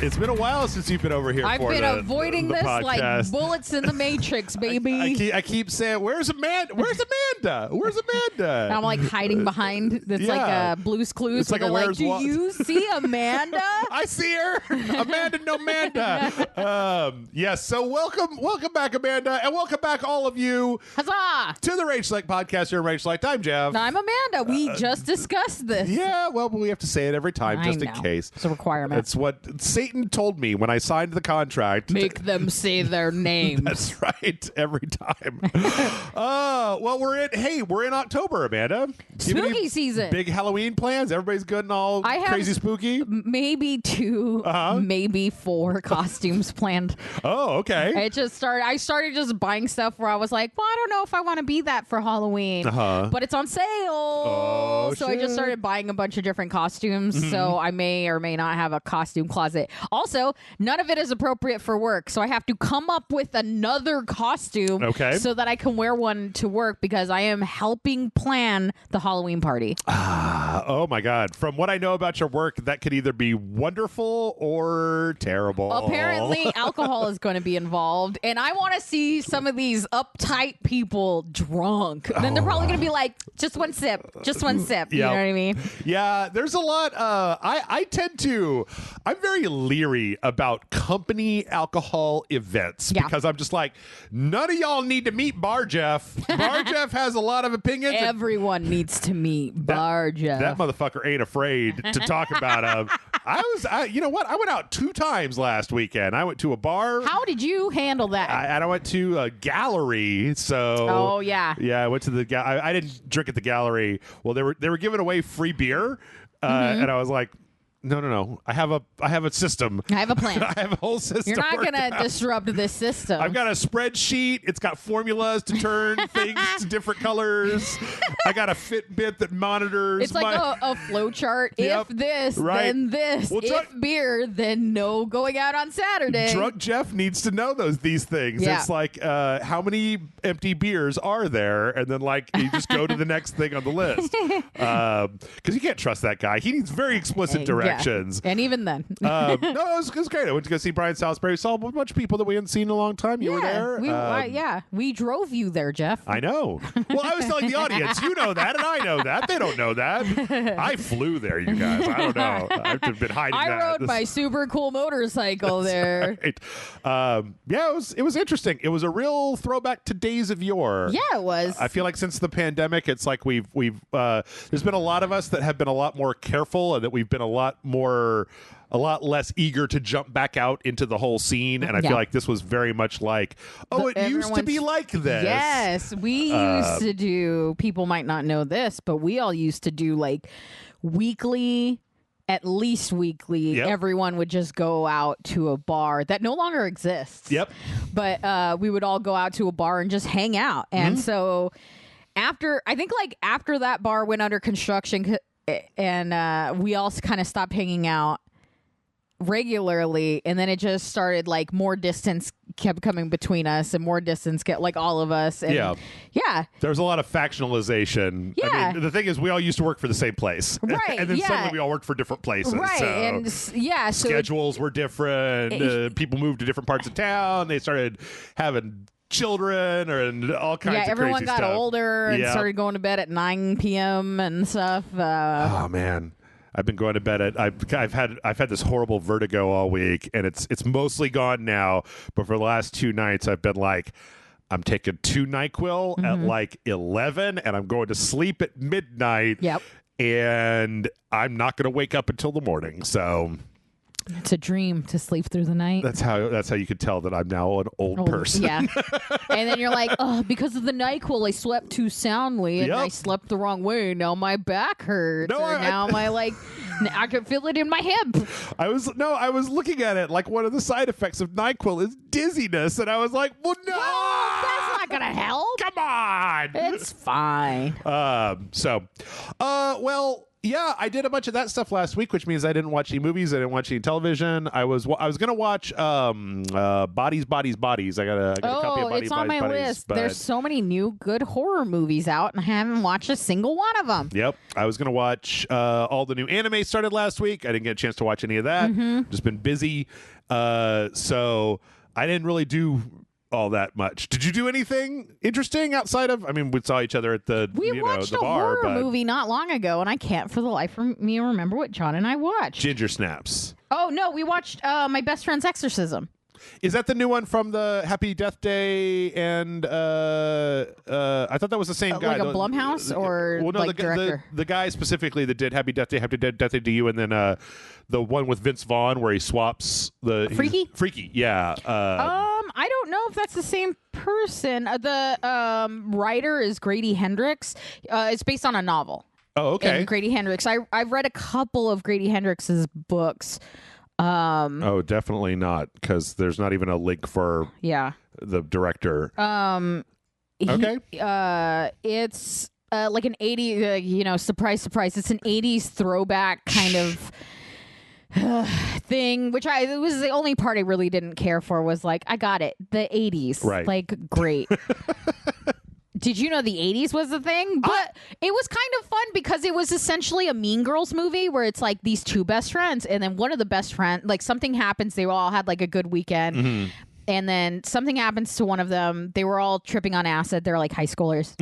It's been a while since you've been over here. I've been avoiding this podcast. like bullets in the Matrix, baby. I keep saying, "Where's Amanda? Where's Amanda? Where's Amanda?" And I'm like hiding behind. It's like a Blue's Clues. It's like a Where's Do you see Amanda? I see her, Amanda. No, Amanda. Yes. So welcome back, Amanda, and welcome back, all of you, Huzzah! to the RageSelect podcast. Here, RageSelect. I'm Jeff. I'm Amanda. We just discussed this. Yeah. Well, we have to say it every time, just in case. It's a requirement. It's what Satan told me when I signed the contract. Make them say their names. That's right. Every time. Well, we're in October, Amanda. Spooky season. Big Halloween plans? Everybody's good and all crazy spooky? Maybe 2, maybe 4 costumes planned. Oh, okay. I started just buying stuff where I was like, well, I don't know if I want to be that for Halloween. But it's on sale. Oh, so I just started buying a bunch of different costumes. Mm-hmm. So I may or may not have a costume closet. Also, none of it is appropriate for work. So I have to come up with another costume so that I can wear one to work because I am helping plan the Halloween party. Oh, my God. From what I know about your work, that could either be wonderful or terrible. Apparently, alcohol is going to be involved. And I want to see some of these uptight people drunk. Then they're probably going to be like, just one sip. Just one sip. You know what I mean? Yeah, there's a lot. I'm very leery about company alcohol events because I'm just like, none of y'all need to meet Bar Jeff. Bar Jeff has a lot of opinions. Everyone needs to meet Bar Jeff. That motherfucker ain't afraid to talk about him. You know what? I went out 2 times last weekend. I went to a bar. How did you handle that? I went to a gallery. So. Oh yeah. Yeah, I went to the. I didn't drink at the gallery. Well, they were giving away free beer, and I was like, No. I have a system. I have a plan. I have a whole system. You're not going to disrupt this system. I've got a spreadsheet. It's got formulas to turn things to different colors. I got a Fitbit that monitors. It's like a flow chart. Yep, if this, right. then this. Well, if beer, then no going out on Saturday. Drunk Jeff needs to know these things. Yeah. It's like, how many empty beers are there? And then you just go to the next thing on the list. Because you can't trust that guy. He needs very explicit directions. Yeah. And even then. No, it was great. I went to go see Brian Salisbury. Saw a bunch of people that we hadn't seen in a long time. You were there. We drove you there, Jeff. I know. Well, I was telling the audience, you know that, and I know that. They don't know that. I flew there, you guys. I don't know. I've been hiding that. I rode my super cool motorcycle there. Right. It was interesting. It was a real throwback to days of yore. Yeah, it was. I feel like since the pandemic, it's like we've there's been a lot of us that have been a lot more careful, and that we've been a lot less eager to jump back out into the whole scene. And I feel like this was very much like, it used to be like this. Yes, we used to do, people might not know this, but we all used to do like weekly, at least weekly, everyone would just go out to a bar that no longer exists. Yep. But we would all go out to a bar and just hang out. And so after that bar went under construction, and we all kind of stopped hanging out regularly, and then it just started like more distance kept coming between us, and more distance kept like all of us. And there was a lot of factionalization. I mean, the thing is, we all used to work for the same place, right? And then suddenly we all worked for different places, right? So schedules were different. People moved to different parts of town. They started having children and all kinds of crazy stuff. Yeah, everyone got older and started going to bed at 9 p.m. and stuff. Oh man, I've been going to bed at I've had this horrible vertigo all week, and it's mostly gone now. But for the last 2 nights, I've been like, I'm taking 2 NyQuil at like 11, and I'm going to sleep at midnight. Yep. And I'm not going to wake up until the morning. So. It's a dream to sleep through the night. That's how you could tell that I'm now an old person. Yeah. And then you're like, because of the NyQuil, I slept too soundly, and I slept the wrong way. Now my back hurts. I can feel it in my hip. I was looking at it like one of the side effects of NyQuil is dizziness, and I was like, well, no, that's not gonna help. Come on, it's fine. Well, Yeah, I did a bunch of that stuff last week, which means I didn't watch any movies. I didn't watch any television. I was going to watch Bodies, Bodies, Bodies. I got a copy of Bodies, it's on Bodies, my Bodies, list. but There's so many new good horror movies out, and I haven't watched a single one of them. Yep. I was going to watch all the new anime started last week. I didn't get a chance to watch any of that. Just been busy. So I didn't really do all that much. Did you do anything interesting outside of? I mean, we saw each other at the We watched the a bar, horror movie not long ago, and I can't for the life of me remember what John and I watched. Ginger Snaps. Oh no, we watched My Best Friend's Exorcism. Is that the new one from the Happy Death Day? And I thought that was the same guy. Like a Blumhouse or director? The guy specifically that did Happy Death Day to You, and then the one with Vince Vaughn where he swaps the Freaky. Yeah. I don't know if that's the same person. The writer is Grady Hendrix. It's based on a novel. Oh, okay. And Grady Hendrix. I've read a couple of Grady Hendrix's books. Oh, definitely not, because there's not even a link for the director. Okay. It's like an 80s, surprise, surprise. It's an 80s throwback kind of thing, which it was the only part I really didn't care for. Was like, I got it, the 80s, right? Like, great. Did you know the 80s was the thing? But it was kind of fun because it was essentially a Mean Girls movie where it's like these two best friends, and then one of the best friends, like something happens, they all had like a good weekend, and then something happens to one of them. They were all tripping on acid. They're like high schoolers.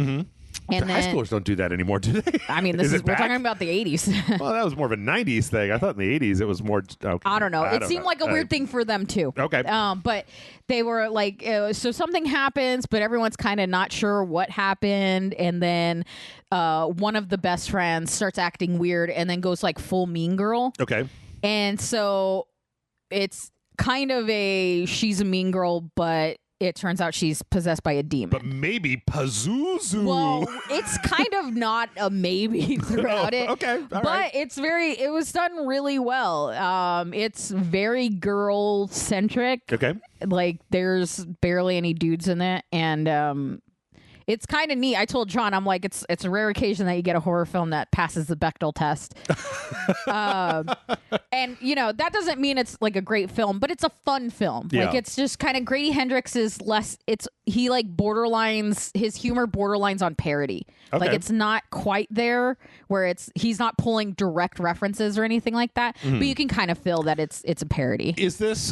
And high schoolers don't do that anymore, do they? I mean, we're talking about the 80s. Well, that was more of a 90s thing. I thought in the 80s it was more. Okay. I don't know. It seemed like a weird thing for them too. Okay. But they were like, so something happens, but everyone's kind of not sure what happened, and then one of the best friends starts acting weird, and then goes like full Mean Girl. Okay. And so it's kind of she's a mean girl, but it turns out she's possessed by a demon. But maybe Pazuzu. Well, it's kind of not a maybe throughout it. Okay. All but right. it was done really well. It's very girl centric. Okay. Like there's barely any dudes in it. And it's kind of neat. I told John, I'm like, it's a rare occasion that you get a horror film that passes the Bechdel test. And, that doesn't mean it's like a great film, but it's a fun film. Yeah. Like, it's just kind of Grady Hendrix is less, he like his humor borderlines on parody. Okay. Like, it's not quite there where he's not pulling direct references or anything like that, but you can kind of feel that it's a parody. Is this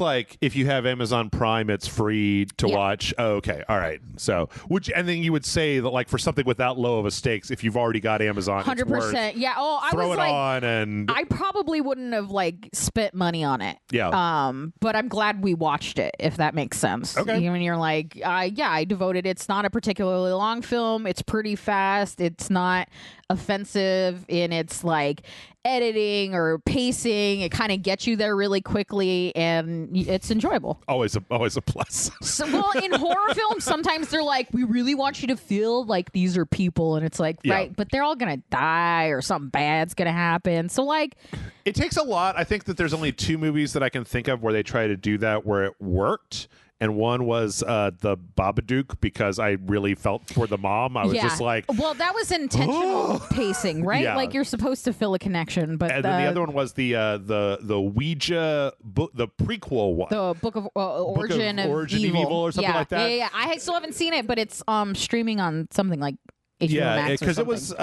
like, if you have Amazon Prime, it's free to watch? Oh, okay. All right. So, and then you would say that, like, for something without low of a stakes, if you've already got Amazon, 100%. Yeah. Oh, throw it on, and I probably wouldn't have like spent money on it. Yeah. But I'm glad we watched it, if that makes sense. Okay. When you're like, I devoted. It's not a particularly long film. It's pretty fast. It's not offensive in its like editing or pacing. It kind of gets you there really quickly, and it's enjoyable. Always a plus. So, well, in horror films, sometimes they're like, we really want you to feel like these are people, and it's like, right, but they're all gonna die or something bad's gonna happen. So like, it takes a lot. I think that there's only two movies that I can think of where they try to do that where it worked. And one was the Babadook, because I really felt for the mom. I was just like... Well, that was intentional pacing, right? Yeah. Like, you're supposed to feel a connection. But and then the other one was the Ouija book, the prequel one. The Book of Origin of Evil. Or something like that. Yeah. I still haven't seen it, but it's streaming on something like HBO Max because it was.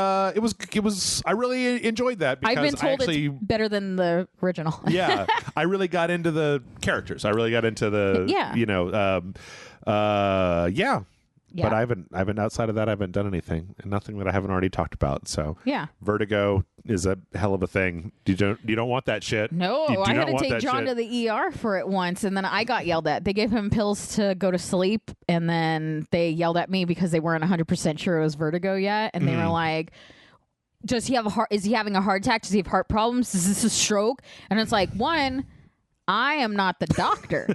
I really enjoyed that. Because I've been told it's better than the original. Yeah, I really got into the characters. I really got into the. Yeah. But I haven't outside of that. I haven't done anything, and nothing that I haven't already talked about. So yeah, Vertigo is a hell of a thing. You don't want that shit. No, I had to take John to the ER for it once, and then I got yelled at. They gave him pills to go to sleep, and then they yelled at me because they weren't 100% sure it was vertigo yet, and they were like, "Does he have a heart? Is he having a heart attack? Does he have heart problems? Is this a stroke?" And it's like, one, I am not the doctor.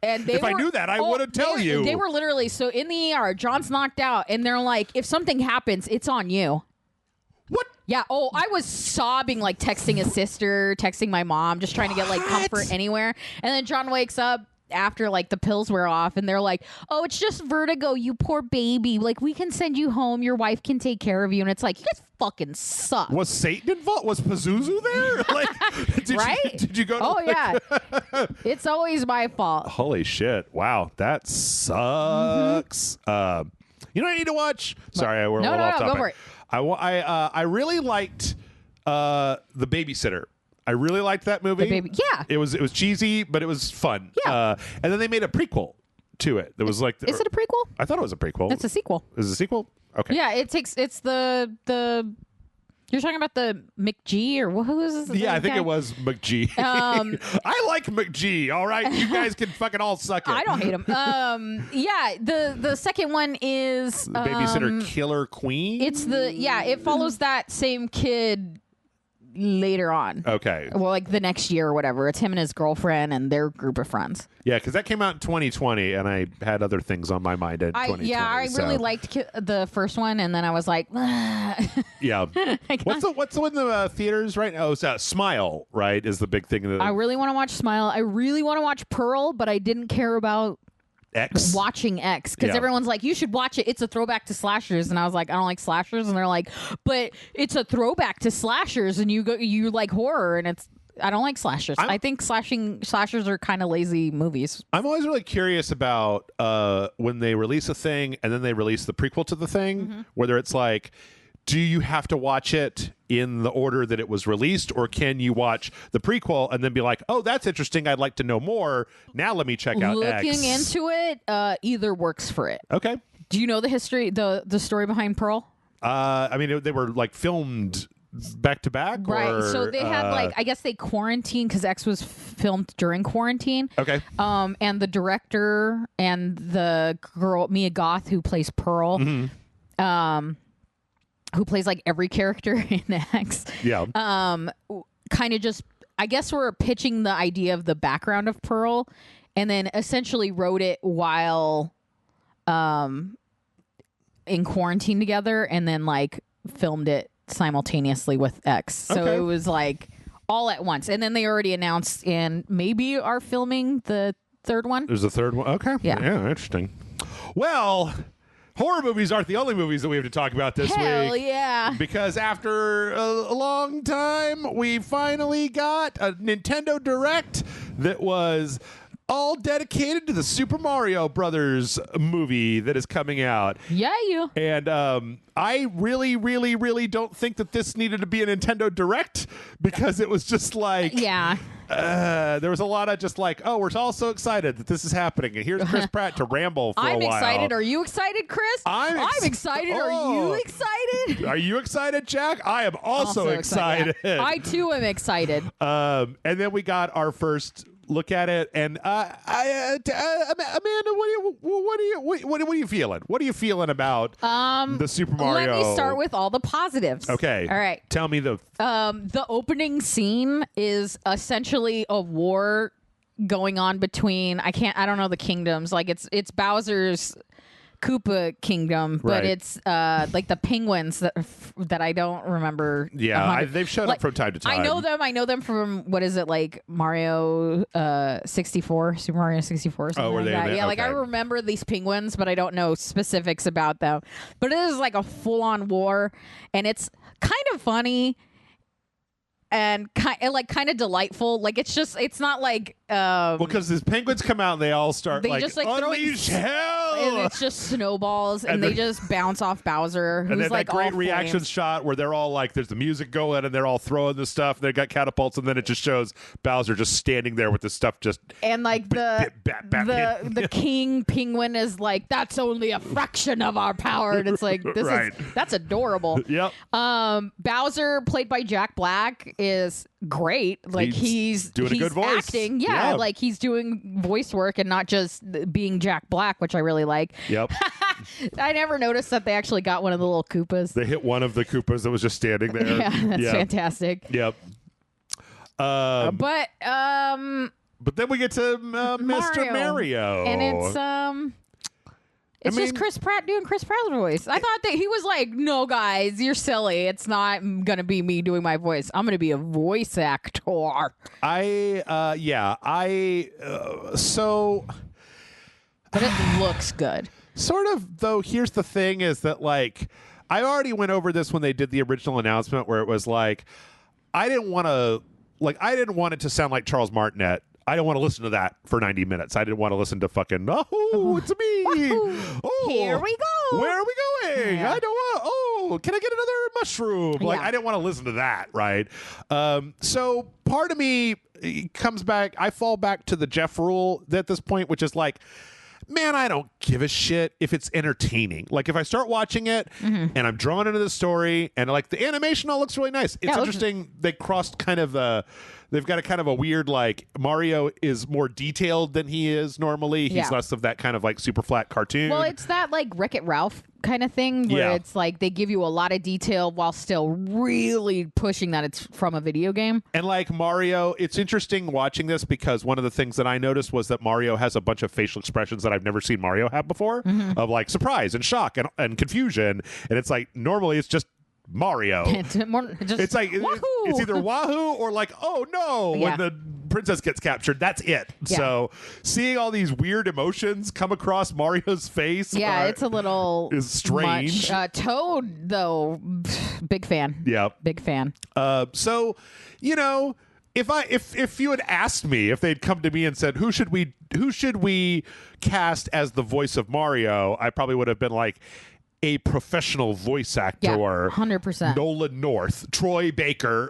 And if I knew that, I would have tell you. They were literally, so in the ER, John's knocked out, and they're like, if something happens, it's on you. What? Yeah. Oh, I was sobbing, like texting his sister, texting my mom, just trying to get like comfort anywhere. And then John wakes up, after like the pills wear off, and they're like, "Oh, it's just vertigo, you poor baby. Like, we can send you home. Your wife can take care of you." And it's like, you guys fucking suck. Was Satan involved? Was Pazuzu there? Like, did you go? Oh yeah, it's always my fault. Holy shit! Wow, that sucks. You know what I need to watch? Sorry, we're a little off topic. Go for it. I really liked The Babysitter. I really liked that movie. Yeah. It was cheesy, but it was fun. Yeah. And then they made a prequel to it. It was like, is it a prequel? I thought it was a prequel. It's a sequel. Is it a sequel? Okay. Yeah, it's the you're talking about the McG or who is this? Yeah, I think it was McG. I like McG. All right, you guys can fucking all suck it. I don't hate him. Yeah, the second one is Babysitter Killer Queen. It follows that same kid later on. Okay. Well, like the next year or whatever. It's him and his girlfriend and their group of friends. Yeah, because that came out in 2020, and I had other things on my mind in 2020. I really liked the first one, and then I was like, yeah. What's the one in the theaters right now? Oh, it's Smile, right? Is the big thing. I really want to watch Smile. I really want to watch Pearl, but I didn't care about X. Watching X, because everyone's like, you should watch it. It's a throwback to slashers, and I was like, I don't like slashers, and they're like, but it's a throwback to slashers, and you like horror, and I don't like slashers. I think slashers are kind of lazy movies. I'm always really curious about when they release a thing and then they release the prequel to the thing, whether it's like, do you have to watch it in the order that it was released, or can you watch the prequel and then be like, oh, that's interesting, I'd like to know more, now let me check out X. Looking into it, either works for it. Okay. Do you know the history, the story behind Pearl? I mean, they were like filmed back to back, right? Or, so they had I guess they quarantined because X was filmed during quarantine. Okay. And the director and the girl Mia Goth, who plays Pearl, who plays like every character in X. Yeah. Kind of just, I guess, we're pitching the idea of the background of Pearl, and then essentially wrote it while in quarantine together, and then like filmed it simultaneously with X. So it was like all at once, and then they already announced and maybe are filming the third one. There's a third one. Okay. Yeah, interesting. Well, horror movies aren't the only movies that we have to talk about this week. Hell yeah. Because after a long time, we finally got a Nintendo Direct that was all dedicated to the Super Mario Brothers movie that is coming out. Yeah, And I really, really, really don't think that this needed to be a Nintendo Direct, because it was just like... Yeah. There was a lot of just like, oh, we're all so excited that this is happening, and here's Chris Pratt to ramble for a while. I'm excited. Are you excited, Chris? I'm excited. Oh. Are you excited? Are you excited, Jack? I am also excited. Yeah. I too am excited. And then we got our first look at it, and Amanda, what are you feeling? What are you feeling about the Super Mario? Let me start with all the positives. Okay. All right. Tell me the opening scene is essentially a war going on between I don't know the kingdoms. Like it's Bowser's Koopa Kingdom, but it's like the penguins that I don't remember. Yeah, they've shown up from time to time. I know them from, what is it, like Mario 64, Super Mario 64 or something like that. Yeah, like I remember these penguins, but I don't know specifics about them. But it is like a full-on war, and it's kind of funny and kind of delightful. Like it's not like because these penguins come out and they all start they like, just, like unleash hell, and it's just snowballs, and they just bounce off Bowser, who's and then like that great all reaction flames. shot where they're all like, there's the music going and they're all throwing the stuff, and they got catapults, and then it just shows Bowser just standing there with the stuff just and like the king penguin is like, that's only a fraction of our power, and it's like that's adorable. Yep. Bowser, played by Jack Black, is great. Like he's doing a good voice. Acting. Yeah, like he's doing voice work and not just being Jack Black, which I really like. Yep. I never noticed that they actually got one of the little Koopas. They hit one of the Koopas that was just standing there. Yeah, that's fantastic. Yep. But then we get to Mr. Mario. And it's It's just Chris Pratt doing Chris Pratt's voice. I thought that he was like, no, guys, you're silly. It's not going to be me doing my voice. I'm going to be a voice actor. So... But it looks good. Sort of, though, here's the thing is that, like, I already went over this when they did the original announcement where it was like, I didn't want it to sound like Charles Martinet. I don't want to listen to that for 90 minutes. I didn't want to listen to fucking, oh, it's me. Oh, here we go. Where are we going? Yeah. I don't want, oh, can I get another mushroom? Like, Yeah. I didn't want to listen to that, right? So part of me comes back, I fall back to the Jeff rule at this point, which is like, man, I don't give a shit if it's entertaining. Like, if I start watching it and I'm drawn into the story and, like, the animation all looks really nice. It's interesting. They crossed kind of they've got a kind of a weird, like, Mario is more detailed than he is normally. He's less of that kind of, like, super flat cartoon. Well, it's that, like, Wreck-It Ralph kind of thing where it's like they give you a lot of detail while still really pushing that it's from a video game. And like Mario, it's interesting watching this because one of the things that I noticed was that Mario has a bunch of facial expressions that I've never seen Mario have before, of like surprise and shock and confusion. And it's like normally it's just Mario. It's like it's either wahoo or like, oh no, when the princess gets captured. That's it. Yeah. So seeing all these weird emotions come across Mario's face, it's a little is strange. Toad though, big fan. Yeah, big fan. So you know, if you had asked me, if they'd come to me and said who should we cast as the voice of Mario, I probably would have been like, a professional voice actor, 100%. Nolan North, Troy Baker,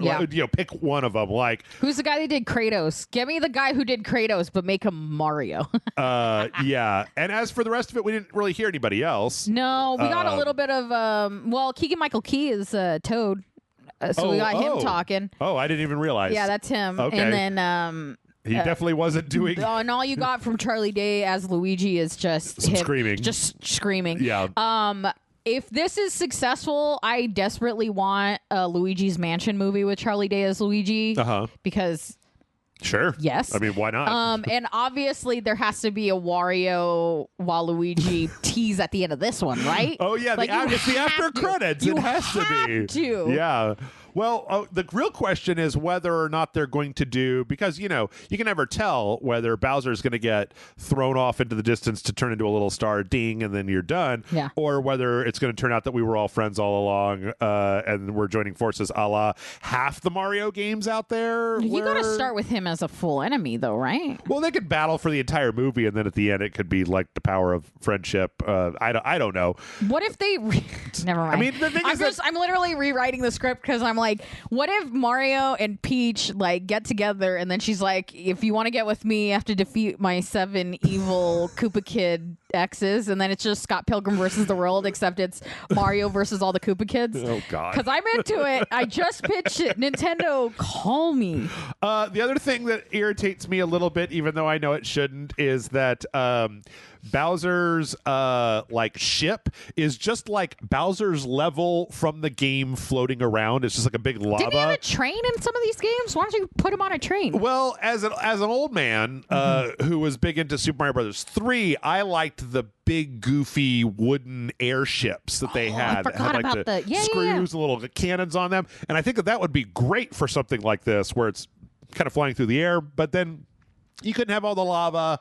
pick one of them. Like, who's the guy that did Kratos? Give me the guy who did Kratos, but make him Mario. And as for the rest of it, we didn't really hear anybody else. No, we got a little bit of Keegan-Michael Key is Toad, so we got him talking. Oh, I didn't even realize. Yeah, that's him. Okay. And then he definitely wasn't doing. And all you got from Charlie Day as Luigi is just him screaming. Just screaming. Yeah. If this is successful, I desperately want a Luigi's Mansion movie with Charlie Day as Luigi. Because sure. Yes. I mean, why not? And obviously there has to be a Wario Waluigi tease at the end of this one, right? Oh yeah, like it's the after credits. It has to be. Yeah. Well, the real question is whether or not they're going to do, because, you know, you can never tell whether Bowser's going to get thrown off into the distance to turn into a little star, ding, and then you're done, or whether it's going to turn out that we were all friends all along and we're joining forces a la half the Mario games out there. You got to start with him as a full enemy, though, right? Well, they could battle for the entire movie, and then at the end it could be like the power of friendship. I don't know. What if they... Never mind. I mean, the thing is I'm literally rewriting the script because I'm like, what if Mario and Peach like get together and then she's like, if you want to get with me, you have to defeat my 7 evil Koopa Kid exes, and then it's just Scott Pilgrim versus the world, except it's Mario versus all the Koopa Kids. Oh God! Because I'm into it. I just pitched it. Nintendo, call me. The other thing that irritates me a little bit, even though I know it shouldn't, is that Bowser's like ship is just like Bowser's level from the game floating around. It's just like a big lava. Didn't he have a train in some of these games? Why don't you put him on a train? Well, as an old man who was big into Super Mario Brothers 3, I liked the big goofy wooden airships that they had. I forgot that had, like, about the screws and little cannons on them. And I think that would be great for something like this, where it's kind of flying through the air, but then you couldn't have all the lava.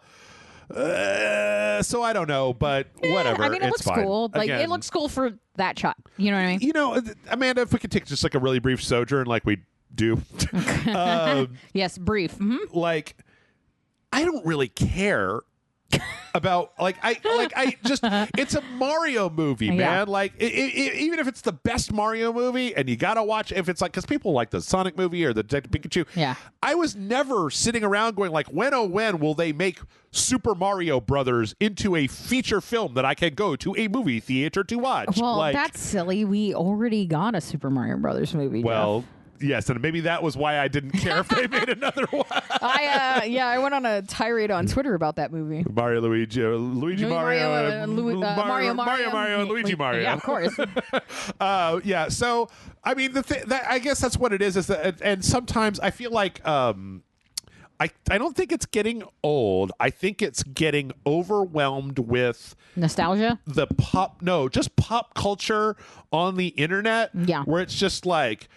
So I don't know, but whatever. I mean, it looks fine. cool. Like, Again, it looks cool for that shot. You know what I mean? You know, Amanda, if we could take just like a really brief sojourn, like we do. Yes, brief. Like, I don't really care about I just it's a Mario movie, man. Yeah. Like even if it's the best Mario movie, and you gotta watch if it's like, because people like the Sonic movie or the Detective Pikachu. Yeah, I was never sitting around going like, when will they make Super Mario Brothers into a feature film that I can go to a movie theater to watch? Well, like, that's silly. We already got a Super Mario Brothers movie. Well. Jeff. Yes, and maybe that was why I didn't care if they made another one. I went on a tirade on Twitter about that movie. Mario, Luigi, Mario, Mario, and Luigi Mario. Yeah, of course. Yeah. So I mean, I guess that's what it is that, and sometimes I feel like I don't think it's getting old. I think it's getting overwhelmed with nostalgia. Just pop culture on the internet. Yeah. Where it's just like,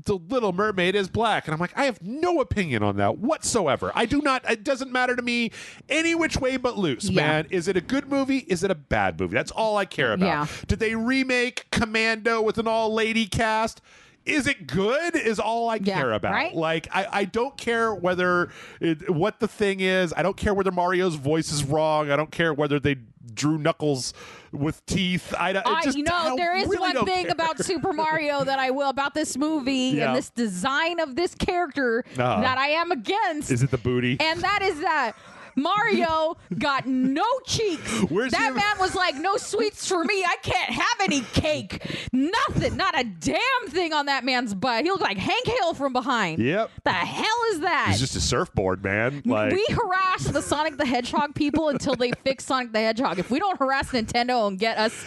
the Little Mermaid is black. And I'm like, I have no opinion on that whatsoever. It doesn't matter to me any which way but loose, man. Is it a good movie? Is it a bad movie? That's all I care about. Yeah. Did they remake Commando with an all-lady cast? Is it good? Is all I care about. Right? Like, I don't care what the thing is. I don't care whether Mario's voice is wrong. I don't care whether they drew Knuckles with teeth. There is one thing about Super Mario that I will about this movie and this design of this character that I am against. Is it the booty? And that is that Mario got no cheeks. That man was like, no sweets for me. I can't have any cake. Nothing. Not a damn thing on that man's butt. He looked like Hank Hill from behind. Yep. The hell is that? He's just a surfboard, man. Like, we harassed the Sonic the Hedgehog people until they fix Sonic the Hedgehog. If we don't harass Nintendo and get us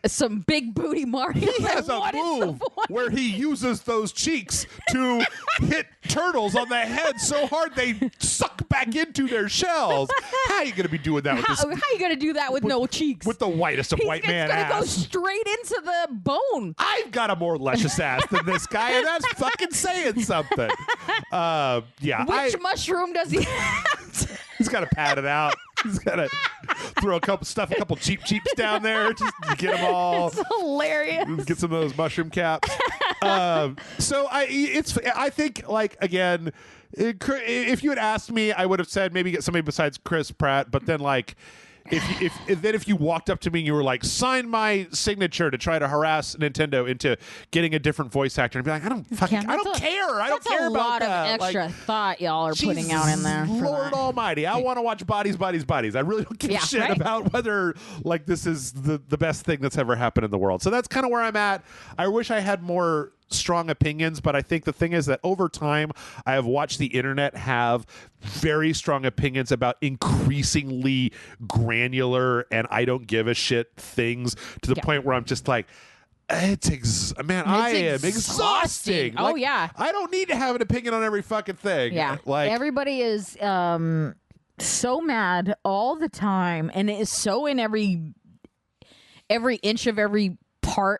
some big booty Mario, he has a move where he uses those cheeks to hit turtles on the head so hard they suck back into their shells. How are you going to be doing that? How are you going to do that with no cheeks? With the whitest of white man ass. He's going to go straight into the bone. I've got a more luscious ass than this guy, and that's fucking saying something. Which mushroom does he have? He's got to pad it out. He's got to throw a couple cheap cheeps down there just to get them all. It's hilarious. Get some of those mushroom caps. I think, like, again, if you had asked me, I would have said maybe get somebody besides Chris Pratt. But then, like, if you walked up to me and you were like, sign my signature to try to harass Nintendo into getting a different voice actor, and be like, I don't care. I don't care about that. That's a lot of extra thought y'all are putting out in there. Lord Almighty, I want to watch Bodies. I really don't give a shit about whether, like, this is the best thing that's ever happened in the world. So that's kind of where I'm at. I wish I had more strong opinions, but I think the thing is that over time I have watched the internet have very strong opinions about increasingly granular and I don't give a shit things to the point where I'm just like, I am exhausting. Oh, like, I don't need to have an opinion on every fucking thing. Yeah. Like, everybody is so mad all the time, and it is so in every inch of every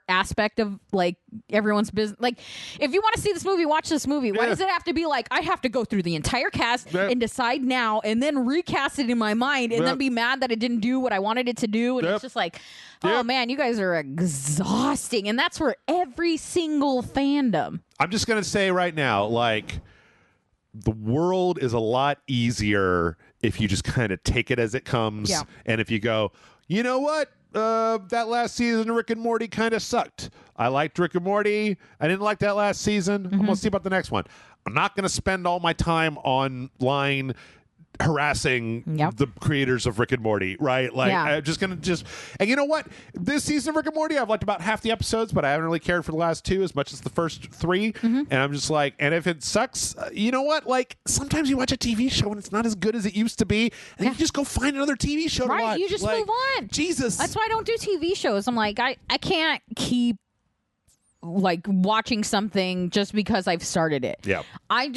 aspect of, like, everyone's business. Like, if you want to see this movie, watch this movie. Why does it have to be like, I have to go through the entire cast and decide now and then recast it in my mind and then be mad that it didn't do what I wanted it to do? And it's just like, oh man, you guys are exhausting. And that's for every single fandom. I'm just going to say right now, like, the world is a lot easier if you just kind of take it as it comes. Yeah. And if you go, you know what? That last season of Rick and Morty kind of sucked. I liked Rick and Morty. I didn't like that last season. I'm going to see about the next one. I'm not going to spend all my time online harassing the creators of Rick and Morty, right? Like, I'm just going to and you know what? This season of Rick and Morty, I've liked about half the episodes, but I haven't really cared for the last two as much as the first three. And I'm just like, and if it sucks, you know what? Like, sometimes you watch a TV show and it's not as good as it used to be, and you just go find another TV show to watch. You just move on. Jesus. That's why I don't do TV shows. I'm like, I can't keep, like, watching something just because I've started it. Yeah. I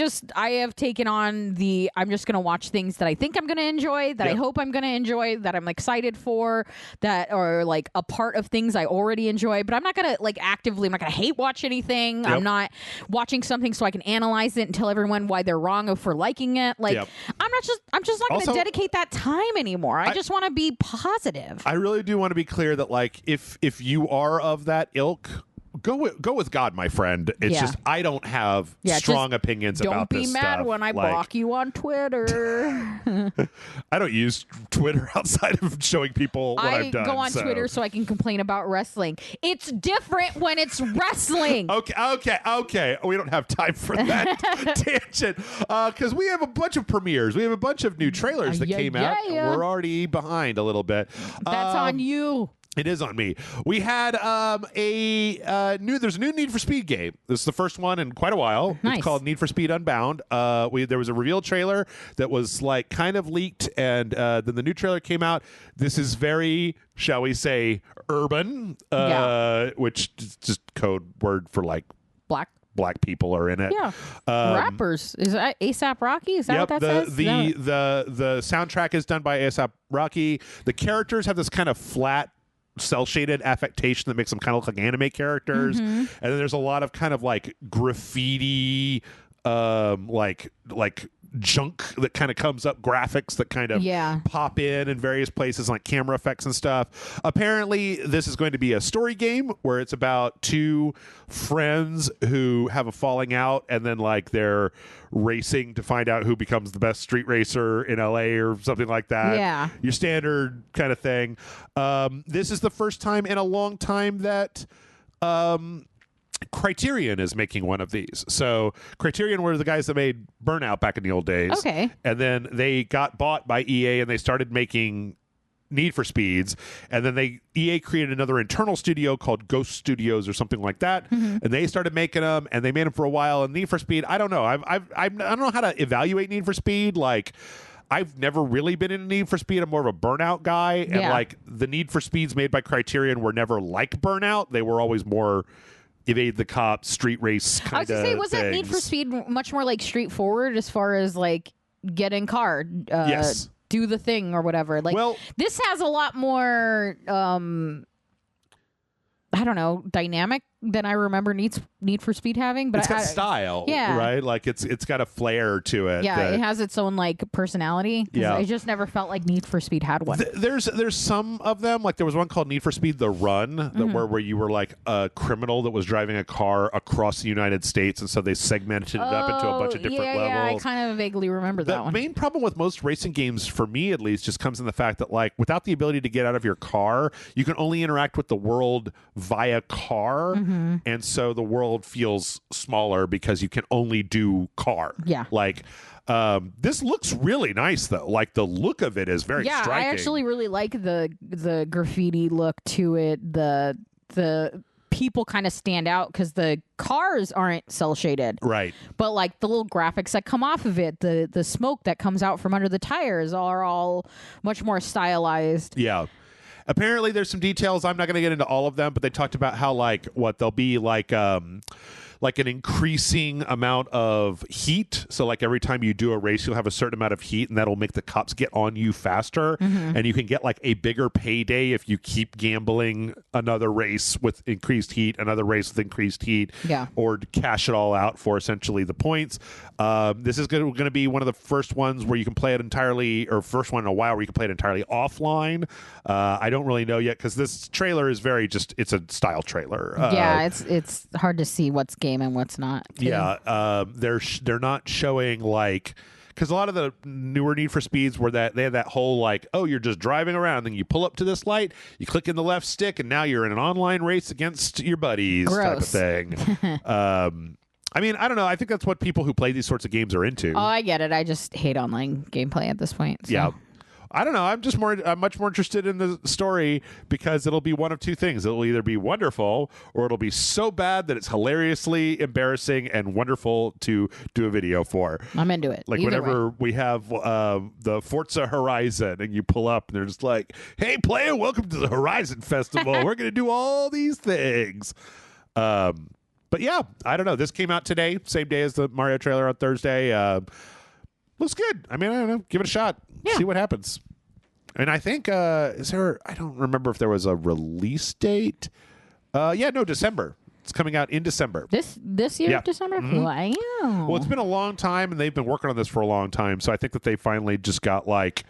have taken on I'm just going to watch things that I think I'm going to enjoy, that I hope I'm going to enjoy, that I'm excited for, that are, like, a part of things I already enjoy. But I'm not going to, like, I'm not going to hate watch anything. I'm not watching something so I can analyze it and tell everyone why they're wrong for liking it. Like, I'm just not going to dedicate that time anymore. I just want to be positive. I really do want to be clear that, like, if you are of that ilk, go with God, my friend. It's just I don't have strong opinions about this stuff. Don't be mad when I block you on Twitter. I don't use Twitter outside of showing people what I've done. I go on Twitter so I can complain about wrestling. It's different when it's wrestling. Okay. We don't have time for that tangent because we have a bunch of premieres. We have a bunch of new trailers that came out. We're already behind a little bit. That's on you. It is on me. We had there's a new Need for Speed game. This is the first one in quite a while. Nice. It's called Need for Speed Unbound. There was a reveal trailer that was, like, kind of leaked, and then the new trailer came out. This is very, shall we say, urban, which is just code word for, like, black. black people are in it. Yeah. Rappers. Is that ASAP Rocky? Is that Yep, what that says? the soundtrack is done by ASAP Rocky. The characters have this kind of flat, cel-shaded affectation that makes them kind of look like anime characters. And then there's a lot of kind of like graffiti, like junk that kind of comes up, graphics that kind of pop in various places, like camera effects and stuff. Apparently this is going to be a story game where it's about two friends who have a falling out, and then like they're racing to find out who becomes the best street racer in LA or something like that. Your standard kind of thing. This is the first time in a long time that Criterion is making one of these. So Criterion were the guys that made Burnout back in the old days. Okay. And then they got bought by EA and they started making Need for Speeds. And then EA created another internal studio called Ghost Studios or something like that. And they started making them, and they made them for a while. And Need for Speed, I don't know. I don't know how to evaluate Need for Speed. Like, I've never really been in Need for Speed. I'm more of a Burnout guy. And like the Need for Speeds made by Criterion were never like Burnout. They were always more evade the cops, street race kind of. I was gonna say, wasn't Need for Speed much more like straightforward as far as like get in car, yes, do the thing or whatever? Like, well, this has a lot more I don't know, dynamic than I remember Need for Speed having. But it's got style, right? Like it's got a flair to it. Yeah, it has its own like personality. Yeah, I just never felt like Need for Speed had one. There's some of them. Like there was one called Need for Speed: The Run, where you were like a criminal that was driving a car across the United States, and so they segmented it up into a bunch of different levels. Yeah, I kind of vaguely remember that one. The main problem with most racing games, for me at least, just comes in the fact that like without the ability to get out of your car, you can only interact with the world via car, and so the world feels smaller because you can only do car. Yeah, like this looks really nice though. Like the look of it is very striking. I actually really like the graffiti look to it. The people kind of stand out because the cars aren't cel shaded, right? But like the little graphics that come off of it, the smoke that comes out from under the tires are all much more stylized. Yeah. Apparently, there's some details. I'm not going to get into all of them, but they talked about how there'll be like an increasing amount of heat. So like every time you do a race, you'll have a certain amount of heat, and that'll make the cops get on you faster. And you can get like a bigger payday if you keep gambling another race with increased heat, another race with increased heat, or to cash it all out for essentially the points. This is going to be one of the first ones where you can play it entirely, or first one in a while where you can play it entirely offline. I don't really know yet because this trailer is it's a style trailer. It's hard to see what's game and what's not. Too. Yeah, they're not showing like, because a lot of the newer Need for Speeds were that they had that whole like, oh, you're just driving around, then you pull up to this light, you click in the left stick, and now you're in an online race against your buddies. Gross. Type of thing. I mean, I don't know. I think that's what people who play these sorts of games are into. Oh, I get it. I just hate online gameplay at this point. So. Yeah. I don't know. I'm much more interested in the story because it'll be one of two things. It'll either be wonderful or it'll be so bad that it's hilariously embarrassing and wonderful to do a video for. I'm into it. Like either whenever way. We have the Forza Horizon and you pull up and they're just like, hey, player, welcome to the Horizon Festival. We're going to do all these things. But yeah, I don't know. This came out today, same day as the Mario trailer on Thursday. Looks good. I mean, I don't know. Give it a shot. Yeah. See what happens. And I think, I don't remember if there was a release date. December. It's coming out in December. This year, December? Wow. Well, it's been a long time, and they've been working on this for a long time. So I think that they finally just got like,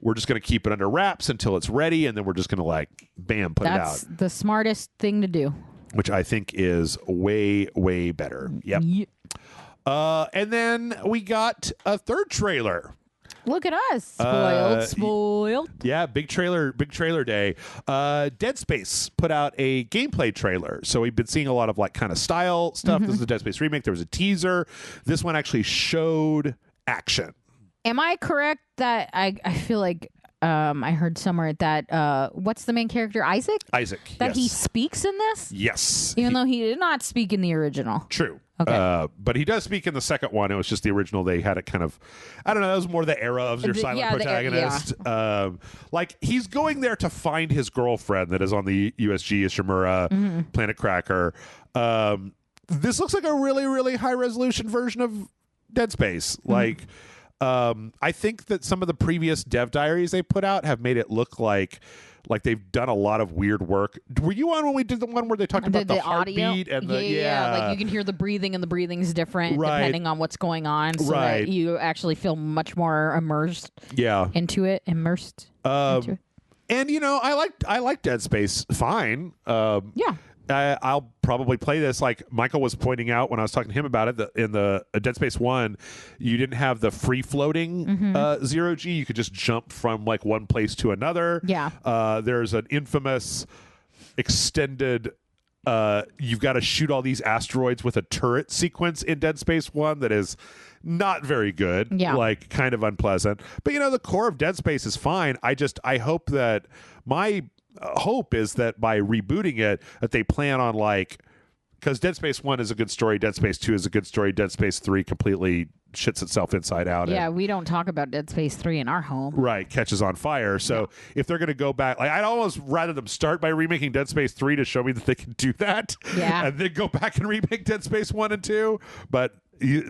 we're just going to keep it under wraps until it's ready, and then we're just going to like, bam, put it out. That's the smartest thing to do. Which I think is way, way better. Yep. And then we got a third trailer. Look at us. Spoiled. Yeah, big trailer day. Dead Space put out a gameplay trailer. So we've been seeing a lot of like kind of style stuff. This is the Dead Space remake. There was a teaser. This one actually showed action. Am I correct that I feel like I heard somewhere that what's the main character, Isaac? Isaac, that he speaks in this? Yes. Even though he did not speak in the original. True. Okay. But he does speak in the second one. It was just the original. They had it kind of, I don't know, that was more the era of your silent protagonist. Like, he's going there to find his girlfriend that is on the USG Ishimura Planet Cracker. this looks like a really, really high resolution version of Dead Space. Like, I think that some of the previous dev diaries they put out have made it look like they've done a lot of weird work. Were you on when we did the one where they talked about the heartbeat and the like you can hear the breathing, and the breathing's different depending on what's going on, so that you actually feel much more immersed into it. Into it. And I like Dead Space fine. I'll probably play this. Like Michael was pointing out when I was talking to him about it, in the Dead Space 1, you didn't have the free floating zero G. You could just jump from like one place to another. There's an infamous extended you've got to shoot all these asteroids with a turret sequence in Dead Space 1 that is not very good. Like kind of unpleasant. But the core of Dead Space is fine. I hope that my hope is that by rebooting it, that they plan on because Dead Space 1 is a good story, Dead Space 2 is a good story, Dead Space 3 completely shits itself inside out. We don't talk about Dead Space 3 in our home. Right, catches on fire. So if they're going to go back, I'd almost rather them start by remaking Dead Space 3 to show me that they can do that. And then go back and remake Dead Space 1 and 2. But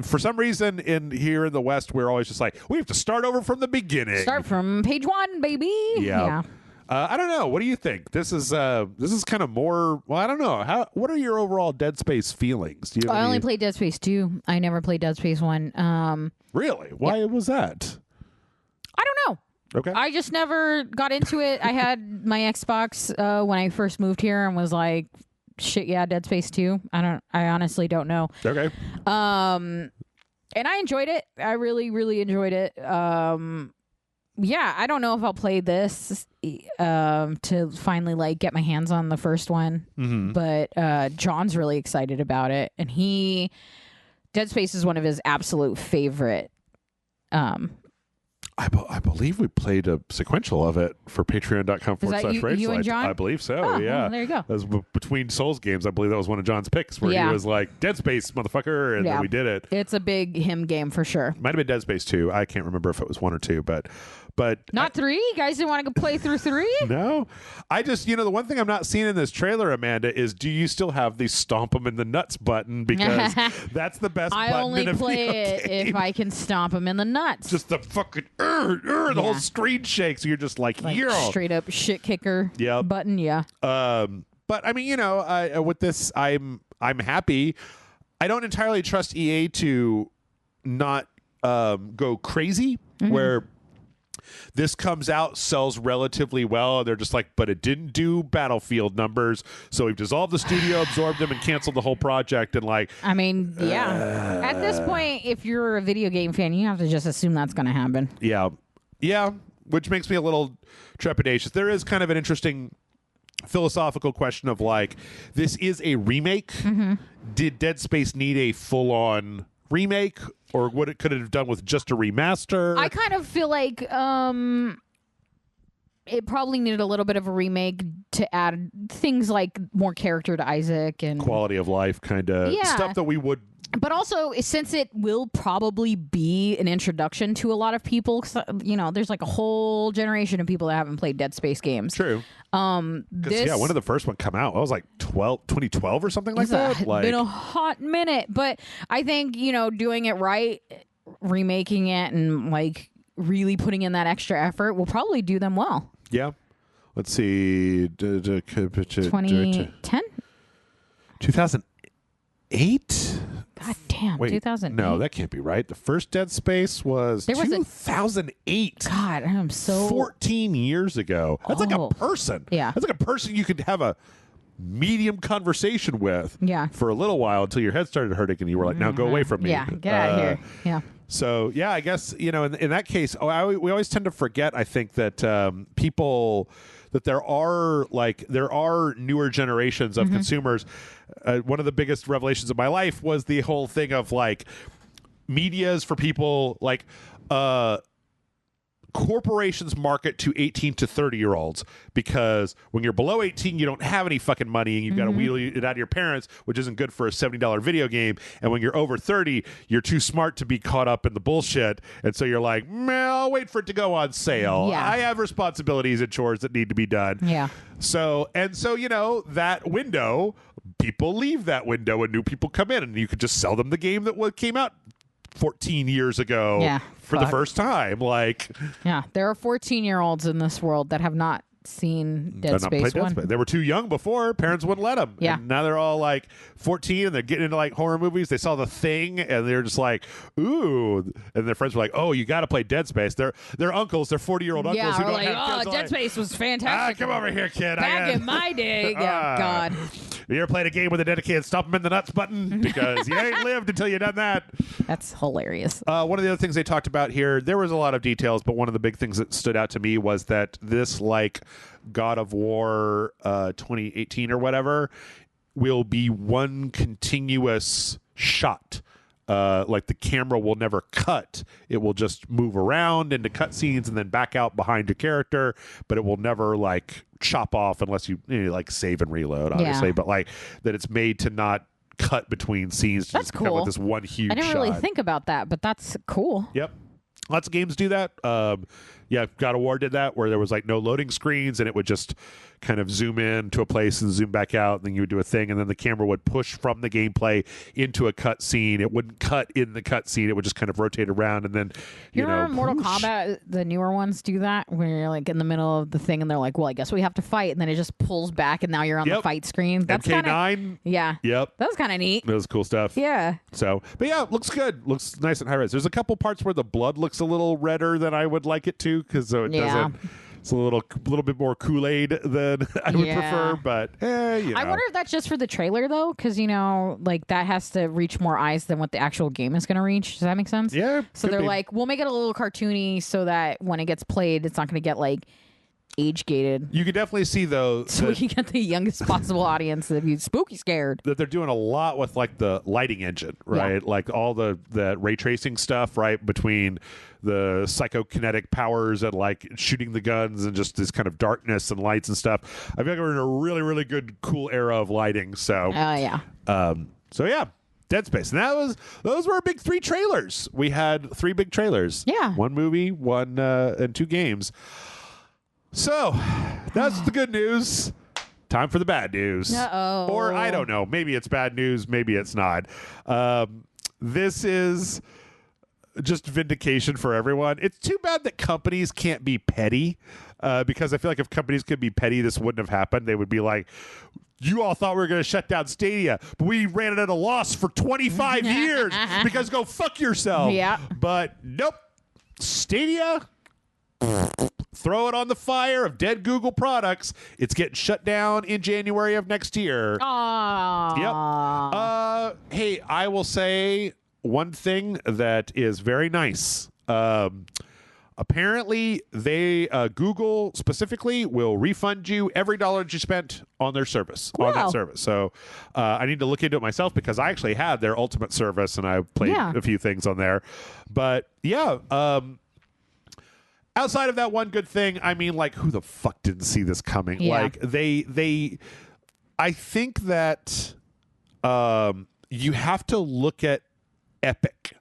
for some reason here in the West, we're always just we have to start over from the beginning. Start from page 1, baby. Yeah. I don't know. What do you think? This is kind of more. Well, I don't know. What are your overall Dead Space feelings? Do you? I only played Dead Space 2. I never played Dead Space 1. Really? Why was that? I don't know. Okay. I just never got into it. I had my Xbox when I first moved here and was like, shit, yeah, Dead Space 2. I honestly don't know. Okay. And I enjoyed it. I really, really enjoyed it. I don't know if I'll play this to finally get my hands on the first one. But John's really excited about it, and Dead Space is one of his absolute favorite. I believe we played a sequential of it for patreon.com/RageSelect. You and John? I believe so. Oh, yeah. Well, there you go. That was between Souls games. I believe that was one of John's picks where he was like, Dead Space, motherfucker, and then we did it. It's a big him game for sure. Might have been Dead Space 2. I can't remember if it was 1 or 2, but not 3. You guys didn't want to go play through 3? No. I just the one thing I'm not seeing in this trailer, Amanda, is do you still have the stomp him in the nuts button, because that's the best button only in a play video it game. if I can stomp him in the nuts. Just the fucking the whole screen shakes. You're just straight up shit kicker button. But I mean, with this, I'm happy. I don't entirely trust EA to not go crazy where this comes out, sells relatively well, and they're just but it didn't do Battlefield numbers, so we've dissolved the studio, absorbed them, and canceled the whole project. And I mean, at this point, if you're a video game fan, you have to just assume that's going to happen. Yeah, which makes me a little trepidatious. There is kind of an interesting philosophical question of this is a remake. Did Dead Space need a full-on remake, or could it have done with just a remaster? I kind of feel like it probably needed a little bit of a remake to add things like more character to Isaac and quality of life kind of stuff that we would. But also, since it will probably be an introduction to a lot of people, there's a whole generation of people that haven't played Dead Space games. True. When did the first one come out? It was 2012 or something like that. It's been a hot minute, but I think doing it right, remaking it, and really putting in that extra effort will probably do them well. Yeah. Let's see. 2010? 2008? God damn, Wait, 2008. No, that can't be right. The first Dead Space was 2008. God, I'm so 14 years ago. That's like a person. Yeah. That's like a person you could have a medium conversation with for a little while until your head started hurting and you were like, now go away from me. Yeah, get out of here. Yeah. So, yeah, I guess, in that case, we always tend to forget, I think, that people, that there are newer generations of consumers. One of the biggest revelations of my life was the whole thing of media's for people corporations market to 18 to 30-year-olds because when you're below 18, you don't have any fucking money and you've got to wheel it out of your parents, which isn't good for a $70 video game. And when you're over 30, you're too smart to be caught up in the bullshit. And so you're like, I'll wait for it to go on sale. Yeah. I have responsibilities and chores that need to be done. Yeah. So, that window people leave that window and new people come in, and you could just sell them the game that came out 14 years ago for the first time. Like, yeah, there are 14-year-olds in this world that have not seen Dead Space 1. They were too young before. Parents wouldn't let them. Yeah. And now they're all like 14 and they're getting into like horror movies. They saw The Thing and they're just like, ooh. And their friends were like, oh, you got to play Dead Space. They're uncles. They're 40-year-old uncles who don't like, have kids. Dead Space was fantastic. Come over here, kid. Back in my day. Yeah, God. You ever played a game with a dedicated stomp them in the nuts button? Because you ain't lived until you done that. That's hilarious. One of the other things they talked about here, there was a lot of details, but one of the big things that stood out to me was that this, like, God of War 2018 or whatever, will be one continuous shot. Like the camera will never cut. It will just move around into cutscenes and then back out behind your character, but it will never like chop off unless you know, like save and reload, obviously. Yeah. But like that it's made to not cut between scenes. That's cool. With this one huge I didn't shot. really think about that, but that's cool. Yep. Lots of games do that. Yeah, God of War did that, where there was like no loading screens, and it would just kind of zoom in to a place and zoom back out, and then you would do a thing, and then the camera would push from the gameplay into a cut scene. It wouldn't cut in the cut scene; it would just kind of rotate around, and then you know, remember Mortal whoosh. Kombat? The newer ones do that, where you're like in the middle of the thing, and they're like, "Well, I guess we have to fight," and then it just pulls back, and now you're on the fight screen. That's MK9. Kinda, yeah. Yep. That was kind of neat. That was cool stuff. Yeah. So, but yeah, it looks good. Looks nice and high res. There's a couple parts where the blood looks a little redder than I would like it to, because it doesn't. It's a little bit more Kool-Aid than I would prefer, but you know. I wonder if that's just for the trailer though, because you know, like that has to reach more eyes than what the actual game is going to reach. Does that make sense? Yeah. So they're like, we'll make it a little cartoony so that when it gets played, it's not going to get like age gated. You could definitely see though, so we can get the youngest possible audience that be spooky scared. That they're doing a lot with like the lighting engine, right? Yeah. Like all the ray tracing stuff, right? Between the psychokinetic powers and like shooting the guns and just this kind of darkness and lights and stuff. I feel like we're in a really, really good, cool era of lighting. So, so yeah. Dead Space. And those were our big 3 trailers. We had 3 big trailers. Yeah. 1 movie, 1 and 2 games. So, that's the good news. Time for the bad news. Uh-oh. Or, I don't know. Maybe it's bad news. Maybe it's not. This is just vindication for everyone. It's too bad that companies can't be petty, because I feel like if companies could be petty, this wouldn't have happened. They would be like, you all thought we were going to shut down Stadia, but we ran it at a loss for 25 years because go fuck yourself. Yeah. But nope. Stadia... throw it on the fire of dead Google products. It's getting shut down in January of next year. Aww. Yep. Hey, I will say one thing that is very nice. Apparently, Google specifically will refund you every dollar that you spent on their service, on that service. So I need to look into it myself because I actually had their Ultimate service and I played a few things on there. But yeah, outside of that one good thing, I mean, like, who the fuck didn't see this coming? Yeah. Like, I think that you have to look at Epic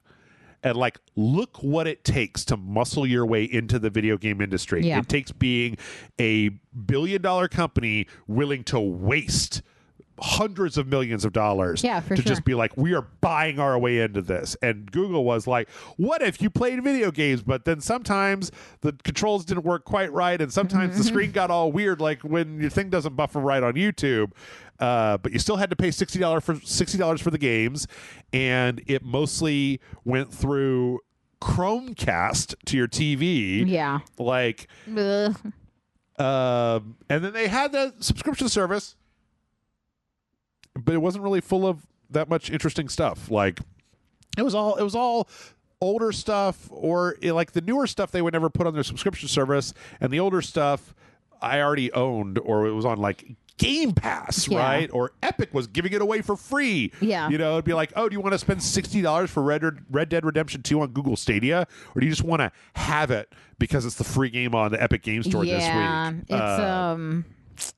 and, like, look what it takes to muscle your way into the video game industry. Yeah. It takes being a billion-dollar company willing to waste hundreds of millions of dollars to just be like, we are buying our way into this. And Google was like, what if you played video games, but then sometimes the controls didn't work quite right, and sometimes the screen got all weird, like when your thing doesn't buffer right on YouTube, but you still had to pay $60 for the games, and it mostly went through Chromecast to your TV. Yeah. Like, and then they had the subscription service, but it wasn't really full of that much interesting stuff. Like, it was all older stuff, or like the newer stuff they would never put on their subscription service, and the older stuff I already owned, or it was on like Game Pass, right? Or Epic was giving it away for free. Yeah. You know, it'd be like, oh, do you want to spend $60 for Red Dead Redemption 2 on Google Stadia? Or do you just want to have it because it's the free game on the Epic Game Store this week? Yeah, it's a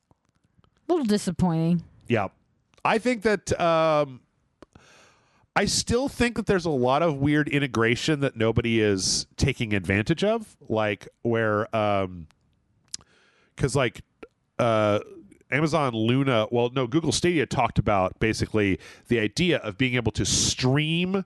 little disappointing. Yeah. I think that I still think that there's a lot of weird integration that nobody is taking advantage of, like where because like Amazon Luna, well, no, Google Stadia talked about basically the idea of being able to stream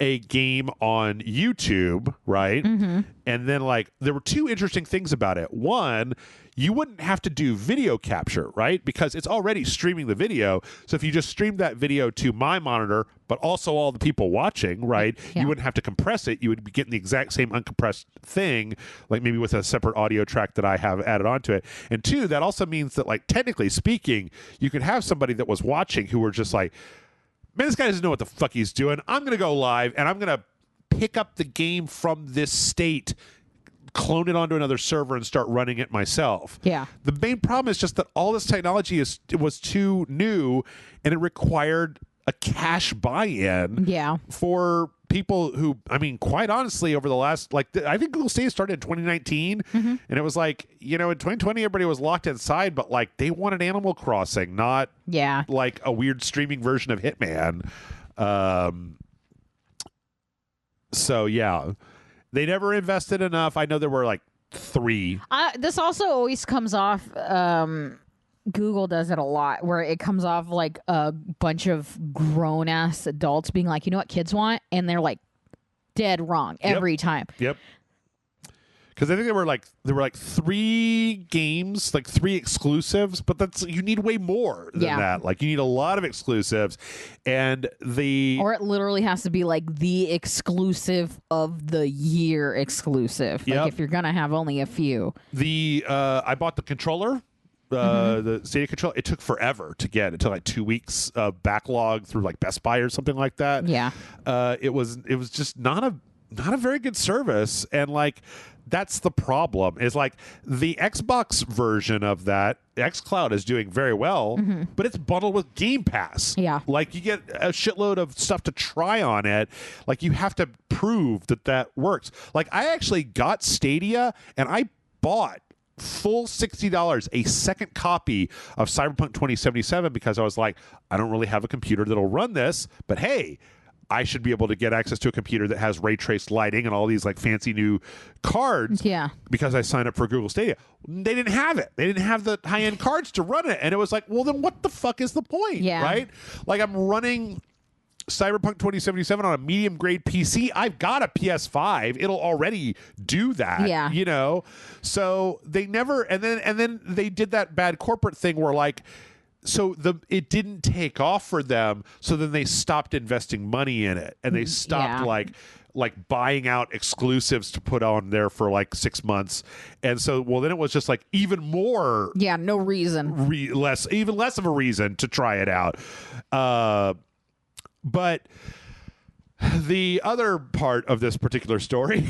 a game on YouTube, right? Mm-hmm. And then like there were two interesting things about it. One, you wouldn't have to do video capture, right? Because it's already streaming the video. So if you just stream that video to my monitor, but also all the people watching, right? Yeah. You wouldn't have to compress it. You would be getting the exact same uncompressed thing, like maybe with a separate audio track that I have added onto it. And two, that also means that like technically speaking, you could have somebody that was watching who were just like, man, this guy doesn't know what the fuck he's doing. I'm going to go live and I'm going to pick up the game from this state, clone it onto another server and start running it myself. Yeah. The main problem is just that all this technology was too new and it required a cash buy-in Yeah. for people who, I mean, quite honestly, over the last, like, I think Google Stadia started in 2019, and it was like, you know, in 2020, everybody was locked inside, but like, they wanted Animal Crossing, not like a weird streaming version of Hitman. So yeah, they never invested enough. I know there were like 3. This also always comes off. Google does it a lot, where it comes off like a bunch of grown ass adults being like, you know what kids want, and they're like dead wrong every time. Yep. Because I think there were like 3 games, like 3 exclusives, but you need way more than that. Like you need a lot of exclusives, and or it literally has to be like the exclusive of the year exclusive. Like if you're gonna have only a few. I bought the controller. The Stadia controller, it took forever to get. It took like 2 weeks of backlog through like Best Buy or something like that. Yeah. It was just not a very good service, and like that's the problem. Is like the Xbox version of that, xCloud is doing very well, but it's bundled with Game Pass. Yeah. Like you get a shitload of stuff to try on it. Like you have to prove that works. Like I actually got Stadia and I bought full $60 a second copy of Cyberpunk 2077 because I was like, I don't really have a computer that'll run this, but hey, I should be able to get access to a computer that has ray traced lighting and all these like fancy new cards. Yeah. Because I signed up for Google Stadia. They didn't have it. They didn't have the high end cards to run it, and it was like, well, then what the fuck is the point? Yeah. Right? Like I'm running Cyberpunk 2077 on a medium grade PC. I've got a PS5. It'll already do that. Yeah. You know? So they never, and then they did that bad corporate thing where like, so it didn't take off for them. So then they stopped investing money in it, and they stopped like buying out exclusives to put on there for like 6 months. And so, well, then it was just like even more. Yeah. No reason. Even less of a reason to try it out. But the other part of this particular story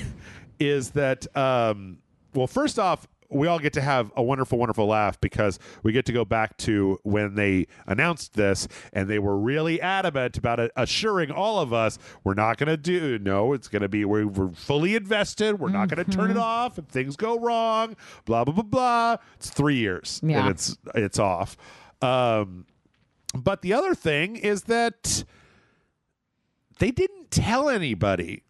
is that, well, first off, we all get to have a wonderful, wonderful laugh because we get to go back to when they announced this, and they were really adamant about assuring all of us we're not going to it's going to be, we're fully invested. We're not going to turn it off if things go wrong, blah, blah, blah, blah. It's 3 years and it's off. But the other thing is that they didn't tell anybody.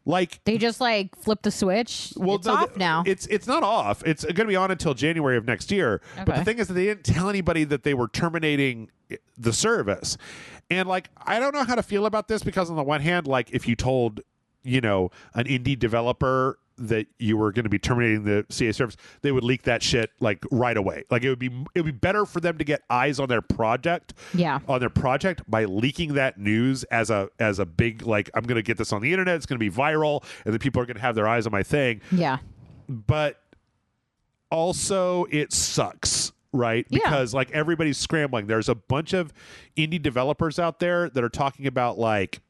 Like they just like flipped the switch. Well, it's off now. It's not off. It's going to be on until January of next year. Okay. But the thing is that they didn't tell anybody that they were terminating the service. And like I don't know how to feel about this because on the one hand, like if you told, you know, an indie developer that you were going to be terminating the CA service, they would leak that shit like right away. Like it would be better for them to get eyes on their project, by leaking that news as a big, like, I'm going to get this on the internet, it's going to be viral, and then people are going to have their eyes on my thing. Yeah. But also it sucks, right? Because like everybody's scrambling. There's a bunch of indie developers out there that are talking about like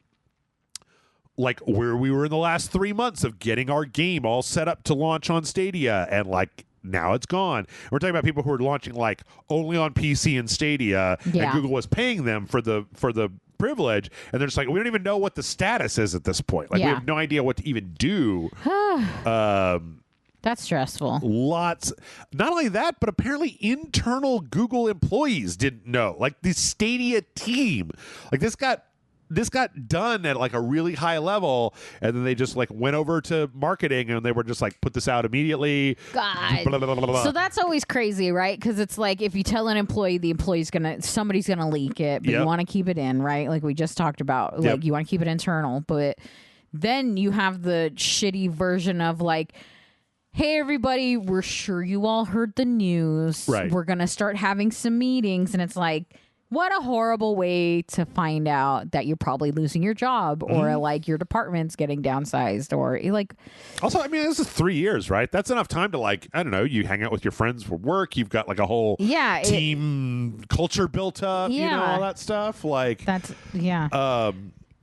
where we were in the last 3 months of getting our game all set up to launch on Stadia, and like now it's gone. We're talking about people who are launching like only on PC and Stadia, and Google was paying them for the privilege, and they're just like, we don't even know what the status is at this point. Like we have no idea what to even do. That's stressful. Not only that, but apparently internal Google employees didn't know. Like the Stadia team, like this got done at like a really high level, and then they just like went over to marketing and they were just like, put this out immediately. God. Blah, blah, blah, blah, blah. So that's always crazy, right? Because it's like if you tell an employee, the employee's somebody's gonna leak it, but you want to keep it in, right? Like we just talked about, like you want to keep it internal, but then you have the shitty version of like, hey, everybody, we're sure you all heard the news. Right. We're going to start having some meetings. And it's like, what a horrible way to find out that you're probably losing your job or like your department's getting downsized or like. Also, I mean, this is 3 years, right? That's enough time to like, I don't know, you hang out with your friends for work. You've got like a whole team culture built up, you know, all that stuff. Like that's,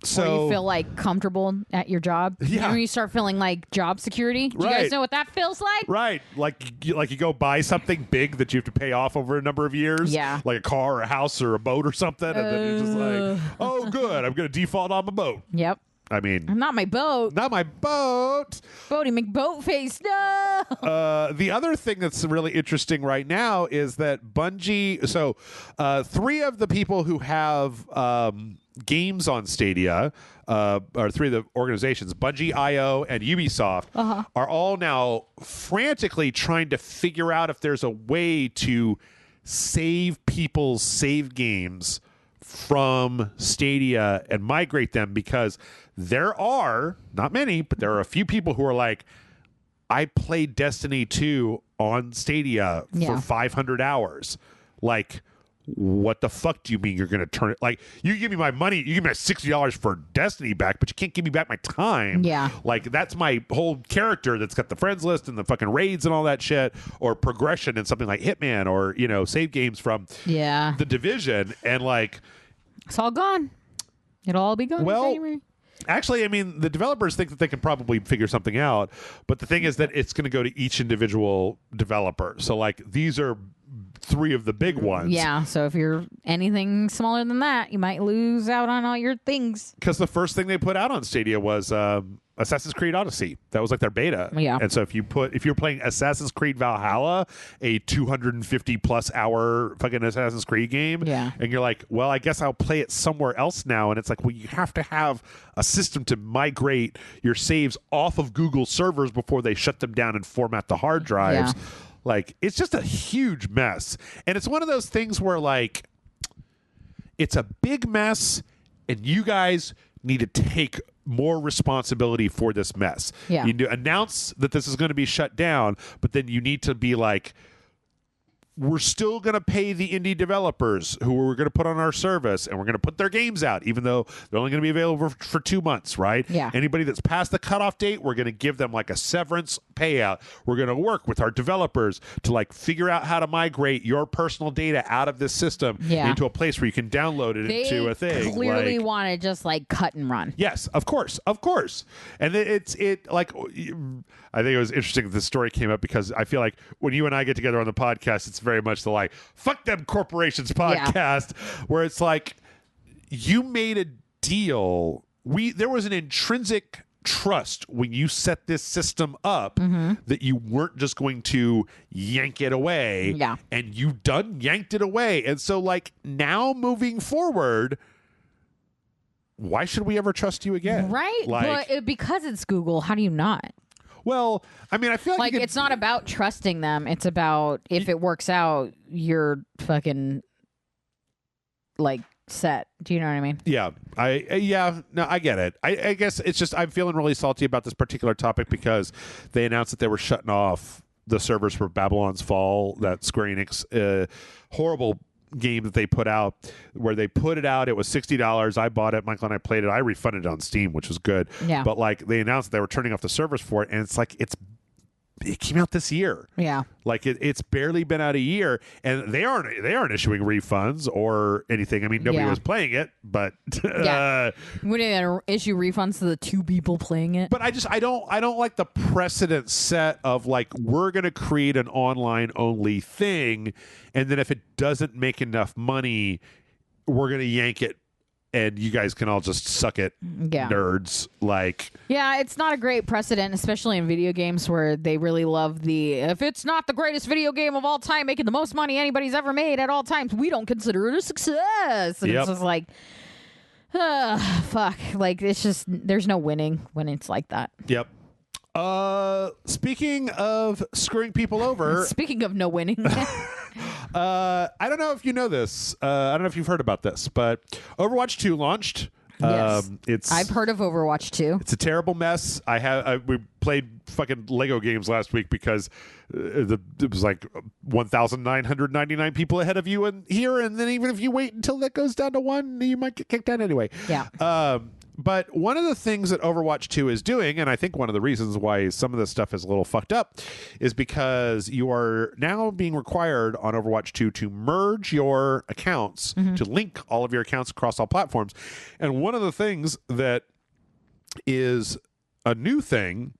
so or you feel like comfortable at your job. Yeah. You know, when you start feeling like job security. Do you guys know what that feels like? Right. Like you go buy something big that you have to pay off over a number of years. Yeah. Like a car or a house or a boat or something. And then you're just like, oh, good. I'm going to default on my boat. Yep. I mean, not my boat. Not my boat. Bodie McBoatface, no. The other thing that's really interesting right now is that Bungie. So, 3 of the people who have games on Stadia, or 3 of the organizations, Bungie, IO, and Ubisoft, are all now frantically trying to figure out if there's a way to save people's save games from Stadia and migrate them, because there are, not many, but there are a few people who are like, I played Destiny 2 on Stadia for 500 hours. Like, what the fuck do you mean you're going to turn it? Like, you give me my money, you give me my $60 for Destiny back, but you can't give me back my time. Yeah. Like, that's my whole character that's got the friends list and the fucking raids and all that shit, or progression in something like Hitman, or, you know, save games from the Division. And, like, it's all gone. It'll all be gone in January. Actually, I mean, the developers think that they can probably figure something out, but the thing is that it's going to go to each individual developer. So, like, these are 3 of the big ones. Yeah, so if you're anything smaller than that, you might lose out on all your things. Because the first thing they put out on Stadia was Assassin's Creed Odyssey. That was like their beta. Yeah. And so if you're playing Assassin's Creed Valhalla, a 250 plus hour fucking Assassin's Creed game, and you're like, well, I guess I'll play it somewhere else now. And it's like, well, you have to have a system to migrate your saves off of Google servers before they shut them down and format the hard drives. Yeah. Like, it's just a huge mess. And it's one of those things where, like, it's a big mess, and you guys need to take more responsibility for this mess. Yeah. You need to announce that this is going to be shut down, but then you need to be like, we're still going to pay the indie developers who we're going to put on our service, and we're going to put their games out, even though they're only going to be available for 2 months, right? Yeah. Anybody that's past the cutoff date, we're going to give them like a severance payout. We're going to work with our developers to like figure out how to migrate your personal data out of this system into a place where you can download it into a thing. They clearly want to just like cut and run. Yes, of course. And it like, I think it was interesting that this story came up, because I feel like when you and I get together on the podcast, it's very much the like, fuck them corporations podcast, where it's like, you made a deal. There was an intrinsic trust when you set this system up that you weren't just going to yank it away. Yeah. And you yanked it away. And so, like, now moving forward, why should we ever trust you again? Right. Like, but because it's Google, how do you not? Well, I mean, I feel like it's not about trusting them. It's about if it works out, you're fucking like set. Do you know what I mean? Yeah. I get it. I guess it's just I'm feeling really salty about this particular topic because they announced that they were shutting off the servers for Babylon's Fall, that Square Enix horrible game that they put out, where they put it out. It was $60. I bought it. Michael and I played it. I refunded it on Steam, which was good. Yeah. But like they announced that they were turning off the servers for it, and it's like it came out this year. Yeah. Like it's barely been out a year, and they aren't issuing refunds or anything. I mean, nobody was playing it, but When are they gonna issue refunds to the 2 people playing it? But I don't like the precedent set of like, we're gonna create an online only thing, and then if it doesn't make enough money, we're gonna yank it. And you guys can all just suck it, nerds. Like, yeah, it's not a great precedent, especially in video games where they really love if it's not the greatest video game of all time, making the most money anybody's ever made at all times, we don't consider it a success. And it's just like, Fuck. Like, it's just, there's no winning when it's like that. Yep. Speaking of screwing people over, Speaking of no winning. I don't know if you know this. I don't know if you've heard about this, but Overwatch 2 launched. Yes. I've heard of Overwatch 2. It's a terrible mess. We played fucking Lego games last week because it was like 1,999 people ahead of you and then even if you wait until that goes down to 1, you might get kicked out anyway. Yeah. But one of the things that Overwatch 2 is doing, and I think one of the reasons why some of this stuff is a little fucked up, is because you are now being required on Overwatch 2 to merge your accounts, to link all of your accounts across all platforms. And one of the things that is a new thing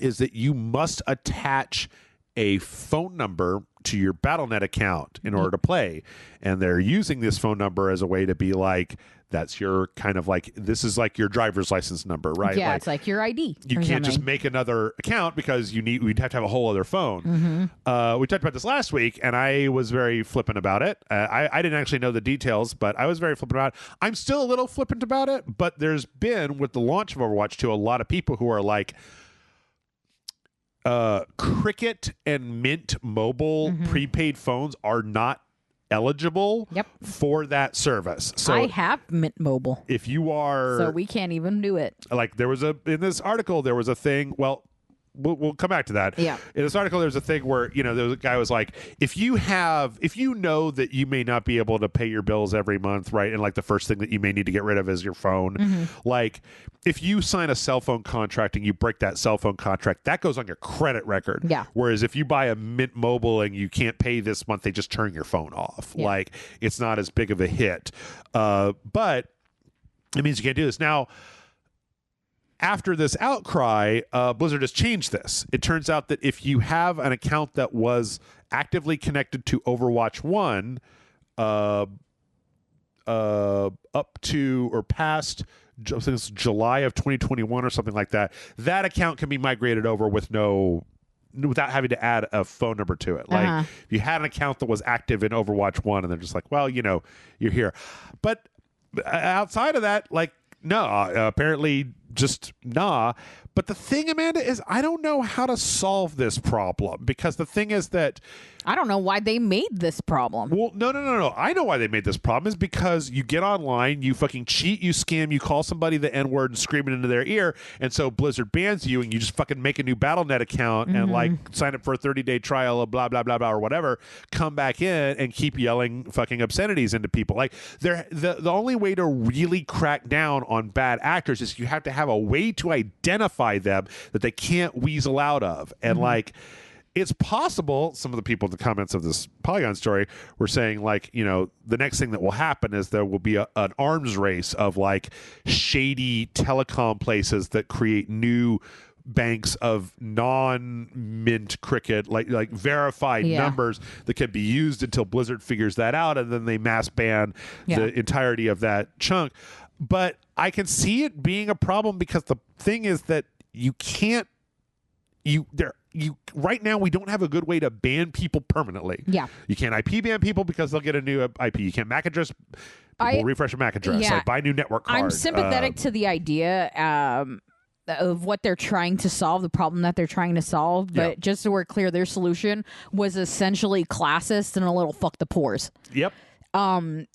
is that you must attach a phone number to your Battle.net account in order to play. And they're using this phone number as a way to be like, that's your kind of like, this is like your driver's license number, right? Yeah, like, it's like your ID. You can't just make another account because we'd have to have a whole other phone. We talked about this last week, and I was very flippant about it. I didn't actually know the details, but I was very flippant about it. I'm still a little flippant about it, but there's been, with the launch of Overwatch 2, a lot of people who are like, Cricket and Mint Mobile prepaid phones are not eligible for that service. So I have Mint Mobile. If you are, so we can't even do it. Like in this article, there was a thing. Well, we'll come back to that. Yeah. In this article, there's a thing where, the guy was like, if you know that you may not be able to pay your bills every month, right? And like the first thing that you may need to get rid of is your phone. Like if you sign a cell phone contract and you break that cell phone contract, that goes on your credit record. Yeah. Whereas if you buy a Mint Mobile and you can't pay this month, they just turn your phone off. Yeah. Like it's not as big of a hit. But it means you can't do this. Now, after this outcry, Blizzard has changed this. It turns out that if you have an account that was actively connected to Overwatch 1 up to or past since July of 2021 or something like that, that account can be migrated over without having to add a phone number to it. Like if you had an account that was active in Overwatch 1 and they're just like, well, you're here. But outside of that, like, no, apparently just nah. But the thing, Amanda, is I don't know how to solve this problem, because the thing is that I don't know why they made this problem. Well, no. I know why they made this problem is because you get online, you fucking cheat, you scam, you call somebody the N-word and scream it into their ear, and so Blizzard bans you, and you just fucking make a new Battle.net account and like sign up for a 30-day trial of blah, blah, blah, blah, or whatever, come back in and keep yelling fucking obscenities into people. Like the only way to really crack down on bad actors is you have to have a way to identify them that they can't weasel out of. And like, it's possible, some of the people in the comments of this Polygon story were saying, like, the next thing that will happen is there will be an arms race of like shady telecom places that create new banks of non-mint cricket, like verified numbers that can be used until Blizzard figures that out, and then they mass ban the entirety of that chunk. But I can see it being a problem because the thing is that you can't right now we don't have a good way to ban people permanently. Yeah. You can't IP ban people because they'll get a new IP. You can't MAC address people, refresh a MAC address, like buy a new network card. I'm sympathetic to the idea of what they're trying to solve, the problem that they're trying to solve, but just so we're clear, their solution was essentially classist and a little fuck the pores. Yep.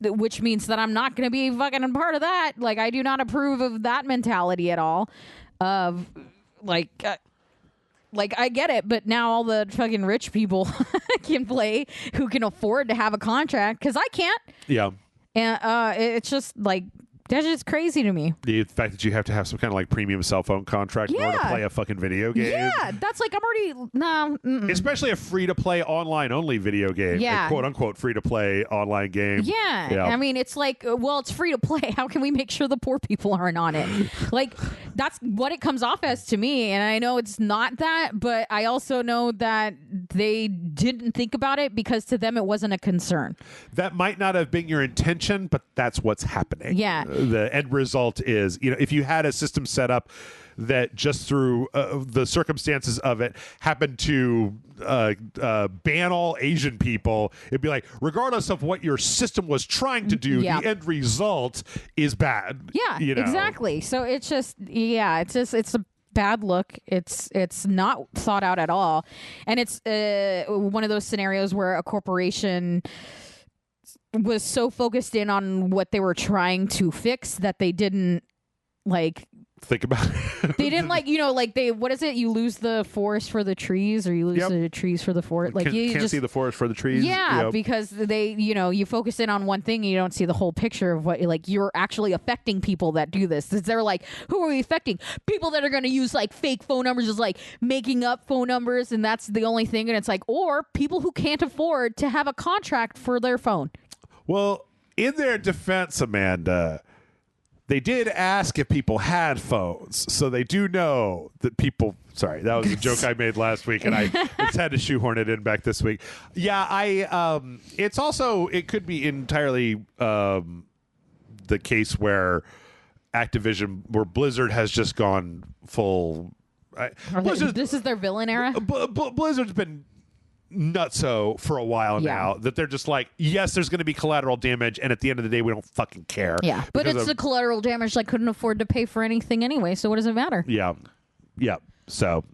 Which means that I'm not going to be fucking a part of that. Like, I do not approve of that mentality at all. Like, I get it, but now all the fucking rich people can play who can afford to have a contract, because I can't. Yeah. And it's just like, that's just crazy to me. The fact that you have to have some kind of like premium cell phone contract in order to play a fucking video game. Yeah, that's like, I'm already especially a free to play online only video game. Yeah, a quote unquote free to play online game. Yeah, I mean, it's like, well, it's free to play. How can we make sure the poor people aren't on it? Like, that's what it comes off as to me. And I know it's not that, but I also know that they didn't think about it because to them it wasn't a concern. That might not have been your intention, but that's what's happening. Yeah. The end result is, if you had a system set up that just through the circumstances of it happened to ban all Asian people, it'd be like, regardless of what your system was trying to do, the end result is bad. Yeah, exactly. So it's just, it's a bad look. It's not thought out at all. And it's one of those scenarios where a corporation was so focused in on what they were trying to fix that they didn't think about it. They didn't what is it? You lose the forest for the trees, or you lose the trees for the forest. You can't see the forest for the trees. Yeah, because they, you focus in on one thing and you don't see the whole picture of what, you're actually affecting people that do this. They're like, who are we affecting? People that are going to use fake phone numbers, just making up phone numbers, and that's the only thing. And it's or people who can't afford to have a contract for their phone. Well, in their defense, Amanda, they did ask if people had phones, so they do know that people. Sorry, that was a joke I made last week, and I just had to shoehorn it in back this week. Yeah, it's also, it could be entirely the case where Blizzard has just gone full. This is their villain era. Blizzard's been nutso for a while now, that they're just like, yes, there's going to be collateral damage, and at the end of the day, we don't fucking care. Yeah, but it's the collateral damage couldn't afford to pay for anything anyway, so what does it matter? Yeah. So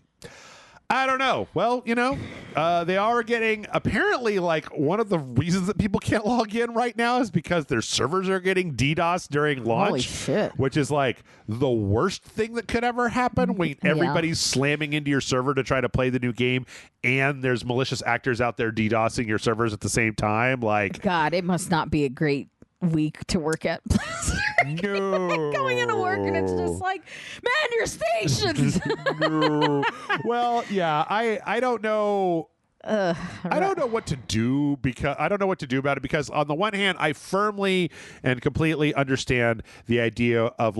I don't know. Well, they are getting, apparently, one of the reasons that people can't log in right now is because their servers are getting DDoS during launch. Holy shit. Which is the worst thing that could ever happen when everybody's slamming into your server to try to play the new game, and there's malicious actors out there DDoSing your servers at the same time. God, it must not be a great week to work at Blizzard. No. Going into work and it's just man, your stations. No. Well, yeah, I don't know. I don't know what to do about it, because on the one hand, I firmly and completely understand the idea of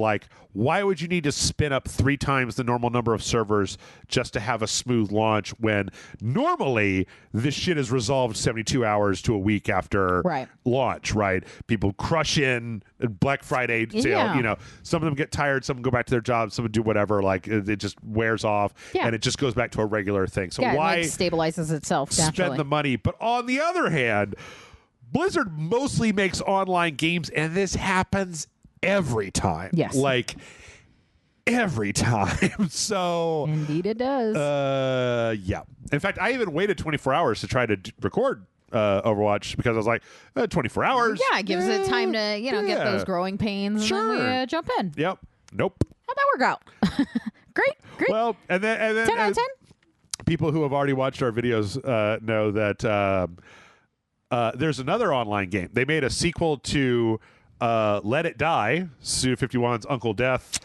why would you need to spin up 3 times the normal number of servers just to have a smooth launch when normally this shit is resolved 72 hours to a week after launch, right? People crush in Black Friday sale, some of them get tired, some go back to their jobs, some do whatever, it just wears off and it just goes back to a regular thing. So why it stabilizes itself naturally. Spend the money? But on the other hand, Blizzard mostly makes online games, and this happens every time. Yes. Every time. So indeed it does. Yeah. In fact, I even waited 24 hours to try to record Overwatch, because I was like, 24 hours. Yeah, it gives it time to, get those growing pains, and then we jump in. Yep. Nope. How'd that work out? Great. Well, and then 10 out of 10. People who have already watched our videos know that there's another online game. They made a sequel to Let It Die, Suda51's Uncle Death.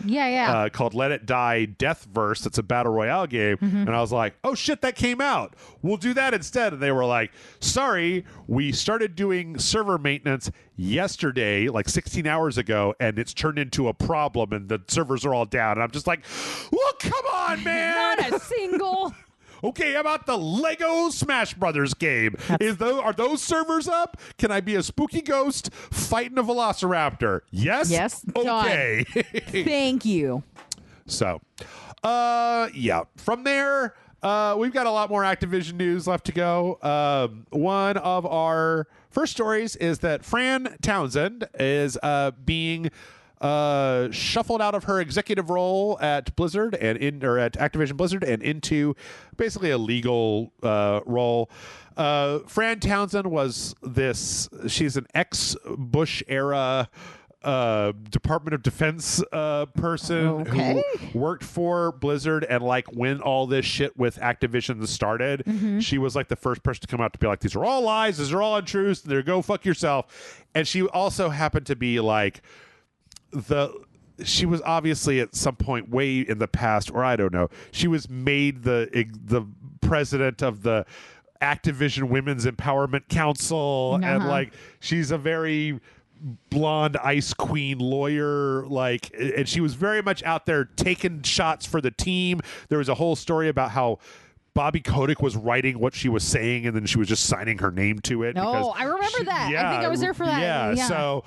Called Let It Die Deathverse. It's a battle royale game. And I was like, oh shit, that came out. We'll do that instead. And they were like, sorry, we started doing server maintenance yesterday, 16 hours ago, and it's turned into a problem, and the servers are all down. And I'm just like, well, come on, man. Not a single. Okay, how about the Lego Smash Brothers game? Are those servers up? Can I be a spooky ghost fighting a velociraptor? Yes? Yes. Okay. Thank you. So, from there, we've got a lot more Activision news left to go. One of our first stories is that Fran Townsend is being shuffled out of her executive role at Blizzard at Activision Blizzard and into basically a legal role. Fran Townsend she's an ex-Bush era Department of Defense person who worked for Blizzard, and when all this shit with Activision started, she was the first person to come out to be like, these are all lies, these are all untruths, there, go fuck yourself. And she also happened to be she was obviously at some point way in the past, or I don't know, she was made the president of the Activision Women's Empowerment Council, and she's a very blonde ice queen lawyer, and she was very much out there taking shots for the team. There was a whole story about how Bobby Kotick was writing what she was saying, and then she was just signing her name to it. No, I remember that. I think I was there for that. Yeah. So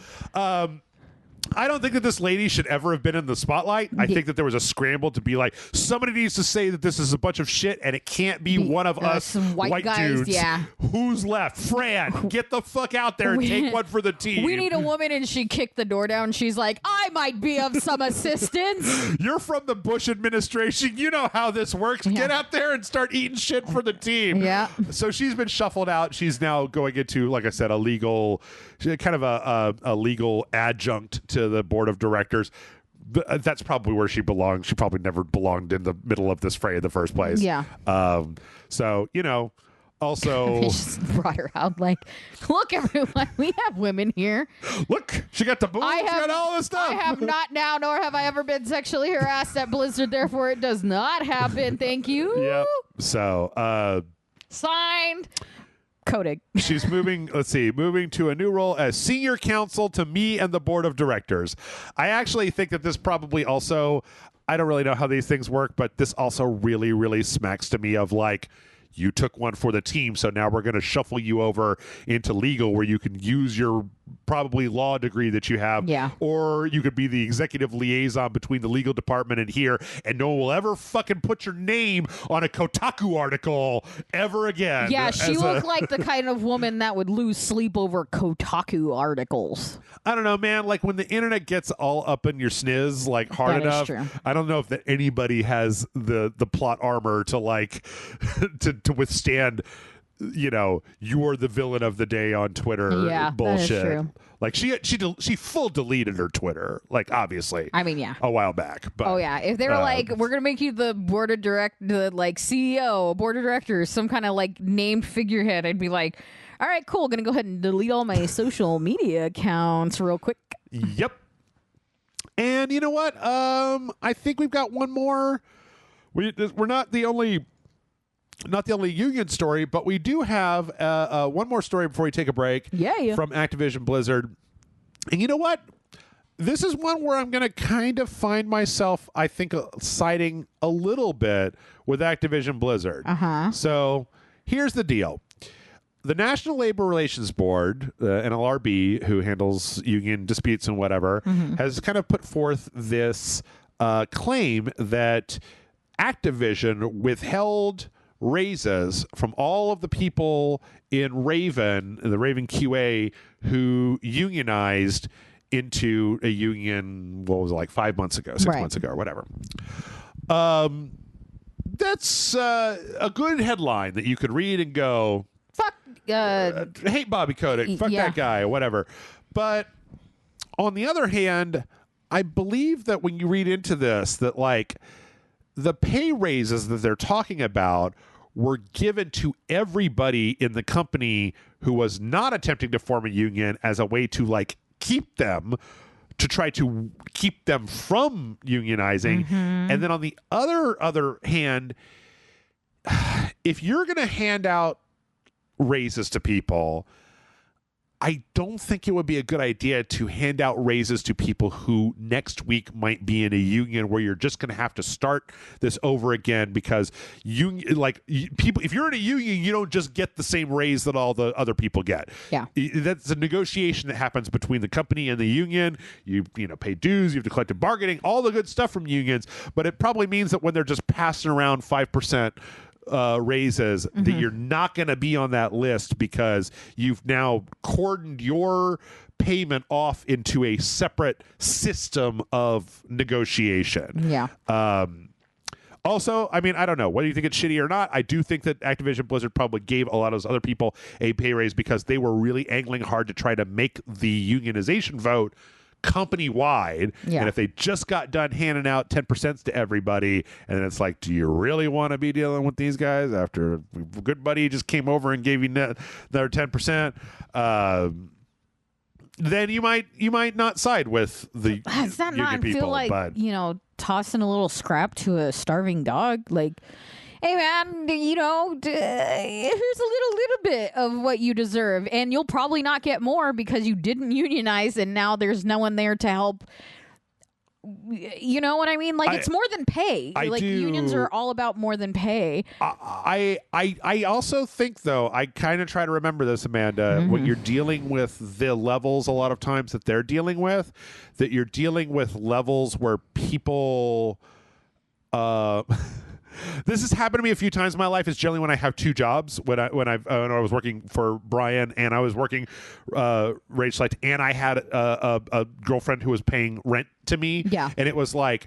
I don't think that this lady should ever have been in the spotlight. I think that there was a scramble to be like, somebody needs to say that this is a bunch of shit and it can't be one of us white guys, dudes. Yeah. Who's left? Fran, get the fuck out there and take one for the team. We need a woman, and she kicked the door down. She's like, I might be of some assistance. You're from the Bush administration. You know how this works. Yeah. Get out there and start eating shit for the team. Yeah. So she's been shuffled out. She's now going into, like I said, a legal, kind of a legal adjunct to the board of directors. That's probably where she belongs. She probably never belonged in the middle of this fray in the first place. Yeah. So, also, they just brought her out like, look, everyone, we have women here. Look, she got the boobs, she got all this stuff. I have not now, nor have I ever been sexually harassed at Blizzard. Therefore, it does not happen. Thank you. Yep. So, signed. Coding. She's moving to a new role as senior counsel to me and the board of directors. I actually think that this probably also, I don't really know how these things work, but this also really, really smacks to me of like, you took one for the team, so now we're going to shuffle you over into legal where you can use your probably law degree that you have. Yeah. Or you could be the executive liaison between the legal department and here, and no one will ever fucking put your name on a Kotaku article ever again. Yeah, she looked like the kind of woman that would lose sleep over Kotaku articles. I don't know, man. Like when the internet gets all up in your sniz, like hard enough, I don't know if that anybody has the plot armor to like to withstand, you are the villain of the day on Twitter. Yeah, bullshit. That is true. Like she full deleted her Twitter, like obviously. I mean, yeah, a while back. But, oh yeah, if they were like, we're gonna make you the board of CEO, board of directors, some kind of like named figurehead, I'd be like, all right, cool, gonna go ahead and delete all my social media accounts real quick. Yep. And you know what? I think we've got one more. We're not the only union story, but we do have one more story before we take a break. Yeah. From Activision Blizzard. And you know what? This is one where I'm going to kind of find myself, I think, siding a little bit with Activision Blizzard. Uh-huh. So here's the deal. The National Labor Relations Board, NLRB, who handles union disputes and whatever, has kind of put forth this claim that Activision withheld raises from all of the people in Raven, the Raven QA, who unionized into a union, what was it, like 5 months ago, 6 months ago, or whatever. That's a good headline that you could read and go, fuck, hate Bobby Kotick, fuck that guy, or whatever. But on the other hand, I believe that when you read into this, that like the pay raises that they're talking about were given to everybody in the company who was not attempting to form a union as a way to like keep them, to try to keep them from unionizing. And then on the other hand, if you're going to hand out raises to people, I don't think it would be a good idea to hand out raises to people who next week might be in a union where you're just going to have to start this over again, because people, if you're in a union, you don't just get the same raise that all the other people get. Yeah. That's a negotiation that happens between the company and the union. You pay dues, you have to collective bargaining, all the good stuff from unions, but it probably means that when they're just passing around 5% raises, that you're not going to be on that list because you've now cordoned your payment off into a separate system of negotiation. Yeah. Also, I mean, I don't know. Whether you think it's shitty or not, I do think that Activision Blizzard probably gave a lot of those other people a pay raise because they were really angling hard to try to make the unionization vote company-wide. And if they just got done handing out 10% to everybody, and then it's like, do you really want to be dealing with these guys after a good buddy just came over and gave you their 10%? Then you might not side with the does that union not people, feel like, but tossing a little scrap to a starving dog? Like, hey man, here's a little bit of what you deserve, and you'll probably not get more because you didn't unionize, and now there's no one there to help You know what I mean? Like, it's more than pay. Like, unions are all about more than pay. I also think, though, I kind of try to remember this, Amanda, when you're dealing with the levels a lot of times that they're dealing with, that you're dealing with levels where people... This has happened to me a few times in my life. It's generally when I have two jobs. When I was working for Brian and I was working RageSelect, and I had a girlfriend who was paying rent to me. Yeah, and it was like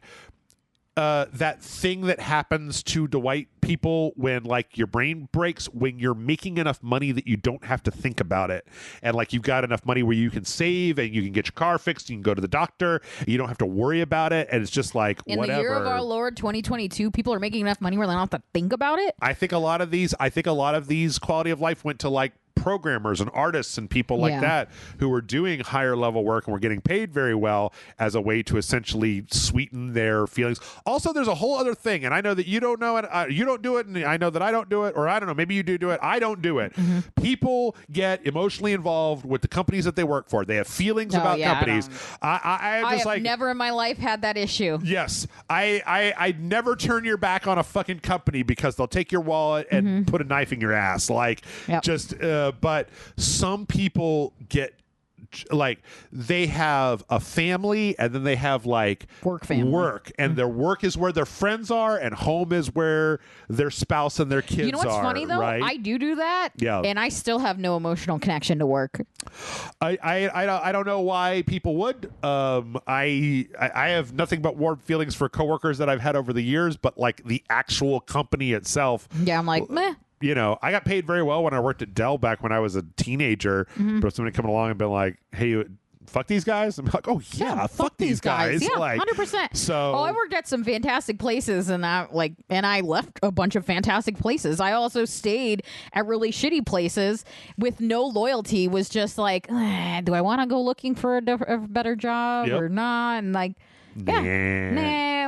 that thing that happens to Dwight people when like your brain breaks when you're making enough money that you don't have to think about it, and like you've got enough money where you can save and you can get your car fixed, you can go to the doctor, you don't have to worry about it, and it's just like in whatever. the year of our Lord 2022, people are making enough money where they don't have to think about it. I think a lot of these quality of life went to like programmers and artists and people like that who were doing higher level work and were getting paid very well as a way to essentially sweeten their feelings. Also, there's a whole other thing, and I know that you don't know it, you don't do it, and I know that I don't do it, or I don't know, maybe you do it, I don't do it. People get emotionally involved with the companies that they work for. They have feelings about companies. I just have never in my life had that issue. Yes, I never turn your back on a fucking company because they'll take your wallet and put a knife in your ass. Like, just but some people get like they have a family and then they have like work, and their work is where their friends are and home is where their spouse and their kids are. You know what's funny though? Right? I do that, and I still have no emotional connection to work. I don't know why people would. I have nothing but warm feelings for coworkers that I've had over the years, but like the actual company itself, I'm like meh. You know, I got paid very well when I worked at Dell back when I was a teenager. But somebody coming along and been like, "Hey, fuck these guys." I'm like, "Oh yeah, fuck these guys." Yeah, like 100%. So, I worked at some fantastic places, and I left a bunch of fantastic places. I also stayed at really shitty places with no loyalty. Was just like, do I want to go looking for a better job or not? And like.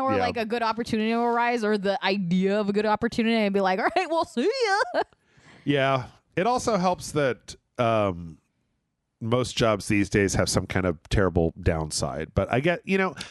Or like a good opportunity will arise, or the idea of a good opportunity, and be like, all right, we'll see ya. Yeah. It also helps that most jobs these days have some kind of terrible downside, but I get,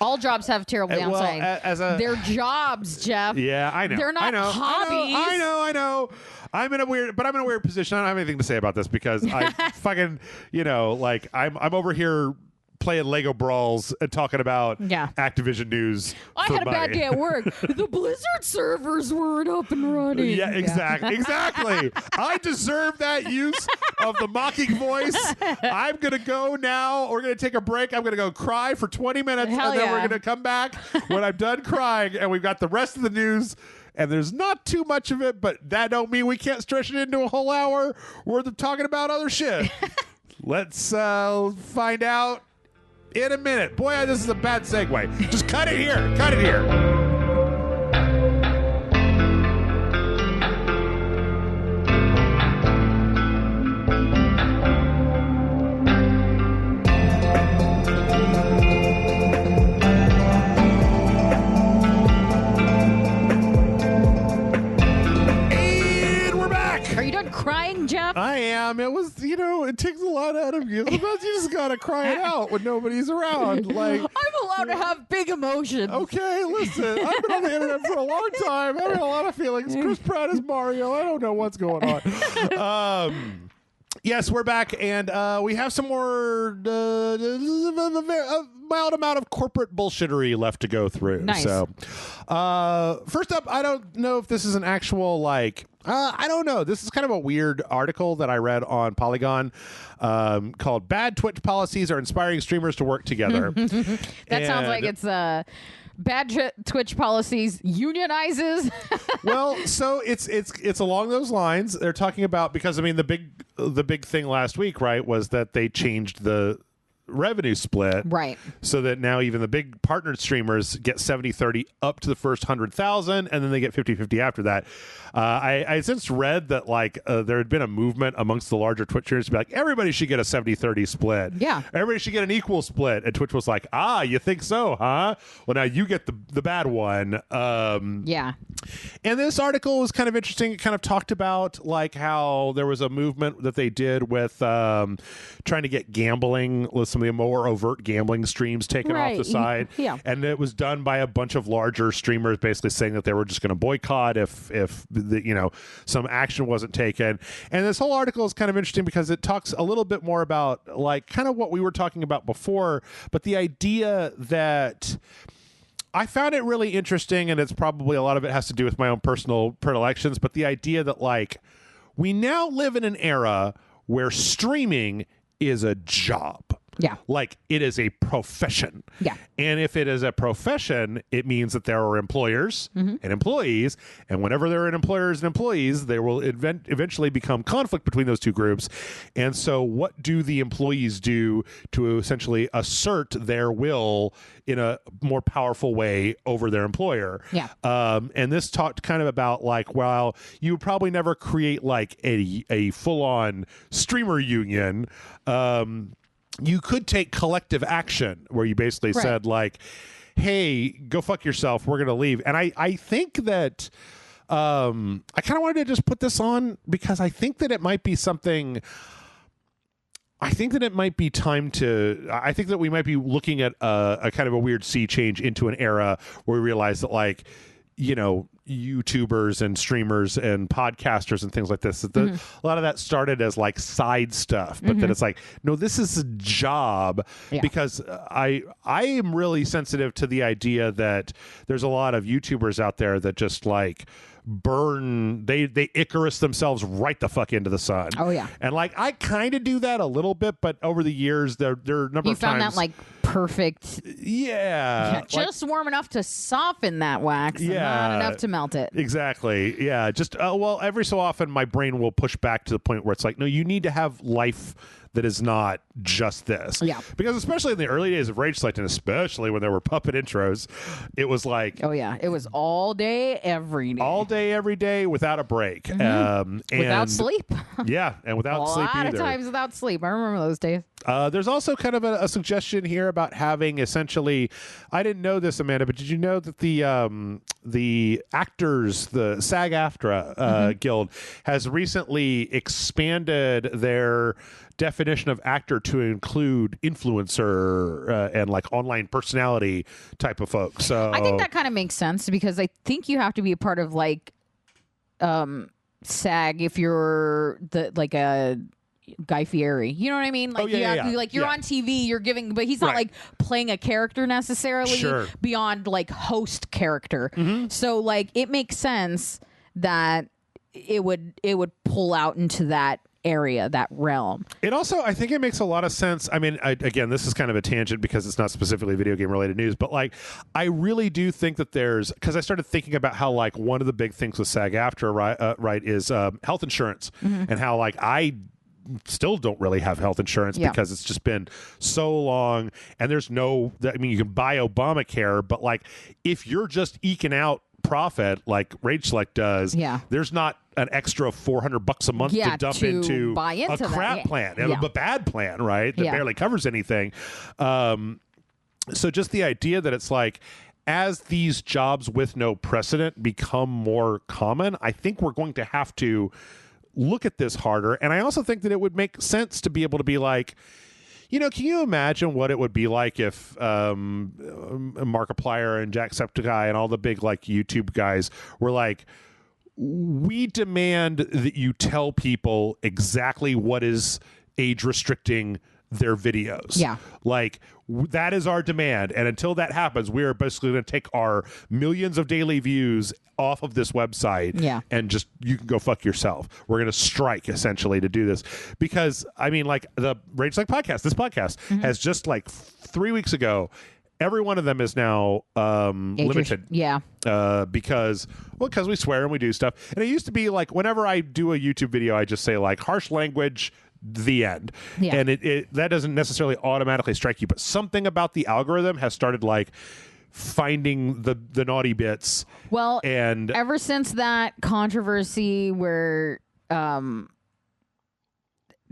all jobs have terrible downside. They're jobs, Jeff. Yeah, I know. They're not hobbies. I know. I'm in a weird position. I don't have anything to say about this because I fucking, like I'm over here playing Lego Brawls and talking about Activision news. I had a bad day at work. The Blizzard servers weren't up and running. Yeah, exactly. I deserve that use of the mocking voice. I'm going to go now. We're going to take a break. I'm going to go cry for 20 minutes, and then we're going to come back when I'm done crying, and we've got the rest of the news. And there's not too much of it, but that don't mean we can't stretch it into a whole hour worth of talking about other shit. Let's find out in a minute. Boy, this is a bad segue. Just cut it here. And we're back. Are you done crying, Jeff? I am. It was, it takes a lot out of you. Sometimes you just gotta cry it out when nobody's around. Like, I'm allowed to have big emotions. Okay, listen. I've been on the internet for a long time. Having a lot of feelings. Chris Pratt is Mario. I don't know what's going on. Yes, we're back, and we have some more a mild amount of corporate bullshittery left to go through. Nice. So, first up, I don't know if this is an actual I don't know. This is kind of a weird article that I read on Polygon called "Bad Twitch Policies Are Inspiring Streamers to Work Together." Sounds like it's bad Twitch policies unionizes. Well, so it's along those lines. They're talking about, because the big thing last week, right, was that they changed the revenue split, right, so that now even the big partnered streamers get 70-30 up to the first 100,000, and then they get 50-50 after that. I since read that there had been a movement amongst the larger Twitch streamers to be like, everybody should get a 70-30 split. Yeah, everybody should get an equal split. And Twitch was like, you think so, huh? Well, now you get the bad one. Yeah. And this article was kind of interesting. It kind of talked about how there was a movement that they did with trying to get gambling, let's some of the more overt gambling streams taken off the side. Yeah. And it was done by a bunch of larger streamers basically saying that they were just going to boycott if some action wasn't taken. And this whole article is kind of interesting because it talks a little bit more about like kind of what we were talking about before, but the idea that I found it really interesting, and it's probably a lot of it has to do with my own personal predilections, but the idea that like we now live in an era where streaming is a job. Yeah. Like it is a profession. Yeah. And if it is a profession, it means that there are employers and employees. And whenever there are employers and employees, there will eventually become conflict between those two groups. And so what do the employees do to essentially assert their will in a more powerful way over their employer? Yeah. And this talked kind of about like, well, you would probably never create like a full-on streamer union. You could take collective action where you basically said like, hey, go fuck yourself. We're going to leave. And I think that I kind of wanted to just put this on because I think that it might be something. I think that it might be time to. I think that we might be looking at a kind of a weird sea change into an era where we realize that like, YouTubers and streamers and podcasters and things like this. A lot of that started as like side stuff, but then it's like, no, this is a job because I am really sensitive to the idea that there's a lot of YouTubers out there that just like they Icarus themselves right the fuck into the sun. Oh yeah. And like I kind of do that a little bit, but over the years there are a number of times. You found that like perfect. Yeah. Just warm enough to soften that wax. And not enough to melt it. Exactly. Yeah. Just well, every so often my brain will push back to the point where it's like, no, you need to have life that is not just this. Yeah. Because especially in the early days of RageSelect, and especially when there were puppet intros, it was like... Oh, yeah. It was all day, every day. All day, every day, without a break. Without sleep. Yeah, and without sleep either. A lot of times without sleep. I remember those days. There's also kind of a suggestion here about having essentially... I didn't know this, Amanda, but did you know that the actors, the SAG-AFTRA Guild, has recently expanded their definition of actor to include influencer and like online personality type of folks. So I think that kind of makes sense because I think you have to be a part of like SAG if you're like a Guy Fieri. You know what I mean? Like you're on TV, you're giving, but he's not like playing a character necessarily beyond like host character. So like it makes sense that it would pull out into that area, that realm. It also, I think it makes a lot of sense. I mean, again, this is kind of a tangent because it's not specifically video game related news, but like, I really do think that because I started thinking about how like one of the big things with SAG-AFTRA, right, is health insurance and how like I still don't really have health insurance because it's just been so long and there's you can buy Obamacare, but like if you're just eking out profit like RageSelect does, there's not an extra $400 a month to dump into a crap plan, a bad plan, right? That barely covers anything. So just the idea that it's like, as these jobs with no precedent become more common, I think we're going to have to look at this harder. And I also think that it would make sense to be able to be like, can you imagine what it would be like if Markiplier and Jacksepticeye and all the big like YouTube guys were like, we demand that you tell people exactly what is age restricting their videos. Yeah. Like that is our demand. And until that happens, we are basically going to take our millions of daily views off of this website and just, you can go fuck yourself. We're going to strike essentially to do this because I mean, like the RageSelect podcast, this podcast has just like 3 weeks ago, every one of them is now limited. Because we swear and we do stuff. And it used to be like whenever I do a YouTube video, I just say like harsh language, the end. And it that doesn't necessarily automatically strike you, but something about the algorithm has started like finding the naughty bits. Well, and ever since that controversy where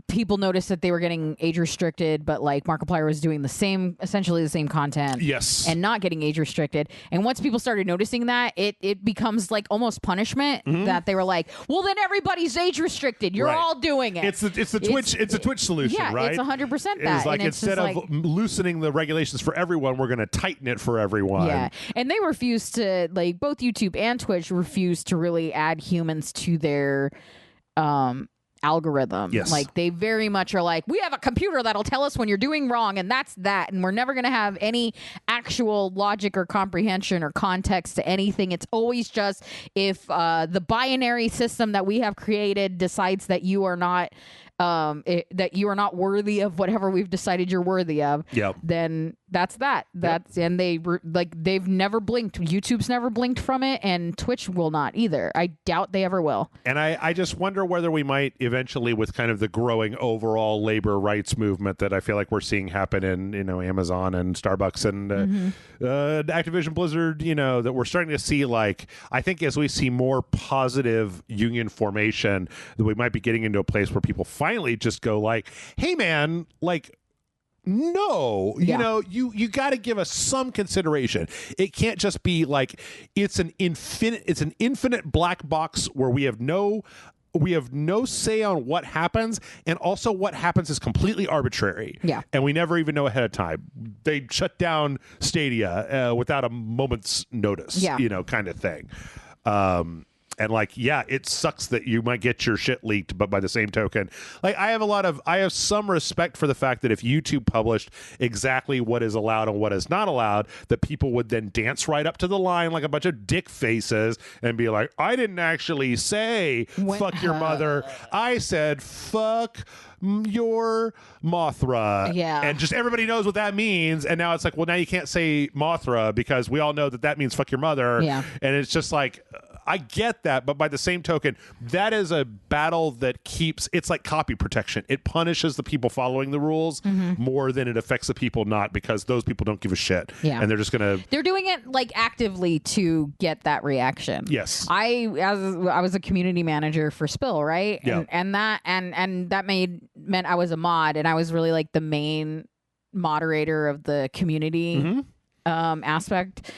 people noticed that they were getting age restricted, but like Markiplier was doing essentially the same content. Yes. And not getting age restricted. And once people started noticing that, it becomes like almost punishment that they were like, well, then everybody's age restricted. You're all doing it. It's the Twitch solution, right? It's 100% that. It's like, and it's instead of loosening the regulations for everyone, we're going to tighten it for everyone. Yeah. And they refuse to, like, both YouTube and Twitch refuse to really add humans to their algorithm. Yes. Like, they very much are like, we have a computer that'll tell us when you're doing wrong, and that's that. And we're never going to have any actual logic or comprehension or context to anything. It's always just if the binary system that we have created decides that you are not that you are not worthy of whatever we've decided you're worthy of, then that's that. And they've never blinked. YouTube's never blinked from it, and Twitch will not either. I doubt they ever will. And I just wonder whether we might eventually, with kind of the growing overall labor rights movement that I feel like we're seeing happen in, Amazon and Starbucks and Activision Blizzard, that we're starting to see, like, I think as we see more positive union formation, that we might be getting into a place where people finally just go like, hey man, like, no, you got to give us some consideration. It can't just be like it's an infinite black box where we have no say on what happens, and also what happens is completely arbitrary. Yeah. And we never even know ahead of time. They shut down Stadia without a moment's notice, kind of thing. And like, yeah, it sucks that you might get your shit leaked, but by the same token, like, I have some respect for the fact that if YouTube published exactly what is allowed and what is not allowed, that people would then dance right up to the line like a bunch of dick faces and be like, I didn't actually say fuck your mother. I said fuck your Mothra. Yeah. And just everybody knows what that means. And now it's like, well, now you can't say Mothra because we all know that means fuck your mother. Yeah. And it's just like, I get that, but by the same token, that is a battle that it's like copy protection. It punishes the people following the rules more than it affects the people not, because those people don't give a shit. Yeah. And they're just going to... They're doing it, like, actively to get that reaction. Yes. I was a community manager for Spill, right? Yeah. And that meant I was a mod, and I was really, like, the main moderator of the community aspect.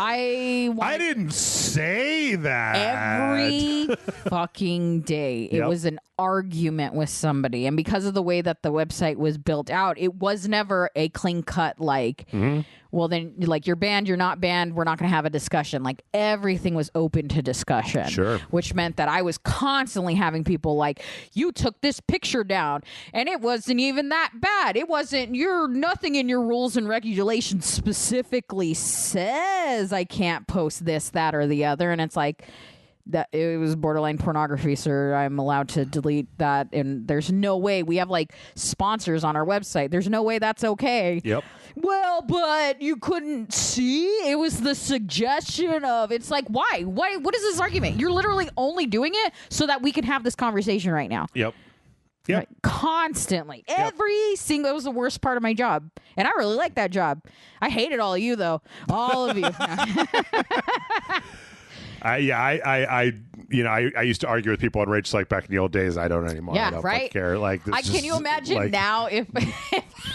I didn't say that. Every fucking day. It was an argument with somebody. And because of the way that the website was built out, it was never a clean cut, like, well, then, like, you're banned, you're not banned, we're not going to have a discussion. Like, everything was open to discussion. Sure. Which meant that I was constantly having people like, you took this picture down and it wasn't even that bad. It wasn't, nothing in your rules and regulations specifically says I can't post this, that, or the other. And it's like, that it was borderline pornography, sir. I'm allowed to delete that, and there's no way. We have, like, sponsors on our website. There's no way that's okay. Yep. Well, but you couldn't see. It was the suggestion of. It's like, why? What is this argument? You're literally only doing it so that we can have this conversation right now. Yep. Yep. Right? Constantly. Every single. It was the worst part of my job, and I really liked that job. I hated all of you, though. All of you. I used to argue with people on RageSelect back in the old days. I don't anymore. Yeah, I don't right. care. Like, can you imagine now if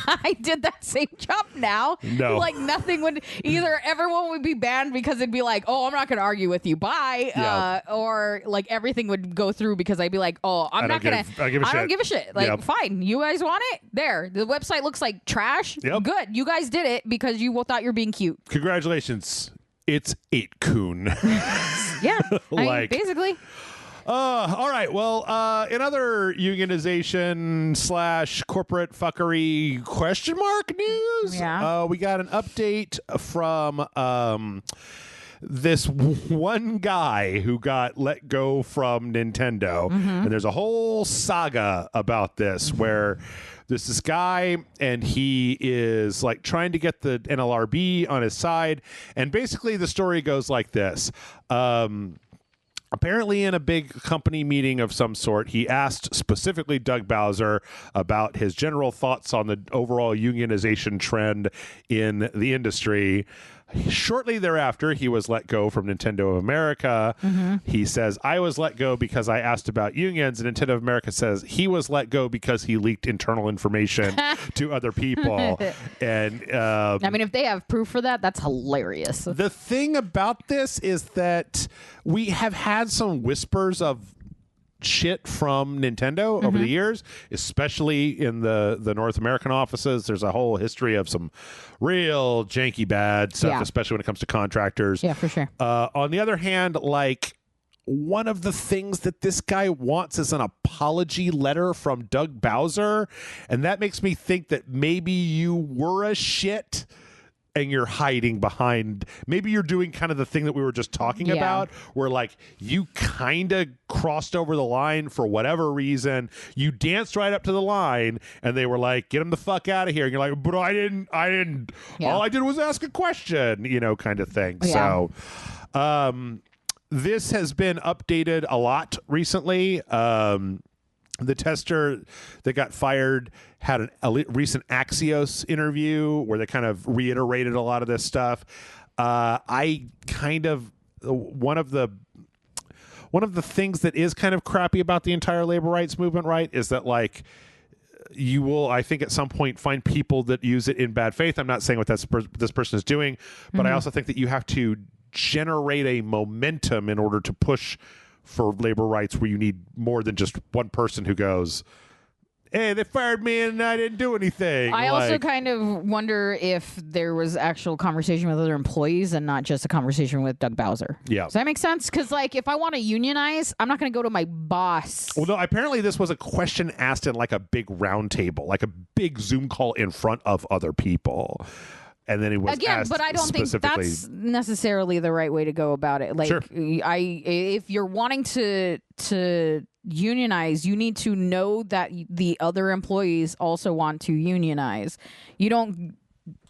I did that same job now? No. Like, nothing would. Either everyone would be banned because it'd be like, oh, I'm not going to argue with you. Bye. Yeah. Or like everything would go through because I'd be like, oh, I don't give a shit. Like, fine. You guys want it? There. The website looks like trash. Yep. Good. You guys did it because you thought you were being cute. Congratulations. It's 8-coon. Yeah. Basically. All right. Well, in other unionization / corporate fuckery ? News, we got an update from this one guy who got let go from Nintendo. And there's a whole saga about this where there's this guy and he is like trying to get the NLRB on his side. And basically the story goes like this. Apparently in a big company meeting of some sort, he asked specifically Doug Bowser about his general thoughts on the overall unionization trend in the industry. Shortly thereafter, he was let go from Nintendo of America. He says, I was let go because I asked about unions. And Nintendo of America says he was let go because he leaked internal information to other people. And I mean, if they have proof for that, that's hilarious. the thing about this is that we have had some whispers of shit from Nintendo over the years, especially in the North American offices. There's a whole history of some real janky bad stuff, especially when it comes to contractors. Yeah, for sure. On the other hand, like, one of the things that this guy wants is an apology letter from Doug Bowser, and that makes me think that maybe you were a shit and you're hiding behind, maybe you're doing kind of the thing that we were just talking about, where like you kind of crossed over the line for whatever reason. You danced right up to the line and they were like, get him the fuck out of here. And you're like, but I didn't. All I did was ask a question, kind of thing. So this has been updated a lot recently. The tester that got fired had a recent Axios interview where they kind of reiterated a lot of this stuff. I kind of one of the things that is kind of crappy about the entire labor rights movement, right, is that like you will, I think, at some point find people that use it in bad faith. I'm not saying what this person is doing, but I also think that you have to generate a momentum in order to push for labor rights where you need more than just one person who goes, hey, they fired me and I didn't do anything. I also kind of wonder if there was actual conversation with other employees and not just a conversation with Doug Bowser. Yeah. Does that make sense? Because, like, if I want to unionize, I'm not going to go to my boss. Well, no, apparently this was a question asked in like a big round table, like a big Zoom call in front of other people. And then it was asked but I don't think that's necessarily the right way to go about it. Like, if you're wanting to unionize, you need to know that the other employees also want to unionize. You don't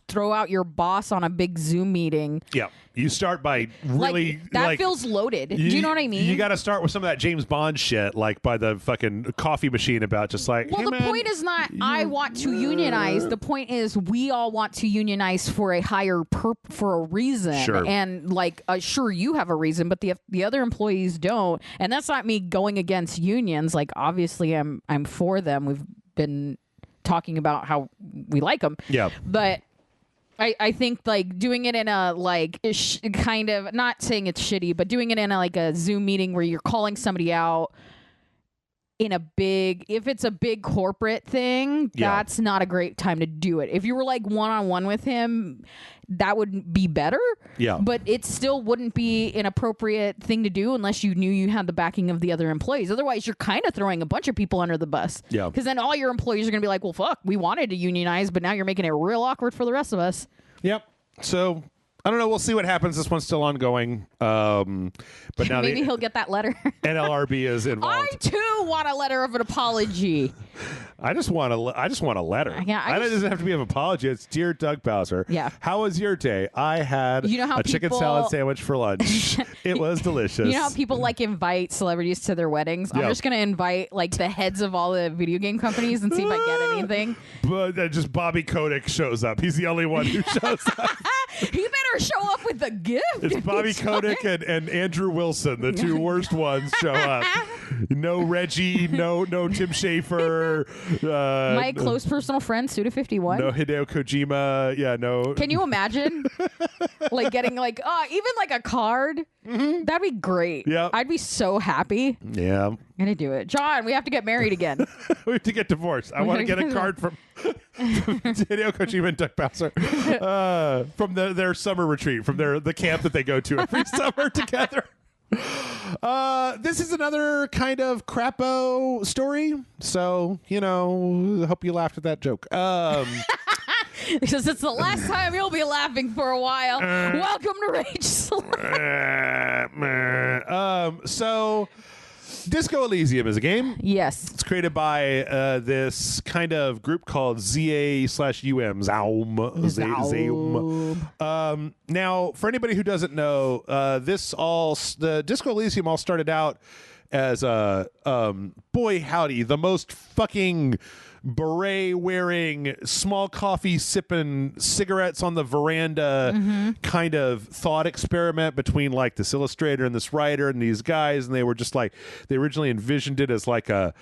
throw out your boss on a big Zoom meeting. Yeah. You start by really... that feels loaded. Do you know what I mean? You got to start with some of that James Bond shit, like by the fucking coffee machine about just like, well, hey, the man, point is not I want to unionize. The point is we all want to unionize for a higher for a reason. Sure. And like, sure, you have a reason, but the other employees don't. And that's not me going against unions. Like, obviously, I'm for them. We've been talking about how we like them. Yeah. But I think like doing it in a like kind of, not saying it's shitty, but doing it in a Zoom meeting where you're calling somebody out in if it's a big corporate thing, that's not a great time to do it. If you were like one-on-one with him, that would be better. Yeah. But it still wouldn't be an appropriate thing to do unless you knew you had the backing of the other employees. Otherwise, you're kind of throwing a bunch of people under the bus. Yeah. Because then all your employees are going to be like, well, fuck, we wanted to unionize, but now you're making it real awkward for the rest of us. Yep. So I don't know. We'll see what happens. This one's still ongoing. But now maybe he'll get that letter. NLRB is involved. I too want a letter of an apology. I just want a letter. Yeah, it doesn't have to be an apology. It's dear Doug Bowser. Yeah. How was your day? I had a chicken salad sandwich for lunch. It was delicious. You know how people like invite celebrities to their weddings? I'm just gonna invite like the heads of all the video game companies and see if I get anything. But just Bobby Kotick shows up. He's the only one who shows up. He better show up with a gift. It's Bobby Kotick and Andrew Wilson, the two worst ones, show up. No Reggie, no Tim Schafer. My close personal friend, Suda51. No Hideo Kojima. Yeah, no. Can you imagine? Like getting like, even like a card? Mm-hmm. That'd be great. Yeah. I'd be so happy. Yeah. I'm going to do it. John, we have to get married again. We have to get divorced. I want to get a card from Hideo Kojima and Doug Bowser from their summer retreat, from the camp that they go to every summer together. This is another kind of crapo story, so hope you laughed at that joke. Because it's the last time you'll be laughing for a while. Welcome to RageSelect. So Disco Elysium is a game. Yes. It's created by this kind of group called ZA/UM. Zaum. Now, for anybody who doesn't know, the Disco Elysium all started out as boy howdy, the most fucking beret wearing, small coffee sipping, cigarettes on the veranda kind of thought experiment between like this illustrator and this writer and these guys, and they were just like, they originally envisioned it as like a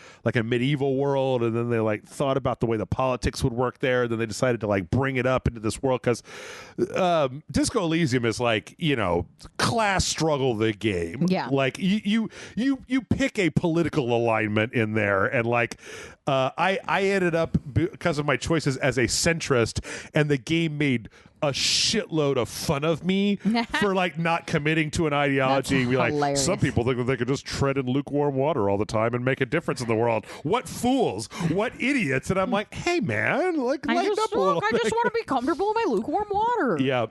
medieval world, and then they like thought about the way the politics would work there, and then they decided to like bring it up into this world because Disco Elysium is like, you know, class struggle the game. Yeah. Like you pick a political alignment in there, and like I ended up, because of my choices, as a centrist, and the game made a shitload of fun of me for like not committing to an ideology. And be like, some people think that they could just tread in lukewarm water all the time and make a difference in the world. What fools! What idiots! And I'm like, hey man, like lighten up a little. I just want to be comfortable in my lukewarm water. Yeah.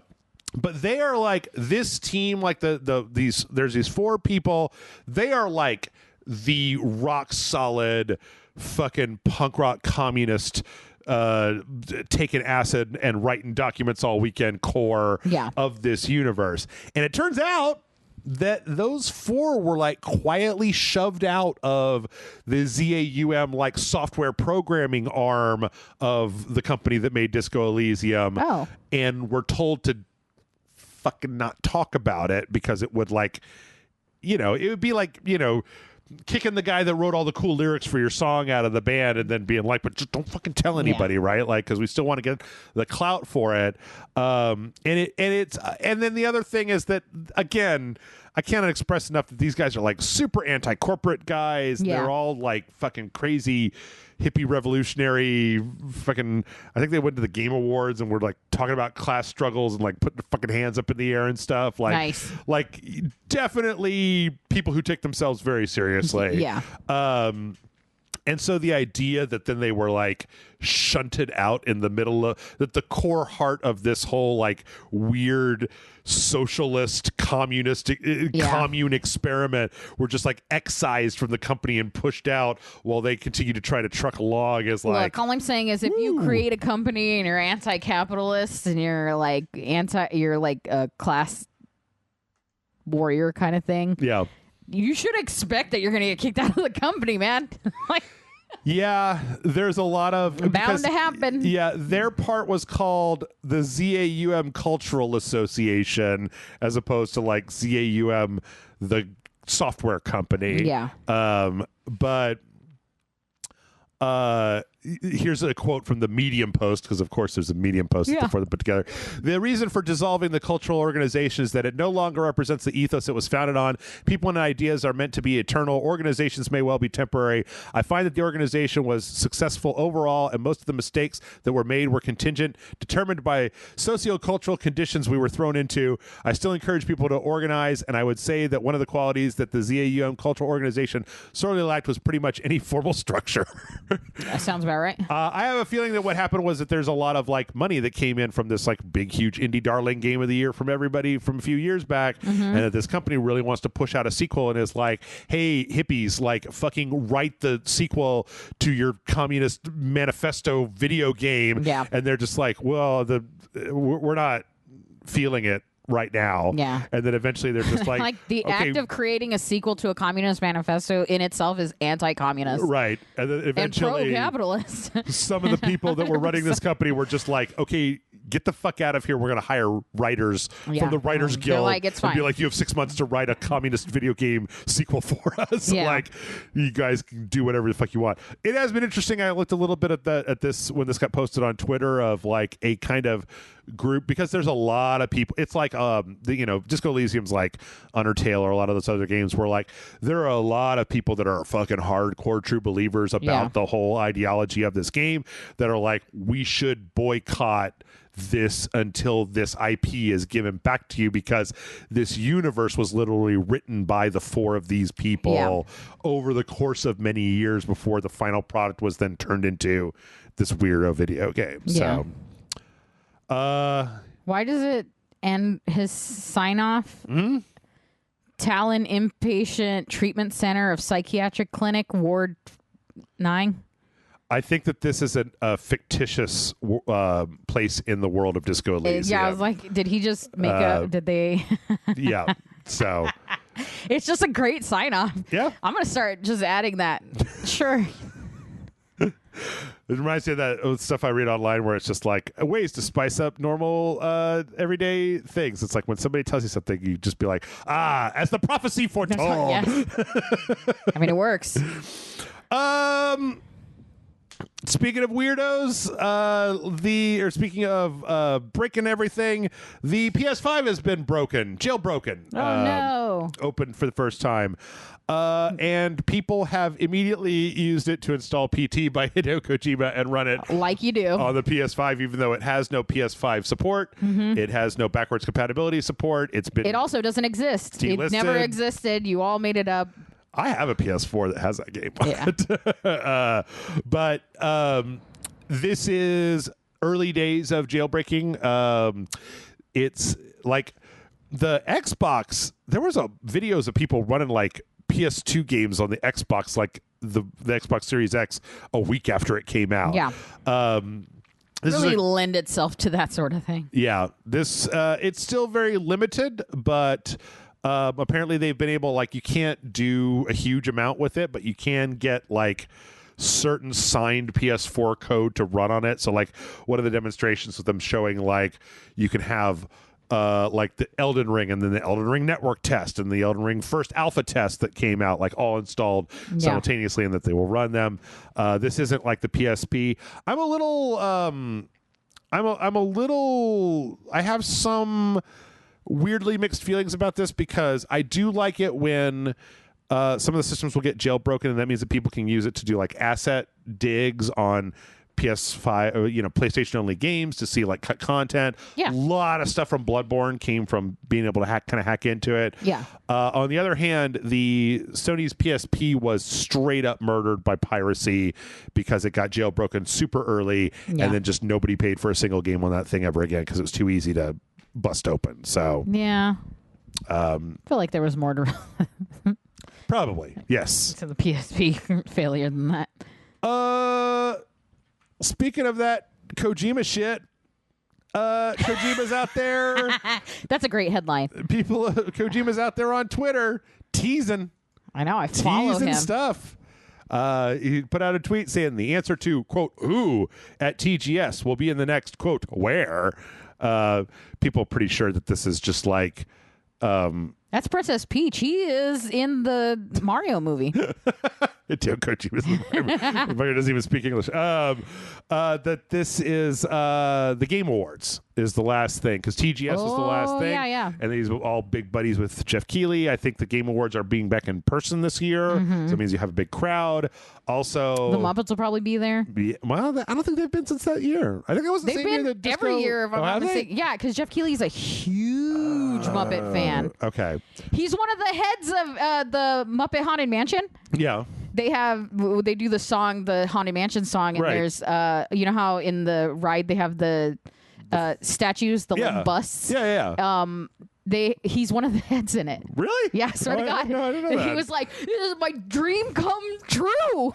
But they are like this team, like there's these 4 people. They are like the rock solid fucking punk rock communist taking acid and writing documents all weekend core of this universe. And it turns out that those 4 were like quietly shoved out of the ZAUM like software programming arm of the company that made Disco Elysium, and were told to fucking not talk about it because it would like, you know, it would be like, you know, kicking the guy that wrote all the cool lyrics for your song out of the band and then being like, but just don't fucking tell anybody, right? Like, because we still want to get the clout for it. And then the other thing is that, again, I cannot express enough that these guys are like super anti-corporate guys. They're all like fucking crazy hippie revolutionary fucking, I think they went to the Game Awards and were like talking about class struggles and like putting their fucking hands up in the air and stuff. Like, nice. Like definitely people who take themselves very seriously. Yeah. And so the idea that then they were like shunted out in the middle of that, the core heart of this whole like weird socialist communist commune experiment were just like excised from the company and pushed out while they continue to try to truck along is like, look, all I'm saying is if you create a company and you're anti-capitalist and you're like a class warrior kind of thing. Yeah. You should expect that you're going to get kicked out of the company, man. Like, yeah, there's a lot of bound to happen. Yeah, their part was called the ZAUM Cultural Association as opposed to like ZAUM, the software company. Yeah. But here's a quote from the Medium post, because of course there's a Medium post before they put together. The reason for dissolving the cultural organization is that it no longer represents the ethos it was founded on. People and ideas are meant to be eternal. Organizations may well be temporary. I find that the organization was successful overall, and most of the mistakes that were made were contingent, determined by socio-cultural conditions we were thrown into. I still encourage people to organize, and I would say that one of the qualities that the ZAUM cultural organization sorely lacked was pretty much any formal structure. That sounds about right. I have a feeling that what happened was that there's a lot of like money that came in from this like big, huge indie darling game of the year from everybody from a few years back, and that this company really wants to push out a sequel and is like, hey, hippies, like fucking write the sequel to your communist manifesto video game. Yeah. And they're just like, well, we're not feeling it right now. Yeah. And then eventually they're just like, like the okay, act of creating a sequel to a communist manifesto in itself is anti-communist. right. And then eventually and pro-capitalist. some of the people that were running this company were just like, okay, get the fuck out of here. We're going to hire writers from the Writers Guild. Like, it's and be fine. like, you have 6 months to write a communist video game sequel for us. Yeah. Like, you guys can do whatever the fuck you want. It has been interesting. I looked a little bit at this when this got posted on Twitter of like a kind of group, because there's a lot of people. It's like Disco Elysium's like Undertale or a lot of those other games where like there are a lot of people that are fucking hardcore true believers about the whole ideology of this game that are like, we should boycott this until this IP is given back to you, because this universe was literally written by the 4 of these people over the course of many years before the final product was then turned into this weirdo video game. So why does it end his sign off? Talon Inpatient Treatment Center of Psychiatric Clinic, Ward 9. I think that this is a fictitious place in the world of Disco Elysium. Yeah, I was like, did he just make did they? Yeah, so. It's just a great sign off. Yeah. I'm going to start just adding that. Sure. It reminds me of that stuff I read online where it's just like ways to spice up normal everyday things. It's like when somebody tells you something, you just be like, as the prophecy foretold. Yes. I mean, it works. Speaking of weirdos, speaking of breaking everything, the PS5 has been jailbroken. Oh no! Opened for the first time, and people have immediately used it to install PT by Hideo Kojima and run it like you do on the PS5, even though it has no PS5 support. It has no backwards compatibility support. It also doesn't exist. delisted. It never existed. You all made it up. I have a PS4 that has that game on it. But this is early days of jailbreaking. It's like the Xbox. There was videos of people running like PS2 games on the Xbox, like the Xbox Series X, a week after it came out. Yeah. This really lend itself to that sort of thing. Yeah. This it's still very limited, but apparently they've been able, like, you can't do a huge amount with it, but you can get like certain signed PS4 code to run on it. So like one of the demonstrations with them showing like you can have like the Elden Ring and then the Elden Ring network test and the Elden Ring first alpha test that came out, like all installed simultaneously, and that they will run them. This isn't like the PSP. I'm a little I have some weirdly mixed feelings about this, because I do like it when some of the systems will get jailbroken, and that means that people can use it to do like asset digs on PS5 or PlayStation only games to see like cut content. Yeah. A lot of stuff from Bloodborne came from being able to hack into it. Yeah. On the other hand, the Sony's PSP was straight up murdered by piracy because it got jailbroken super early, and then just nobody paid for a single game on that thing ever again because it was too easy to bust open. So yeah, I feel like there was more to probably yes to the PSP failure than that. Speaking of that Kojima shit, Kojima's out there. That's a great headline. Kojima's out there on Twitter teasing. I know. I follow him. Stuff. He put out a tweet saying the answer to quote "who" at TGS will be in the next quote "where." People are pretty sure that this is just like that's Princess Peach. He is in the Mario movie. Mario doesn't even speak English. That this is the Game Awards is the last thing, because TGS was the last thing. Yeah. And these are all big buddies with Jeff Keighley. I think the Game Awards are being back in person this year, so it means you have a big crowd. Also, the Muppets will probably be there. Well, I don't think they've been since that year. I think it was the same year that Disco. Every year, if I'm not mistaken. Yeah, because Jeff Keighley's a huge Muppet fan. Okay. He's one of the heads of the Muppet Haunted Mansion. Yeah. They do the song, the Haunted Mansion song, and there's you know how in the ride they have the statues, the little busts. Yeah. He's one of the heads in it. Really? Yeah, swear to God. I didn't know that. He was like, "This is my dream come true."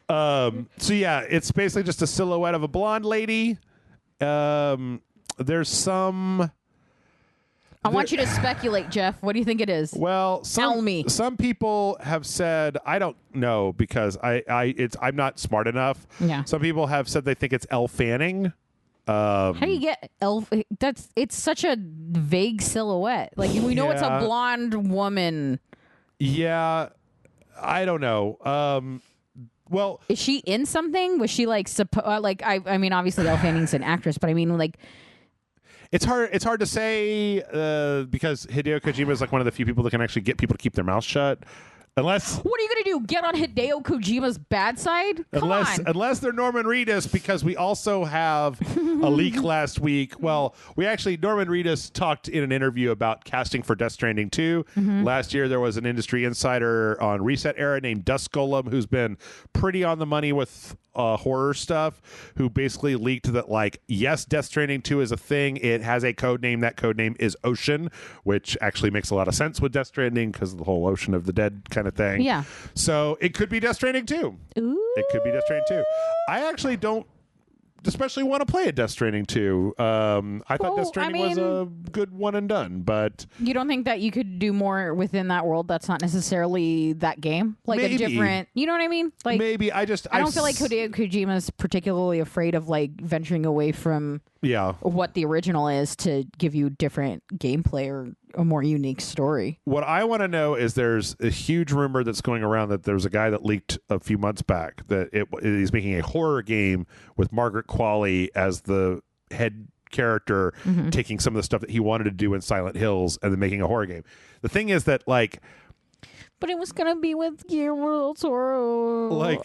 So yeah, it's basically just a silhouette of a blonde lady. There's some. I want you to speculate, Jeff. What do you think it is? Well, tell me. Some people have said, I don't know, because I'm not smart enough. Yeah. Some people have said they think it's Elle Fanning. How do you get Elle? It's such a vague silhouette. Like we know it's a blonde woman. Yeah, I don't know. Well, is she in something? Was she like I mean, obviously Elle Fanning's an actress, but I mean like. It's hard to say because Hideo Kojima is like one of the few people that can actually get people to keep their mouth shut. Unless what are you going to do? Get on Hideo Kojima's bad side? Unless they're Norman Reedus, because we also have a leak last week. Well, Norman Reedus talked in an interview about casting for Death Stranding 2. Last year there was an industry insider on Reset Era named Dust Golem, who's been pretty on the money with horror stuff, who basically leaked that, like, yes, Death Stranding 2 is a thing. It has a code name. That code name is Ocean, which actually makes a lot of sense with Death Stranding because of the whole Ocean of the Dead kind of thing. Yeah. So it could be Death Stranding 2. Ooh. It could be Death Stranding 2. I actually don't especially want to play a Death Stranding 2. I thought Death Stranding was a good one and done, but you don't think that you could do more within that world that's not necessarily that game? Like maybe. a different, you know what I mean? Like maybe I don't feel like Kojima's particularly afraid of like venturing away from what the original is to give you different gameplay or a more unique story. What I want to know is there's a huge rumor that's going around that there's a guy that leaked a few months back that he's making a horror game with Margaret Qualley as the head character, taking some of the stuff that he wanted to do in Silent Hills and then making a horror game. The thing is that like, but it was gonna be with Guillermo del Toro. Like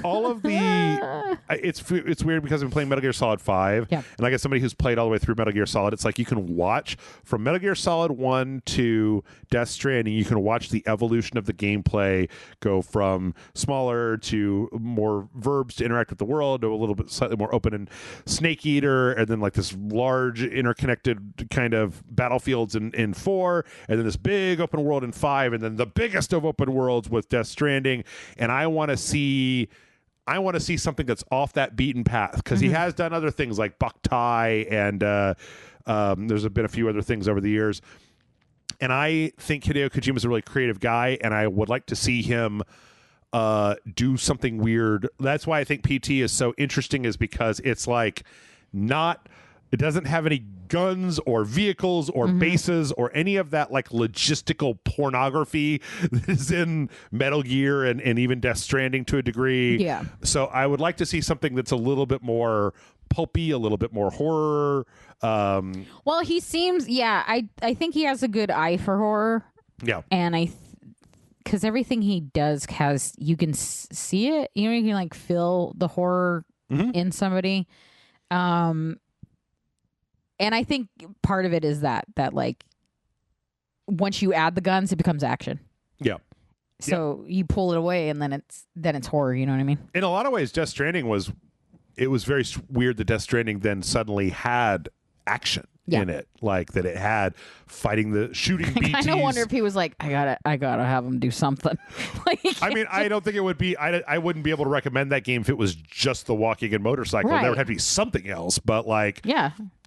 all of the, it's weird because I've been playing Metal Gear Solid 5, and like as somebody who's played all the way through Metal Gear Solid, it's like you can watch from Metal Gear Solid 1 to Death Stranding. You can watch the evolution of the gameplay go from smaller to more verbs to interact with the world to a little bit slightly more open and Snake Eater, and then like this large interconnected kind of battlefields in 4, and then this big open world in 5, and then the biggest of open worlds with Death Stranding. And I want to see something that's off that beaten path, because he has done other things like Boktai, and there's been a few other things over the years. And I think Hideo Kojima is a really creative guy, and I would like to see him do something weird. That's why I think PT is so interesting, is because it's like it doesn't have any guns or vehicles or bases or any of that like logistical pornography that is in Metal Gear and even Death Stranding to a degree. Yeah. So I would like to see something that's a little bit more pulpy, a little bit more horror. Well, he seems, I think he has a good eye for horror. Yeah. And because everything he does you can see it. You know, you can like feel the horror in somebody. And I think part of it is that like once you add the guns, it becomes action. Yeah. So you pull it away, and then it's horror. You know what I mean? In a lot of ways, Death Stranding was very weird that Death Stranding then suddenly had action in it, like that it had shooting BTs. I kind of wonder if he was like, I gotta have him do something. Like, I mean, I don't think it would be. I wouldn't be able to recommend that game if it was just the walking and motorcycle. Right. There would have to be something else. But like,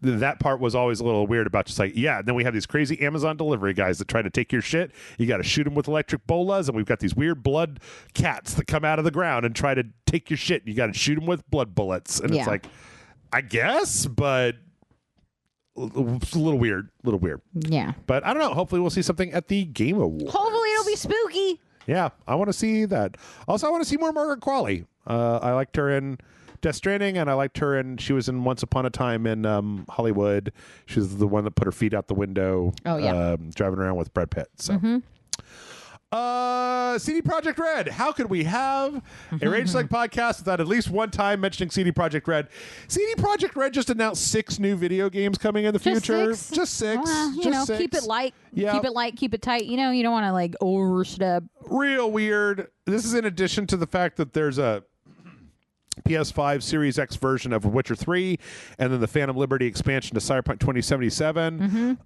that part was always a little weird about just like, then we have these crazy Amazon delivery guys that try to take your shit. You got to shoot them with electric bolas, and we've got these weird blood cats that come out of the ground and try to take your shit. And you got to shoot them with blood bullets, and it's like, I guess, but. It's a little weird. Yeah. But I don't know. Hopefully we'll see something at the Game Awards. Hopefully it'll be spooky. Yeah, I want to see that. Also, I want to see more Margaret Qualley. I liked her in Death Stranding, and I liked her she was in Once Upon a Time in Hollywood. She was the one that put her feet out the window. Oh, yeah. Driving around with Brad Pitt. So. CD Projekt Red. How could we have a RageSelect podcast without at least one time mentioning CD Projekt Red? CD Projekt Red just announced 6 new video games coming in the future. Just six. Keep it light. Yeah. Keep it light. Keep it tight. You don't want to like overstep. Real weird. This is in addition to the fact that there's a PS5 Series X version of Witcher 3, and then the Phantom Liberty expansion to Cyberpunk 2077.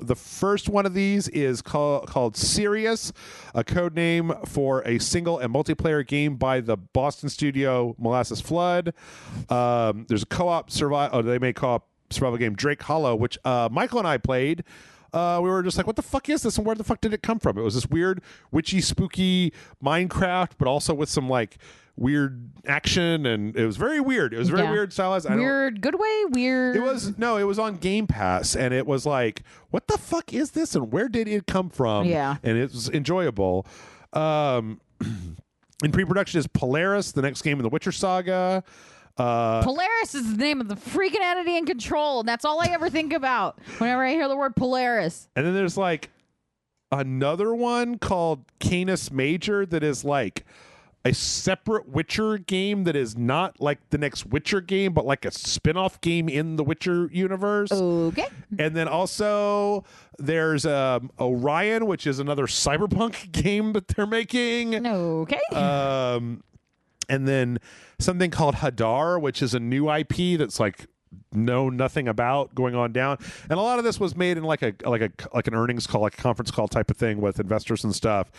The first one of these is called Sirius, a code name for a single and multiplayer game by the Boston studio Molasses Flood. There's a co-op they make co-op survival game Drake Hollow, which Michael and I played. We were just like, what the fuck is this, and where the fuck did it come from? It was this weird, witchy, spooky Minecraft, but also with some like weird action, and it was very weird. It was very weird stylized. Weird, good way, weird. It was on Game Pass, and it was like, what the fuck is this, and where did it come from? Yeah. And it was enjoyable. In pre-production is Polaris, the next game in the Witcher saga. Polaris is the name of the freaking entity in Control, and that's all I ever think about whenever I hear the word Polaris. And then there's like another one called Canis Major that is like a separate Witcher game that is not like the next Witcher game, but like a spin-off game in the Witcher universe. Okay. And then also there's Orion, which is another cyberpunk game that they're making. Okay. And then something called Hadar, which is a new IP that's like know nothing about going on down. And a lot of this was made in like an earnings call, like a conference call type of thing with investors and stuff.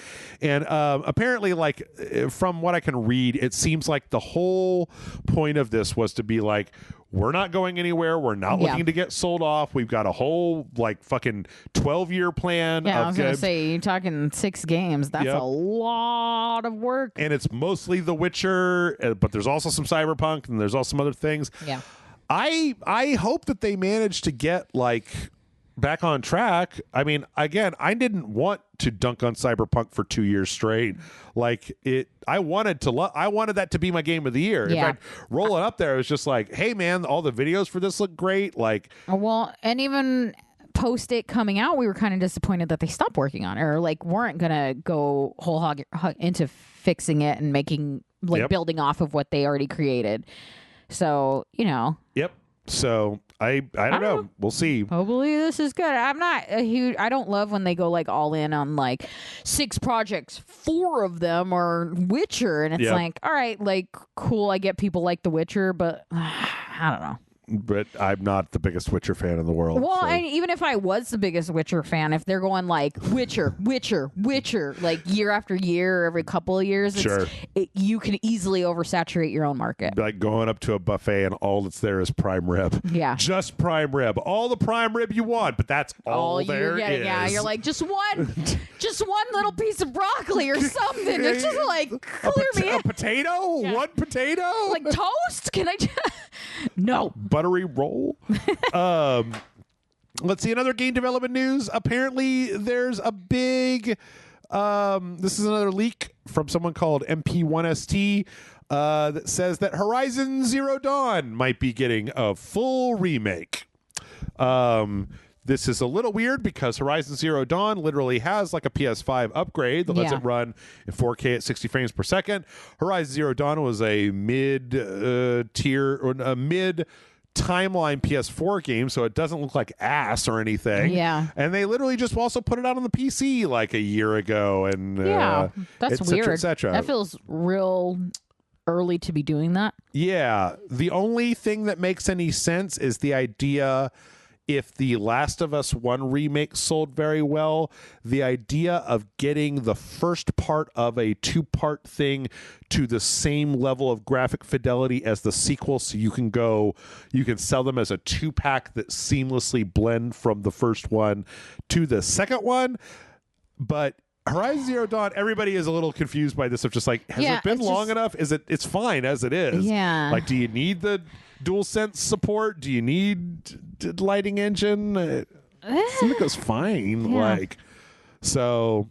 And apparently, like from what I can read, it seems like the whole point of this was to be like, we're not going anywhere. We're not looking to get sold off. We've got a whole like fucking 12-year plan. Yeah, I was going to say, you're talking 6 games. That's a lot of work. And it's mostly The Witcher, but there's also some Cyberpunk and there's also some other things. Yeah. I hope that they manage to get like back on track. I mean, again, I didn't want to dunk on Cyberpunk for 2 years straight. Like I wanted that to be my game of the year. Yeah. In fact, rolling up there, it was just like, hey man, all the videos for this look great. Like, well, and even post it coming out, we were kind of disappointed that they stopped working on it, or like weren't gonna go whole hog into fixing it and making like building off of what they already created. So, you know. Yep. So I don't know. We'll see. Hopefully this is good. I'm not a huge. I don't love when they go like all in on like 6 projects, 4 of them are Witcher, and it's like, all right, like cool. I get people like The Witcher, but I don't know. But I'm not the biggest Witcher fan in the world. Well, so. and even if I was the biggest Witcher fan, if they're going like Witcher, like year after year, every couple of years, you can easily oversaturate your own market. Like going up to a buffet and all that's there is prime rib. Yeah. Just prime rib. All the prime rib you want, but that's all there is. Yeah, you're like, just one little piece of broccoli or something. It's just like, clear me a potato? Yeah. One potato? Like toast? Can I just... No. Buttery roll. Let's see, another game development news. Apparently there's a big this is another leak from someone called MP1ST that says that Horizon Zero Dawn might be getting a full remake. This is a little weird because Horizon Zero Dawn literally has like a PS5 upgrade that lets it run in 4K at 60 frames per second. Horizon Zero Dawn was a mid-tier or a mid-timeline PS4 game, so it doesn't look like ass or anything. Yeah. And they literally just also put it out on the PC like a year ago. And that's et weird. Cetera, et cetera. That feels real early to be doing that. Yeah. The only thing that makes any sense is the idea, if The Last of Us 1 remake sold very well, the idea of getting the first part of a 2-part thing to the same level of graphic fidelity as the sequel, so you can sell them as a 2-pack that seamlessly blend from the first one to the second one. But Horizon Zero Dawn, everybody is a little confused by this of just like, has it been long enough? It's fine as it is. Yeah. Like, do you need the DualSense support? Do you need lighting engine? It seems like it was fine. Yeah. Like, so.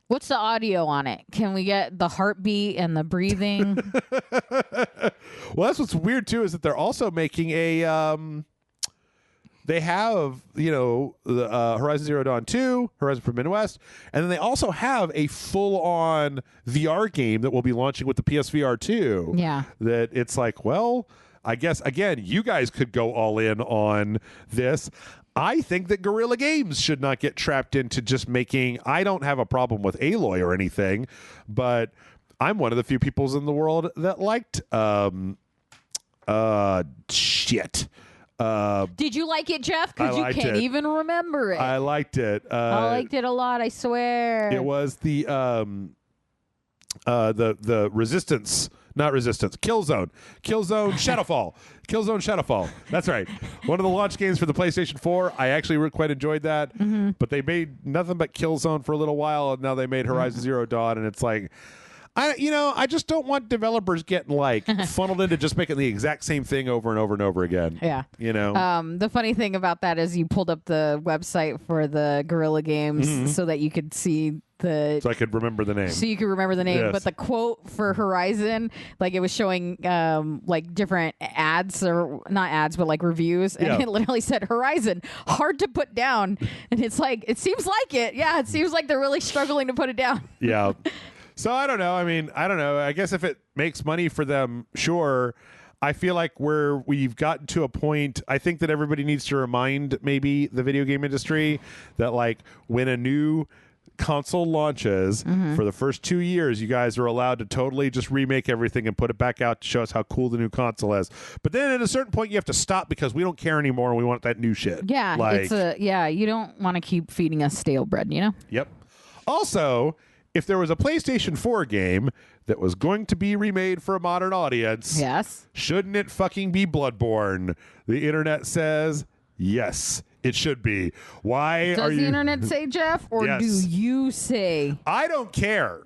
What's the audio on it? Can we get the heartbeat and the breathing? Well, that's what's weird too, is that they're also making a they have, the Horizon Zero Dawn 2, Horizon Forbidden West, and then they also have a full-on VR game that will be launching with the PSVR 2. Yeah. That it's like, well, I guess, again, you guys could go all in on this. I think that Guerrilla Games should not get trapped into just making... I don't have a problem with Aloy or anything, but I'm one of the few peoples in the world that liked... shit. Did you like it, Jeff? Because you can't even remember it. I liked it. I liked it a lot, I swear. It was the Resistance... Not Resistance. Killzone. Shadowfall. Killzone Shadowfall. That's right. One of the launch games for the PlayStation 4. I actually quite enjoyed that. Mm-hmm. But they made nothing but Killzone for a little while, and now they made Horizon Zero Dawn, and it's like... I just don't want developers getting like funneled into just making the exact same thing over and over and over again. Yeah. The funny thing about that is you pulled up the website for the Guerrilla Games so that you could see so I could remember the name. So you could remember the name. Yes. But the quote for Horizon, like it was showing like different ads, or not ads, but like reviews. And it literally said Horizon, hard to put down. And it's like, it seems like it. Yeah, it seems like they're really struggling to put it down. Yeah. So I don't know. I mean, I don't know. I guess if it makes money for them, sure. I feel like we've gotten to a point, I think that everybody needs to remind maybe the video game industry that like when a new console launches, for the first 2 years, you guys are allowed to totally just remake everything and put it back out to show us how cool the new console is. But then at a certain point, you have to stop because we don't care anymore and we want that new shit. Yeah, like, you don't want to keep feeding us stale bread, you know? Yep. Also, if there was a PlayStation 4 game that was going to be remade for a modern audience, yes, shouldn't it fucking be Bloodborne? The internet says yes. It should be. Why Does the internet say, Jeff, or Yes. do you say? I don't care.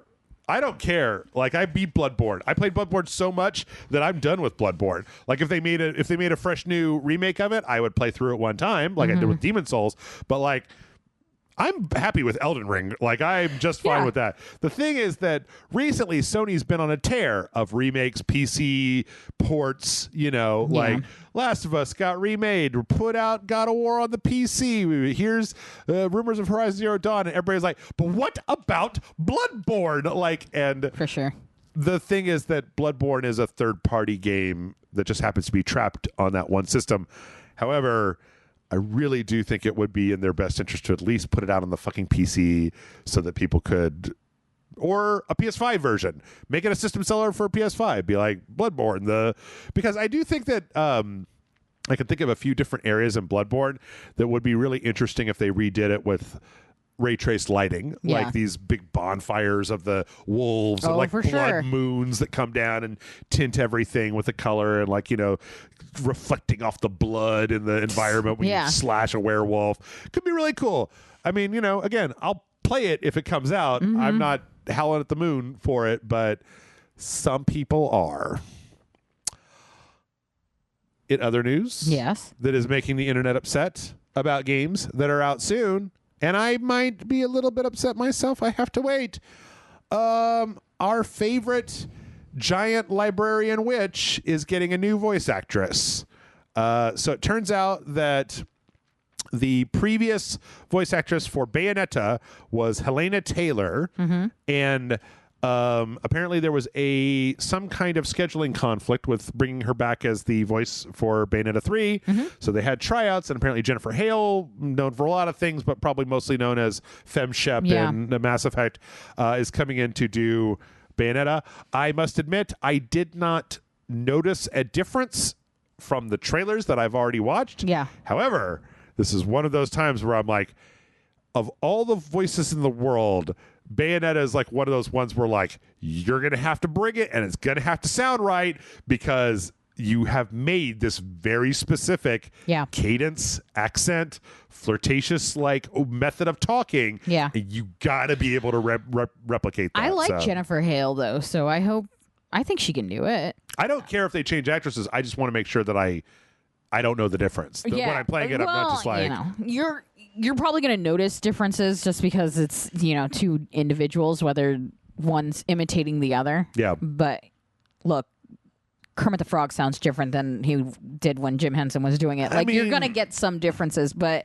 Like, I beat Bloodborne. I played Bloodborne so much that I'm done with Bloodborne. Like, if they made a fresh new remake of it, I would play through it one time, like I did with Demon Souls. But like, I'm happy with Elden Ring. Like, I'm just fine with that. The thing is that recently Sony's been on a tear of remakes, PC ports, like Last of Us got remade, put out God of War on the PC. Here's rumors of Horizon Zero Dawn, and everybody's like, but what about Bloodborne? Like, and For sure. the thing is that Bloodborne is a third-party game that just happens to be trapped on that one system. However, I really do think it would be in their best interest to at least put it out on the fucking PC so that people could, or a PS5 version, make it a system seller for a PS5. Be like Bloodborne, because I do think that I can think of a few different areas in Bloodborne that would be really interesting if they redid it with ray traced lighting, like these big bonfires of the wolves and like blood moons that come down and tint everything with the color, and like, reflecting off the blood in the environment when you slash a werewolf. Could be really cool. I mean, again, I'll play it if it comes out. I'm not howling at the moon for it, but some people are. In other news, that is making the internet upset about games that are out soon, and I might be a little bit upset myself. I have to wait. Our favorite giant librarian witch is getting a new voice actress. So it turns out that the previous voice actress for Bayonetta was Helena Taylor, and apparently there was some kind of scheduling conflict with bringing her back as the voice for Bayonetta 3. So they had tryouts, and apparently Jennifer Hale, known for a lot of things, but probably mostly known as Fem Shep in Mass Effect, is coming in to do Bayonetta. I must admit, I did not notice a difference from the trailers that I've already watched. However, this is one of those times where I'm like, of all the voices in the world, Bayonetta is like one of those ones where like, you're going to have to bring it and it's going to have to sound right, because you have made this very specific cadence, accent, flirtatious like method of talking. And you got to be able to replicate that. I like Jennifer Hale though, so I think she can do it. I don't care if they change actresses. I just want to make sure that I don't know the difference. When I'm playing it, I'm not just like, you're probably going to notice differences just because it's, two individuals, whether one's imitating the other. But look, Kermit the Frog sounds different than he did when Jim Henson was doing it. Like, you're going to get some differences, but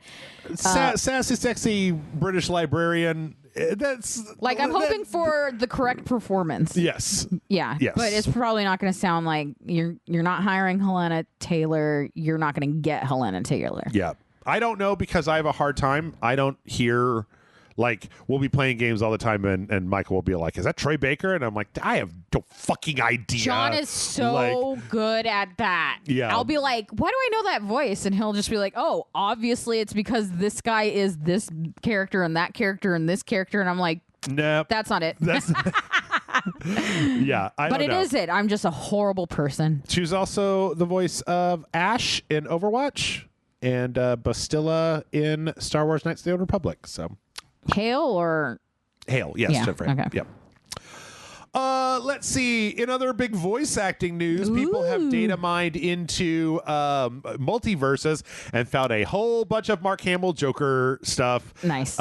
sassy, sexy British librarian. That's like, I'm hoping for the correct performance. Yes. But it's probably not going to sound like you're not hiring Helena Taylor. You're not going to get Helena Taylor. I don't know, because I have a hard time. I don't hear, like, we'll be playing games all the time, and Michael will be like, is that Troy Baker? And I'm like, I have no fucking idea. John is so good at that. I'll be like, why do I know that voice? And he'll just be like, oh, obviously it's because this guy is this character and that character and this character. And I'm like, nope, that's not it. That's but it is it. I'm just a horrible person. She was also the voice of Ash in Overwatch and Bastilla in Star Wars Knights of the Old Republic. So Hale or Hale, yes, Jennifer. Okay. Yep. Let's see. In other big voice acting news, people have data mined into multiverses and found a whole bunch of Mark Hamill Joker stuff. Nice.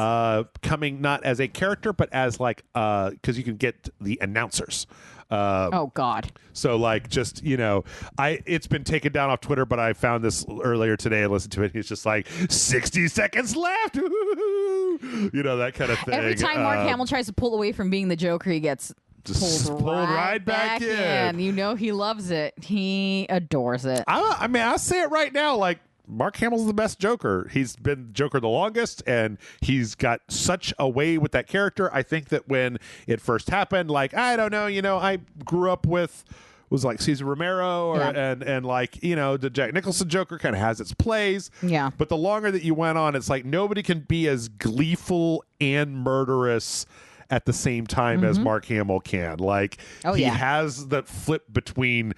Coming not as a character, but as like because you can get the announcers. Oh God. So like, just, it's been taken down off Twitter, but I found this earlier today and listened to it. It's just like 60 seconds left. That kind of thing. Every time Mark Hamill tries to pull away from being the Joker, he gets pulled right back in. He loves it. He adores it. I'll say it right now. Like, Mark Hamill's the best Joker. He's been Joker the longest, and he's got such a way with that character. I think that when it first happened, like, I don't know, I grew up with was like Cesar Romero and like, the Jack Nicholson Joker kind of has its plays. Yeah. But the longer that you went on, it's like nobody can be as gleeful and murderous at the same time as Mark Hamill can. Like, he has that flip between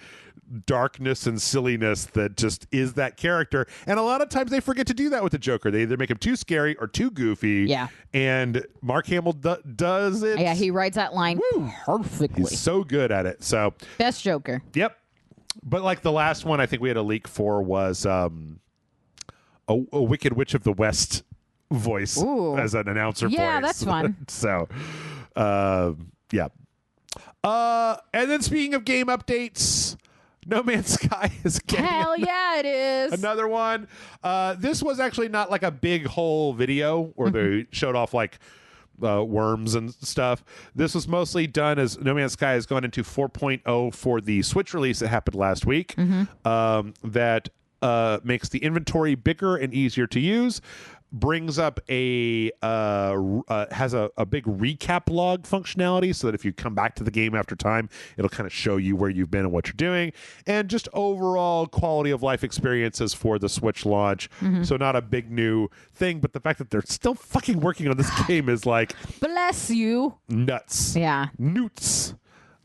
darkness and silliness that just is that character. And a lot of times they forget to do that with the Joker. They either make him too scary or too goofy. Yeah. And Mark Hamill does it. Yeah, he writes that line perfectly. He's so good at it. So best Joker. Yep. But like the last one I think we had a leak for was a Wicked Witch of the West voice as an announcer voice. Yeah, that's fun. So, yeah. And then speaking of game updates, No Man's Sky is getting Hell yeah, it is. another one. This was actually not like a big whole video where they showed off like worms and stuff. This was mostly done as No Man's Sky has gone into 4.0 for the Switch release that happened last week. That makes the inventory bigger and easier to use. Brings up has a big recap log functionality so that if you come back to the game after time, it'll kind of show you where you've been and what you're doing, and just overall quality of life experiences for the Switch launch. So not a big new thing, but the fact that they're still fucking working on this game is like, bless you. Nuts. Yeah. Newts.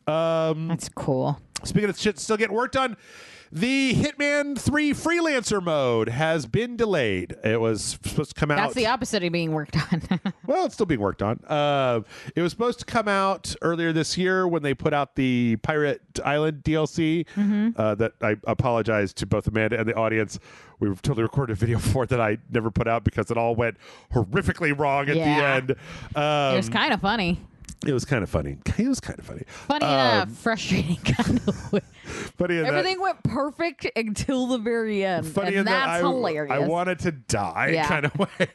That's cool. Speaking of shit still getting worked on, the Hitman 3 freelancer mode has been delayed. It was supposed to come out. That's the opposite of being worked on. Well, it's still being worked on. It was supposed to come out earlier this year when they put out the Pirate Island DLC. That I apologize to both Amanda and the audience. We totally recorded a video for it that I never put out because it all went horrifically wrong at the end. It was kind of funny. It was kind of funny. It was kind of funny. Funny in a frustrating kind of way. Funny in Everything went perfect until the very end. Funny and in that's hilarious. I wanted to die kind of way.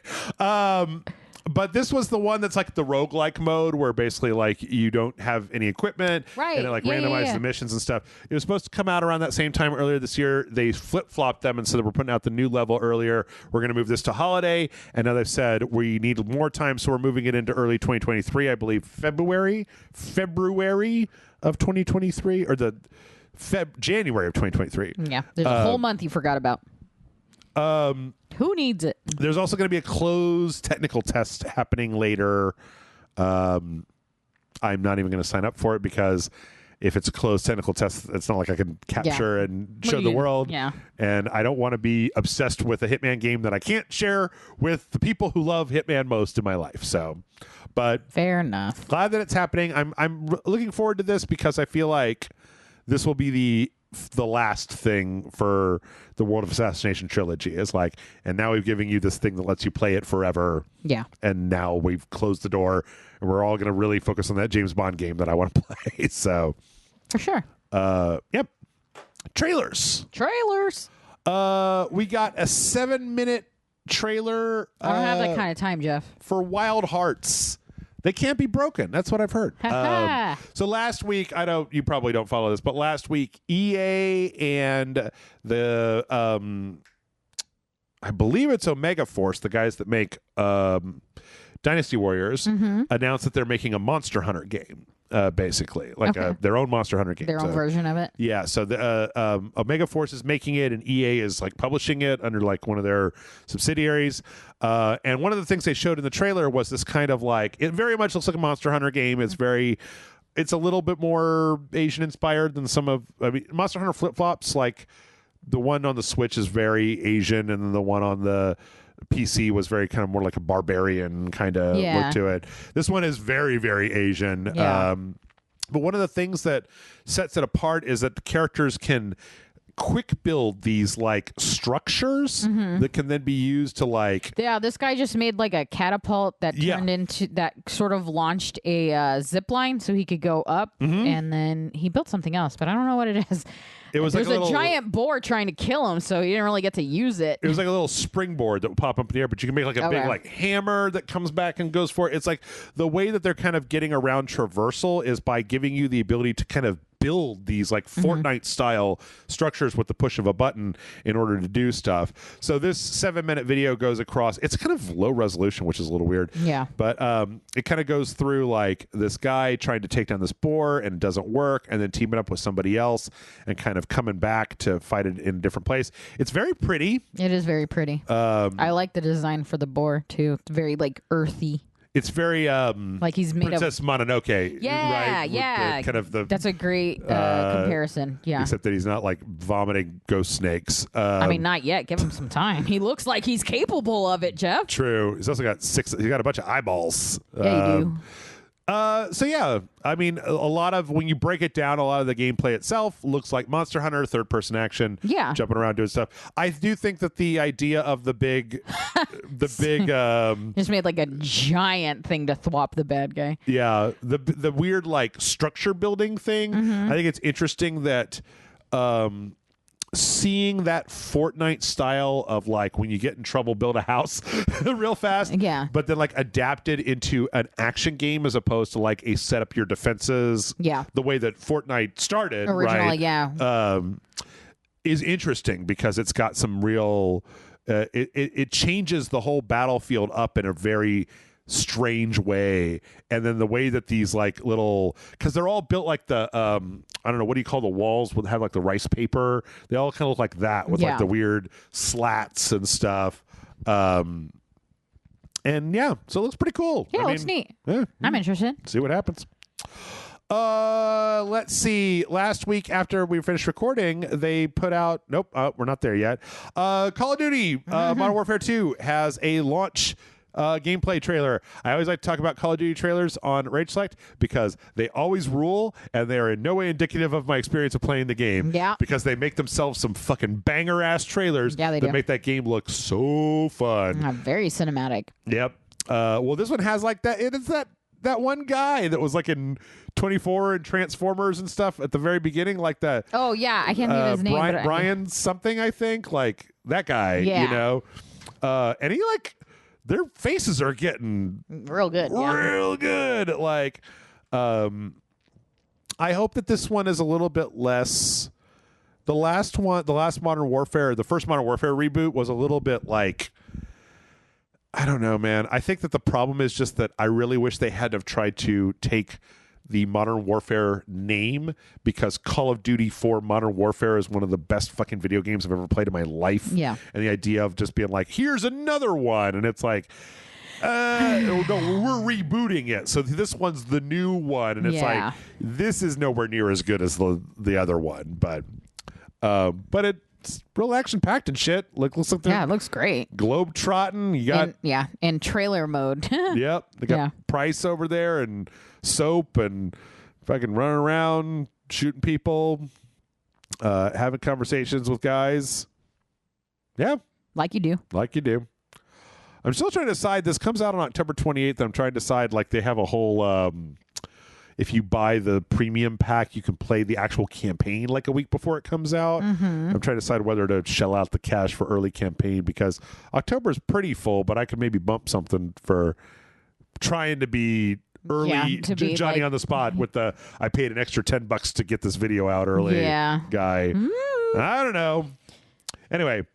But this was the one that's like the roguelike mode where basically like you don't have any equipment. Right. And it like randomizes the missions and stuff. It was supposed to come out around that same time earlier this year. They flip-flopped them and said we're putting out the new level earlier. We're going to move this to holiday. And now they've said we need more time, so we're moving it into early 2023, I believe February of 2023 or the January of 2023. Yeah. There's a whole month you forgot about. Who needs it? There's also going to be a closed technical test happening later. I'm not even going to sign up for it because if it's a closed technical test, it's not like I can capture and show the world. Yeah. And I don't want to be obsessed with a Hitman game that I can't share with the people who love Hitman most in my life. So, but fair enough. Glad that it's happening. I'm looking forward to this because I feel like this will be the last thing for the World of Assassination trilogy is like, and now we've given you this thing that lets you play it forever. Yeah. And now we've closed the door and we're all going to really focus on that James Bond game that I want to play. So for sure. Yep. Trailers. We got a 7-minute trailer. I don't have that kind of time, Jeff. For Wild Hearts. They can't be broken. That's what I've heard. So last week, you probably don't follow this, but last week, EA and the, I believe it's Omega Force, the guys that make Dynasty Warriors, announced that they're making a Monster Hunter game. Basically, like their own Monster Hunter game. Their own version of it. Yeah, so the Omega Force is making it, and EA is like publishing it under like one of their subsidiaries. And one of the things they showed in the trailer was this kind of like, it very much looks like a Monster Hunter game. It's a little bit more Asian inspired than Monster Hunter Flip Flops. Like the one on the Switch is very Asian, and then the one on the PC was very kind of more like a barbarian kind of look to it. This one is very, very Asian. Yeah. But one of the things that sets it apart is that the characters can quick build these like structures that can then be used to like this guy just made like a catapult that turned into that sort of launched a zip line so he could go up, and then he built something else, but I don't know what it is. It was There's like a giant boar trying to kill him, so he didn't really get to use it. It was like a little springboard that would pop up in the air, but you can make like a big like hammer that comes back and goes for it. It's like the way that they're kind of getting around traversal is by giving you the ability to kind of build these like Fortnite style structures with the push of a button in order to do stuff. So this 7-minute video goes across. It's kind of low resolution, which is a little weird. Yeah. But it kind of goes through like this guy trying to take down this boar and it doesn't work, and then teaming up with somebody else and kind of coming back to fight it in a different place. It's very pretty. It is very pretty. I like the design for the boar too. It's very like earthy. It's very like he's made Princess Mononoke. Yeah, right? yeah. Kind of the. That's a great comparison. Yeah. Except that he's not like vomiting ghost snakes. I mean, not yet. Give him some time. He looks like he's capable of it, Jeff. True. He's also got He's got a bunch of eyeballs. Yeah, you do. So yeah, I mean, a lot of when you break it down, a lot of the gameplay itself looks like Monster Hunter, third-person action. Yeah, jumping around doing stuff. I do think that the idea of the big, just made like a giant thing to thwop the bad guy. Yeah, the weird like structure building thing. I think it's interesting that. Seeing that Fortnite style of like when you get in trouble, build a house real fast. Yeah. But then like adapted into an action game as opposed to like a set up your defenses. Yeah. The way that Fortnite started. Originally, right? yeah. Is interesting because it's got some real. It changes the whole battlefield up in a very strange way, and then the way that these like little, because they're all built like the I don't know, what do you call the walls would have like the rice paper, they all kind of look like that with like the weird slats and stuff, and yeah, so it looks pretty cool. Yeah, it looks neat. Yeah, I'm interested. See what happens. Let's see. Last week after we finished recording, they put out we're not there yet. Call of Duty Modern Warfare 2 has a launch gameplay trailer. I always like to talk about Call of Duty trailers on RageSelect because they always rule, and they are in no way indicative of my experience of playing the game. Yeah. Because they make themselves some fucking banger ass trailers that make that game look so fun. Very cinematic. Yep. Well, this one has like that. It is that one guy that was like in 24 and Transformers and stuff at the very beginning, like that. Oh yeah, I can't think of his name. Brian something, I think, like that guy. Yeah. You know, and he like. Their faces are getting real good. Real good. Like, I hope that this one is a little bit less. The last Modern Warfare, the first Modern Warfare reboot was a little bit like, I don't know, man. I think that the problem is just that I really wish they had to have tried to take the Modern Warfare name, because Call of Duty 4 Modern Warfare is one of the best fucking video games I've ever played in my life. Yeah. And the idea of just being like, here's another one. And it's like, no, we're rebooting it. So this one's the new one. And it's like, this is nowhere near as good as the other one. But it's real action packed and shit. Like, looks like it looks great. Globe trotting. You got in trailer mode. Yep. They got Price over there and Soap and fucking running around shooting people, having conversations with guys. Yeah. Like you do. I'm still trying to decide. This comes out on October 28th. I'm trying to decide, like, they have a whole if you buy the premium pack, you can play the actual campaign like a week before it comes out. I'm trying to decide whether to shell out the cash for early campaign, because October is pretty full, but I could maybe bump something for trying to be early, Johnny like, on the spot with the I paid an extra $10 to get this video out early guy. I don't know. Anyway,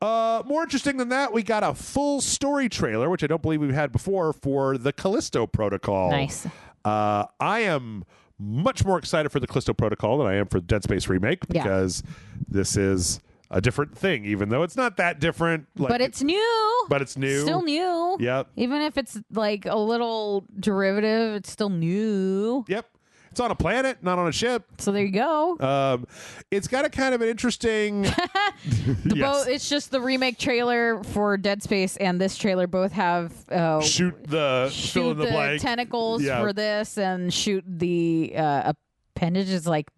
more interesting than that, we got a full story trailer, which I don't believe we've had before, for the Callisto Protocol. Nice. I am much more excited for the Callisto Protocol than I am for Dead Space Remake, because this is a different thing, even though it's not that different. Like, but it's new. Still new. Yep. Even if it's like a little derivative, it's still new. Yep. It's on a planet, not on a ship. So there you go. It's got a kind of an interesting... It's just the remake trailer for Dead Space and this trailer both have... shoot fill in the blank tentacles for this, and shoot the appendages, like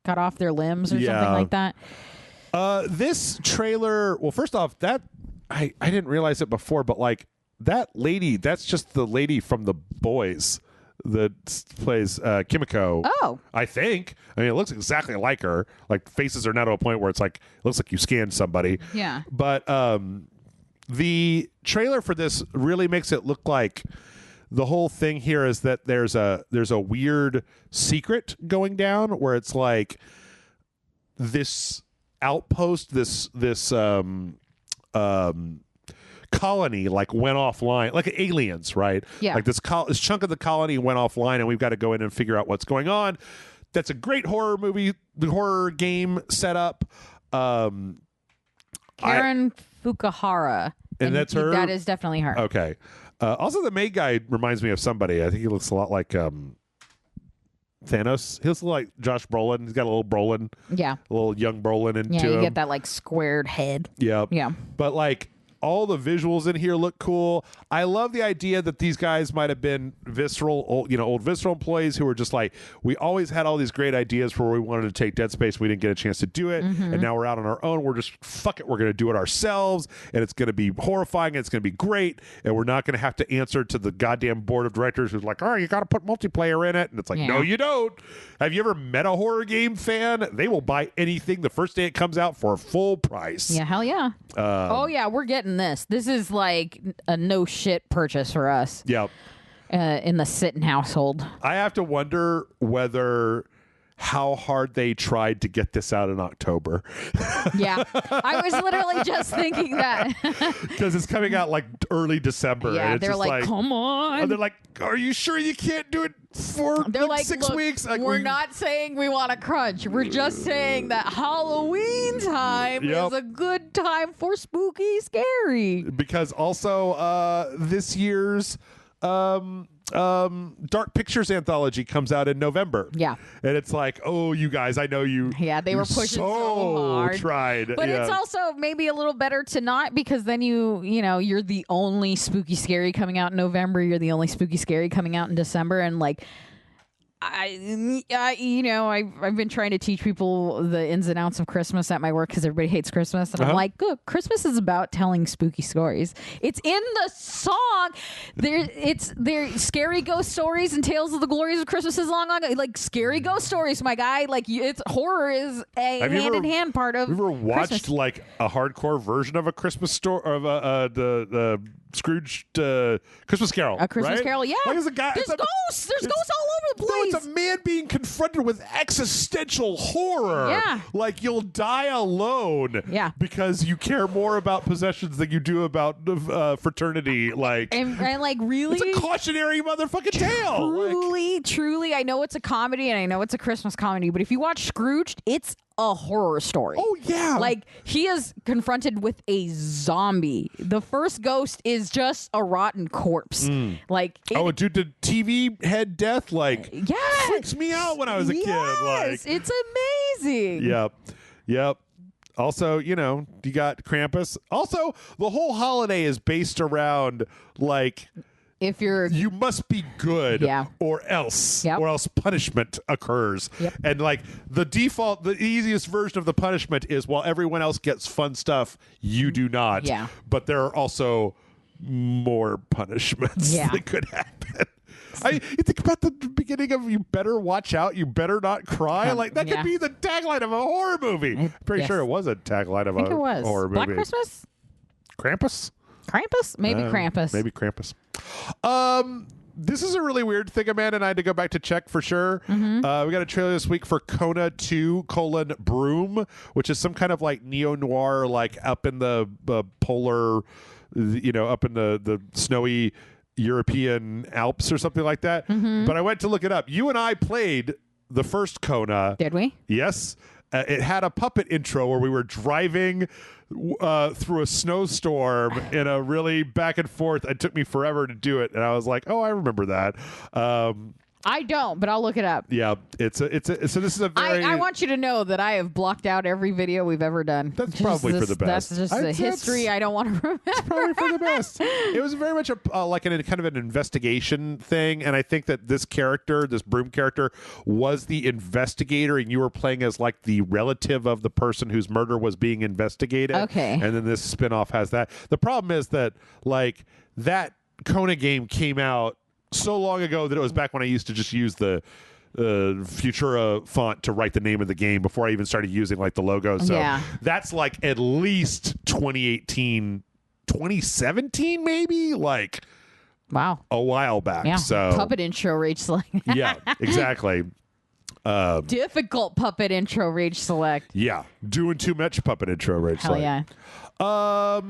cut off their limbs or something like that. This trailer... Well, first off, that... I didn't realize it before, but like that lady, that's just the lady from The Boys that plays Kimiko. Oh. I think. I mean, it looks exactly like her. Like, faces are now to a point where it's like, it looks like you scanned somebody. Yeah. But the trailer for this really makes it look like the whole thing here is that there's a weird secret going down where it's like this outpost, this colony like went offline, like aliens, right? Yeah. Like this chunk of the colony went offline, and we've got to go in and figure out what's going on. That's a great horror game setup. Karen Fukuhara. And that's her? That is definitely her. Okay. Also, the main guy reminds me of somebody. I think he looks a lot like Thanos. He looks like Josh Brolin. He's got a little Brolin. Yeah. A little young Brolin into him. Yeah, you get that like squared head. Yeah. Yeah. But like all the visuals in here look cool. I love the idea that these guys might have been old Visceral employees who were just like, we always had all these great ideas for where we wanted to take Dead Space. We didn't get a chance to do it. And now we're out on our own. We're just, fuck it. We're going to do it ourselves. And it's going to be horrifying. And it's going to be great. And we're not going to have to answer to the goddamn board of directors who's like, oh, you got to put multiplayer in it. And it's like, no, you don't. Have you ever met a horror game fan? They will buy anything the first day it comes out for full price. Yeah, hell yeah. Oh, yeah, we're getting this. This is like a no shit purchase for us. Yep. In the Sitton household. I have to wonder how hard they tried to get this out in October. Yeah. I was literally just thinking that. Because it's coming out like early December. Yeah, and they're just like, come on. And they're like, are you sure you can't do it for like 6 weeks? Like, we're not saying we want to crunch. We're just saying that Halloween time is a good time for spooky scary. Because also this year's Dark Pictures anthology comes out in November. Yeah. And it's like, oh, you guys, I know you. Yeah, they were pushing so hard. Tried. But it's also maybe a little better to not, because then you're the only spooky scary coming out in November. You're the only spooky scary coming out in December. And like, I've been trying to teach people the ins and outs of Christmas at my work because everybody hates Christmas. And I'm like, good, Christmas is about telling spooky stories. It's in the song. There scary ghost stories and tales of the glories of Christmas is long ago. Like scary ghost stories, my guy. Like it's horror is a hand-in-hand part of. Have you ever watched Christmas. like a hardcore version of a Christmas story of the Scrooge Christmas Carol? A Christmas right? Carol, yeah. Like, there's ghosts. There's ghosts all over the place. No, it's a man being confronted with existential horror. Yeah. Like you'll die alone. Yeah. Because you care more about possessions than you do about fraternity. Like and like really, it's a cautionary motherfucking tale. Truly, I know it's a comedy and I know it's a Christmas comedy, but if you watch Scrooged, it's a horror story. Oh yeah. Like he is confronted with a zombie. The first ghost is just a rotten corpse. Like dude, the TV head death freaks me out when I was a kid. Like it's amazing. Yep. Also, you got Krampus. Also, the whole holiday is based around like if you must be good or else punishment occurs. And like the easiest version of the punishment is while everyone else gets fun stuff, you do not. But there are also more punishments that could happen. You think about the beginning of "You better watch out, you better not cry." Like that could be the tagline of a horror movie. I'm pretty sure it was a tagline of a horror movie. Black Christmas? Krampus? Maybe Krampus. Maybe Krampus. This is a really weird thing, Amanda, and I had to go back to check for sure. We got a trailer this week for Kona 2: Broom, which is some kind of like neo-noir, like up in the polar, up in the snowy European Alps or something like that. But I went to look it up. You and I played the first Kona. Did we? Yes. It had a puppet intro where we were driving through a snowstorm in a really back and forth. It took me forever to do it, and I was like, "Oh, I remember that." I don't, but I'll look it up. Yeah, so this is a very. I want you to know that I have blocked out every video we've ever done. That's probably for the best. That's just a history I don't want to remember. It's probably for the best. It was very much kind of an investigation thing, and I think that this Broom character, was the investigator, and you were playing as like the relative of the person whose murder was being investigated. Okay. And then this spinoff has that. The problem is that like that Kona game came out so long ago that it was back when I used to just use the Futura font to write the name of the game before I even started using like the logo. So that's like at least 2018, 2017 maybe. Like Wow. a while back. Yeah. So Puppet intro Rage Select. yeah, exactly. Difficult puppet intro Rage Select. Yeah, doing too much puppet intro Rage Hell Select. yeah.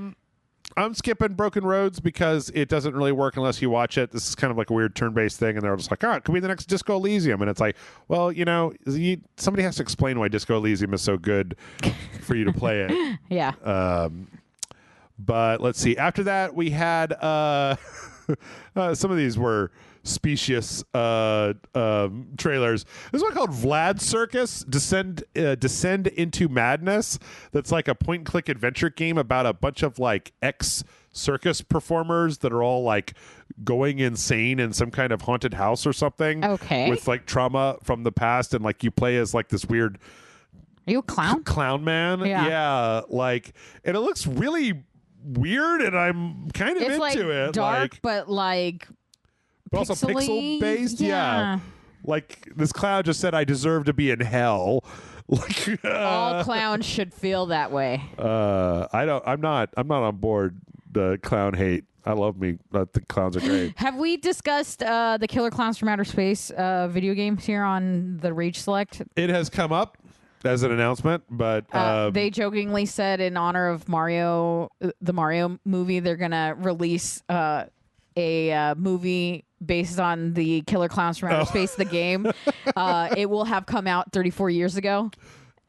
I'm skipping Broken Roads because it doesn't really work unless you watch it. This is kind of like a weird turn-based thing, and they're just like, it could be the next Disco Elysium. And it's like, well, somebody has to explain why Disco Elysium is so good for you to play it. Yeah. But let's see. After that, we had some of these were specious trailers. There's one called Vlad Circus Descend into Madness. That's like a point-and-click adventure game about a bunch of like ex-circus performers that are all like going insane in some kind of haunted house or something. Okay. With like trauma from the past, and like you play as like this weird. Are you a clown? Clown man? Yeah. Like, and it looks really weird, and I'm kind of into like it. Dark, but like. But also pixel based, yeah. Like this clown just said, "I deserve to be in hell." Like all clowns should feel that way. I'm not on board the clown hate. I love me. I think clowns are great. Have we discussed the Killer Clowns from Outer Space video games here on the Rage Select? It has come up as an announcement, but they jokingly said in honor of Mario, the Mario movie, they're gonna release a movie based on the Killer Clowns from Outer Space, the game. It will have come out 34 years ago,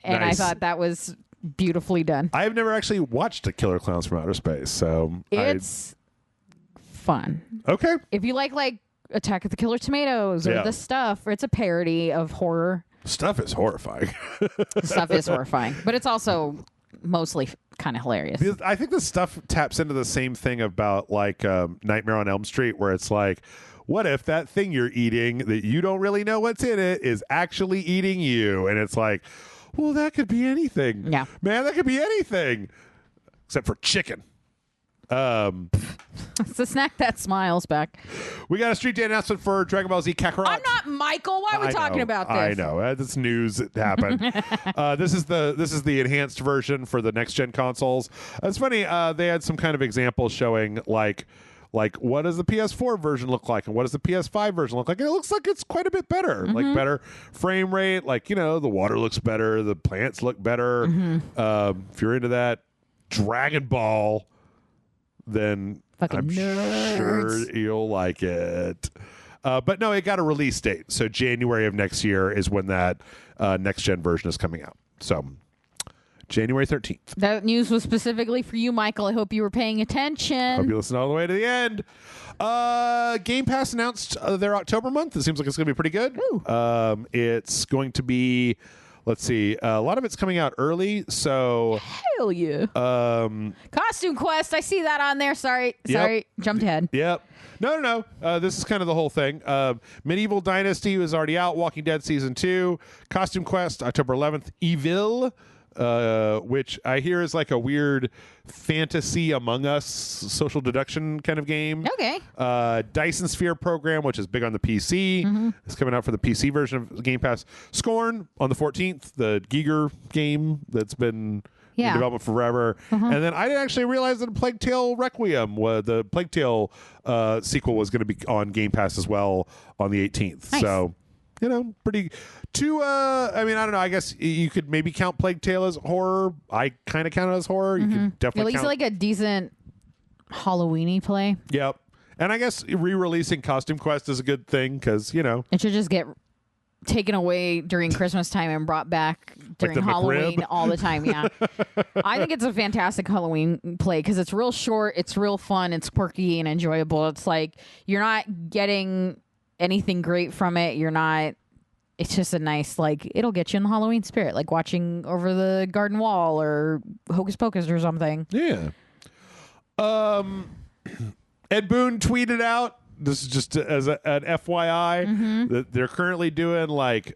and nice. I thought that was beautifully done. I have never actually watched a Killer Clowns from Outer Space, so It's fun. Okay. If you like Attack of the Killer Tomatoes or The Stuff, or it's a parody of horror. Stuff is horrifying. Stuff is horrifying, but it's also mostly kind of hilarious. I think the Stuff taps into the same thing about like Nightmare on Elm Street, where it's like, what if that thing you're eating that you don't really know what's in it is actually eating you? And it's like, well, that could be anything. Yeah. Man, that could be anything except for chicken. It's a snack that smiles back. We got a street day announcement for Dragon Ball Z Kakarot. I'm not Michael. Why are we talking about this? I know. It's news. It happened. This is the enhanced version for the next gen consoles. It's funny. They had some kind of examples showing like what does the PS4 version look like and what does the PS5 version look like? And it looks like it's quite a bit better. Mm-hmm. Like better frame rate. Like the water looks better. The plants look better. Mm-hmm. If you're into that Dragon Ball, then Fucking I'm nerds. sure you'll like it. But no, it got a release date. So January of next year is when that next gen version is coming out. So January 13th. That news was specifically for you, Michael. I hope you were paying attention. Hope you listen all the way to the end. Game Pass announced their October month. It seems like it's going to be pretty good. It's going to be, let's see, a lot of it's coming out early. So hell yeah. Costume Quest. I see that on there. Sorry. Jumped ahead. Yep. No. This is kind of the whole thing. Medieval Dynasty was already out. Walking Dead Season 2. Costume Quest, October 11th. Evil, which I hear is like a weird fantasy Among Us social deduction kind of game. Okay. Dyson Sphere Program, which is big on the PC. It's coming out for the PC version of Game Pass. Scorn on the 14th, the Giger game that's been in development forever. And then I didn't actually realize that Plague Tale Requiem, the Plague Tale sequel, was going to be on Game Pass as well on the 18th. Nice. So, pretty... I don't know. I guess you could maybe count Plague Tale as horror. I kind of count it as horror. You could definitely At least count... like a decent Halloween-y play. Yep. And I guess re-releasing Costume Quest is a good thing because, It should just get taken away during Christmas time and brought back during the Halloween McRib? all the time. Yeah. I think it's a fantastic Halloween play because it's real short, it's real fun, it's quirky and enjoyable. It's like you're not getting anything great from it. It's just a nice, it'll get you in the Halloween spirit, like watching Over the Garden Wall or Hocus Pocus or something. Yeah. Ed Boon tweeted out, this is just as an FYI, that they're currently doing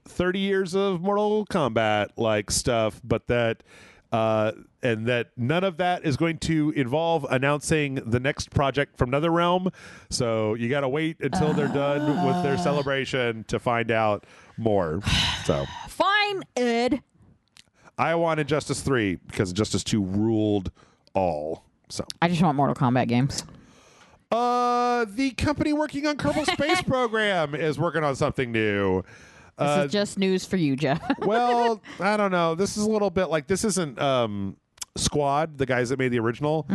30 years of Mortal Kombat stuff, but that and that none of that is going to involve announcing the next project from NetherRealm. So you got to wait until they're done with their celebration to find out more. So Fine, Ed. I want Injustice 3 because Injustice 2 ruled all. So I just want Mortal Kombat games. The company working on Kerbal Space Program is working on something new. This is just news for you, Jeff. Well, I don't know. This is a little bit like, this isn't Squad, the guys that made the original.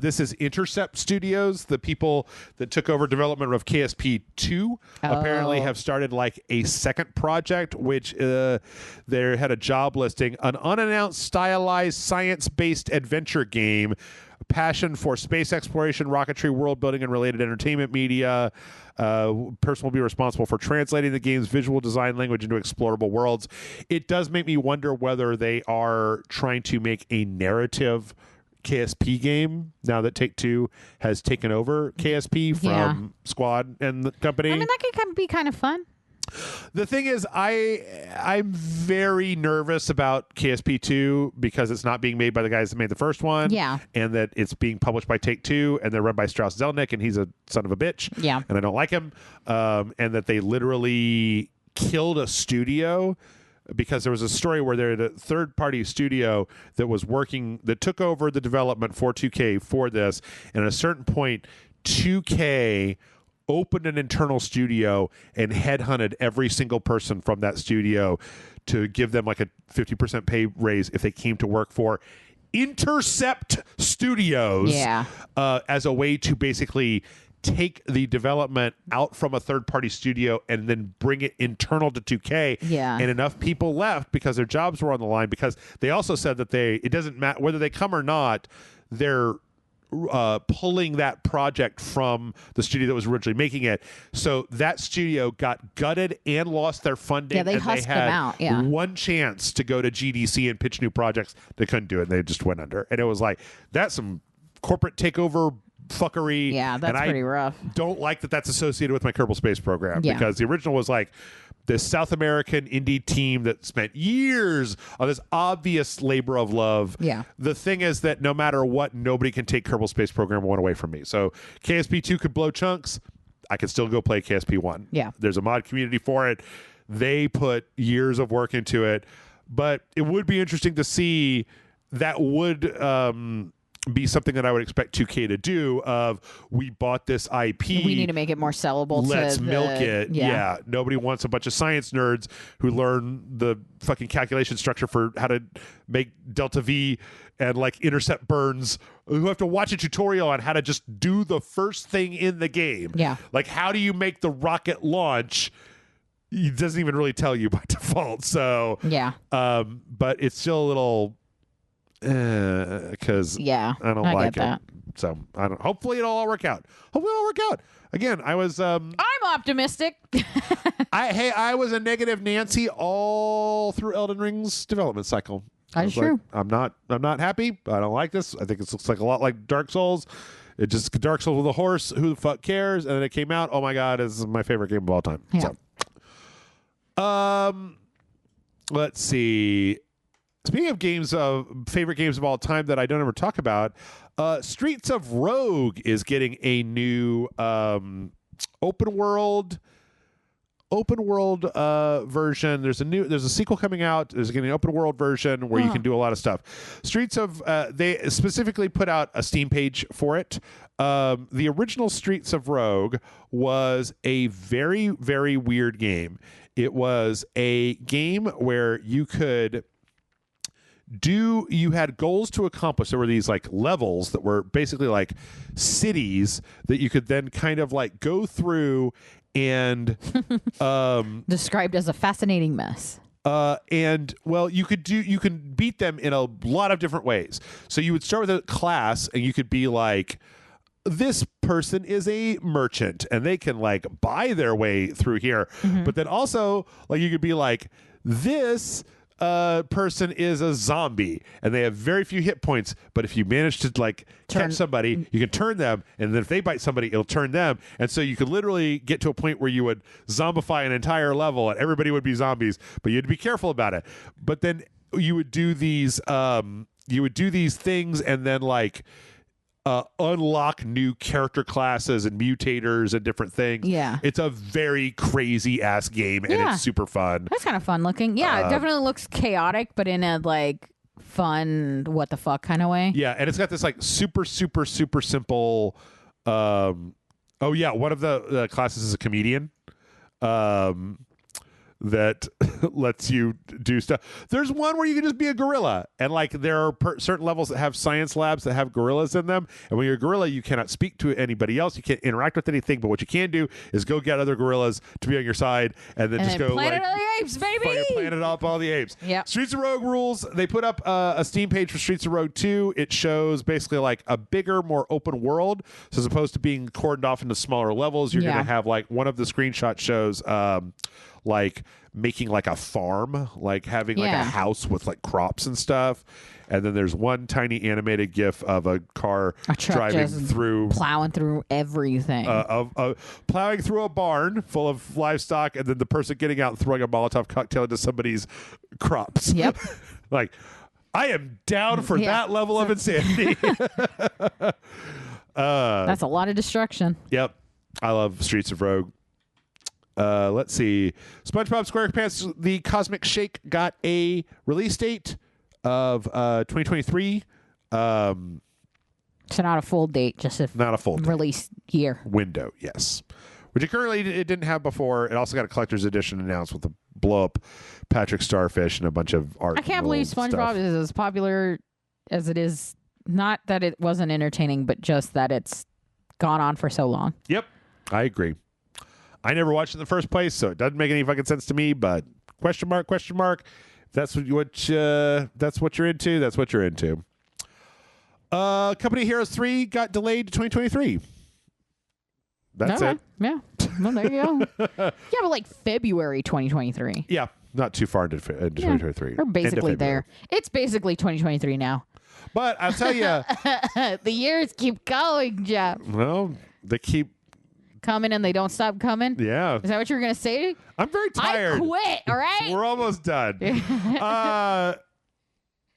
This is Intercept Studios, the people that took over development of KSP 2. Apparently have started like a second project, which they had a job listing, an unannounced stylized science-based adventure game, passion for space exploration, rocketry, world building, and related entertainment media. Person will be responsible for translating the game's visual design language into explorable worlds. It does make me wonder whether they are trying to make a narrative KSP game now that Take-Two has taken over KSP from Squad and the company. I mean, that could be kind of fun. The thing is, I'm very nervous about KSP 2 because it's not being made by the guys that made the first one. Yeah. And that it's being published by Take-Two, and they're run by Strauss Zelnick, and he's a son of a bitch. Yeah. And I don't like him. And that they literally killed a studio because there was a story where there had a third-party studio that was working, that took over the development for 2K for this. And at a certain point, 2K opened an internal studio and headhunted every single person from that studio to give them like a 50% pay raise if they came to work for Intercept Studios as a way to basically take the development out from a third-party studio and then bring it internal to 2K. Yeah. And enough people left because their jobs were on the line, because they also said that it doesn't matter whether they come or not, they're pulling that project from the studio that was originally making it. So that studio got gutted and lost their funding. Yeah, they husked them out. Yeah. One chance to go to GDC and pitch new projects. They couldn't do it. They just went under. And it was like, that's some corporate takeover fuckery. Yeah, that's pretty rough. Don't like that that's associated with my Kerbal Space Program, because the original was like this South American indie team that spent years on this obvious labor of love. Yeah. The thing is that no matter what, nobody can take Kerbal Space Program 1 away from me. So KSP 2 could blow chunks. I could still go play KSP 1. Yeah. There's a mod community for it. They put years of work into it. But it would be interesting to see. That would be something that I would expect 2K to do. Of, we bought this IP. We need to make it more sellable. Let's milk it. Yeah. Nobody wants a bunch of science nerds who learn the fucking calculation structure for how to make delta V and like intercept burns, who have to watch a tutorial on how to just do the first thing in the game. Yeah. Like, how do you make the rocket launch? It doesn't even really tell you by default. So yeah. But it's still a little because I don't like get that. it. So I don't. Hopefully it'll all work out. Again, I was. I'm optimistic. I was a negative Nancy all through Elden Ring's development cycle. That's true. Like, I'm not happy. I don't like this. I think it looks like a lot like Dark Souls. It just Dark Souls with a horse. Who the fuck cares? And then it came out. Oh my god, this is my favorite game of all time. Yeah. So, let's see. Speaking of games of favorite games of all time that I don't ever talk about, Streets of Rogue is getting a new open world version. There's a sequel coming out. There's getting an open world version where you can do a lot of stuff. They specifically put out a Steam page for it. The original Streets of Rogue was a very, very weird game. It was a game where you had goals to accomplish. There were these like levels that were basically like cities that you could then kind of like go through and described as a fascinating mess. And well, you can beat them in a lot of different ways. So you would start with a class and you could be like, this person is a merchant and they can like buy their way through here. But then also like you could be like, this person is a zombie and they have very few hit points, but if you manage to like catch somebody, you can turn them, and then if they bite somebody, it'll turn them. And so you could literally get to a point where you would zombify an entire level and everybody would be zombies, but you had to be careful about it. But then you would do these things and then like unlock new character classes and mutators and different things. Yeah. It's a very crazy ass game and it's super fun. That's kind of fun looking. Yeah, it definitely looks chaotic, but in a like fun, what the fuck kind of way. Yeah, and it's got this like super, super, super simple Oh yeah, one of the classes is a comedian. That lets you do stuff. There's one where you can just be a gorilla, and like there are certain levels that have science labs that have gorillas in them. And when you're a gorilla, you cannot speak to anybody else. You can't interact with anything. But what you can do is go get other gorillas to be on your side, and then just go Planet like of the Apes, baby. Fire Planet up all the apes. Yeah. Streets of Rogue rules. They put up a Steam page for Streets of Rogue 2. It shows basically like a bigger, more open world. So as opposed to being cordoned off into smaller levels, you're going to have like one of the screenshots shows like making like a farm, like having like a house with like crops and stuff. And then there's one tiny animated gif of a car driving through, plowing through everything, plowing through a barn full of livestock, and then the person getting out and throwing a Molotov cocktail into somebody's crops. Yep. Like, I am down for that level of insanity. That's a lot of destruction. Yep. I love Streets of Rogue. Let's see. SpongeBob SquarePants: The Cosmic Shake got a release date of 2023. So not a full date, just not a full release year window. Yes, which it didn't have before. It also got a collector's edition announced with a blow up Patrick Starfish and a bunch of art. I can't believe SpongeBob is as popular as it is. Not that it wasn't entertaining, but just that it's gone on for so long. Yep, I agree. I never watched it in the first place, so it doesn't make any fucking sense to me. But question mark. If that's what you're into. That's what you're into. Company Heroes 3 got delayed to 2023. That's it. Yeah. Well, there you go. Yeah, but like February 2023. Yeah, not too far into 2023. We're basically there. It's basically 2023 now. But I'll tell you, the years keep going, Jeff. Well, they keep coming and they don't stop coming. Yeah. Is that what you're going to say? I'm very tired. I quit, all right? We're almost done.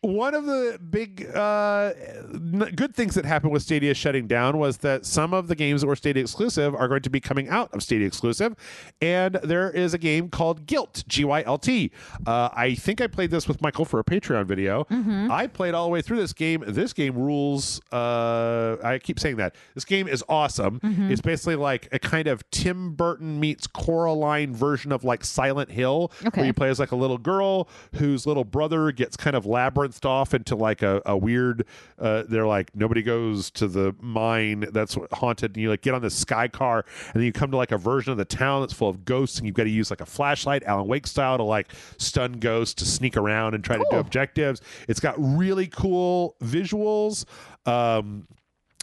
One of the big good things that happened with Stadia shutting down was that some of the games that were Stadia exclusive are going to be coming out of Stadia exclusive. And there is a game called Gylt, G-Y-L-T. I think I played this with Michael for a Patreon video. Mm-hmm. I played all the way through this game. This game rules. I keep saying that. This game is awesome. Mm-hmm. It's basically like a kind of Tim Burton meets Coraline version of like Silent Hill, where you play as like a little girl whose little brother gets kind of labyrinthed off into like a weird they're like nobody goes to the mine that's haunted, and you like get on this sky car and then you come to like a version of the town that's full of ghosts, and you've got to use like a flashlight Alan Wake style to like stun ghosts to sneak around and try to do objectives. It's got really cool visuals.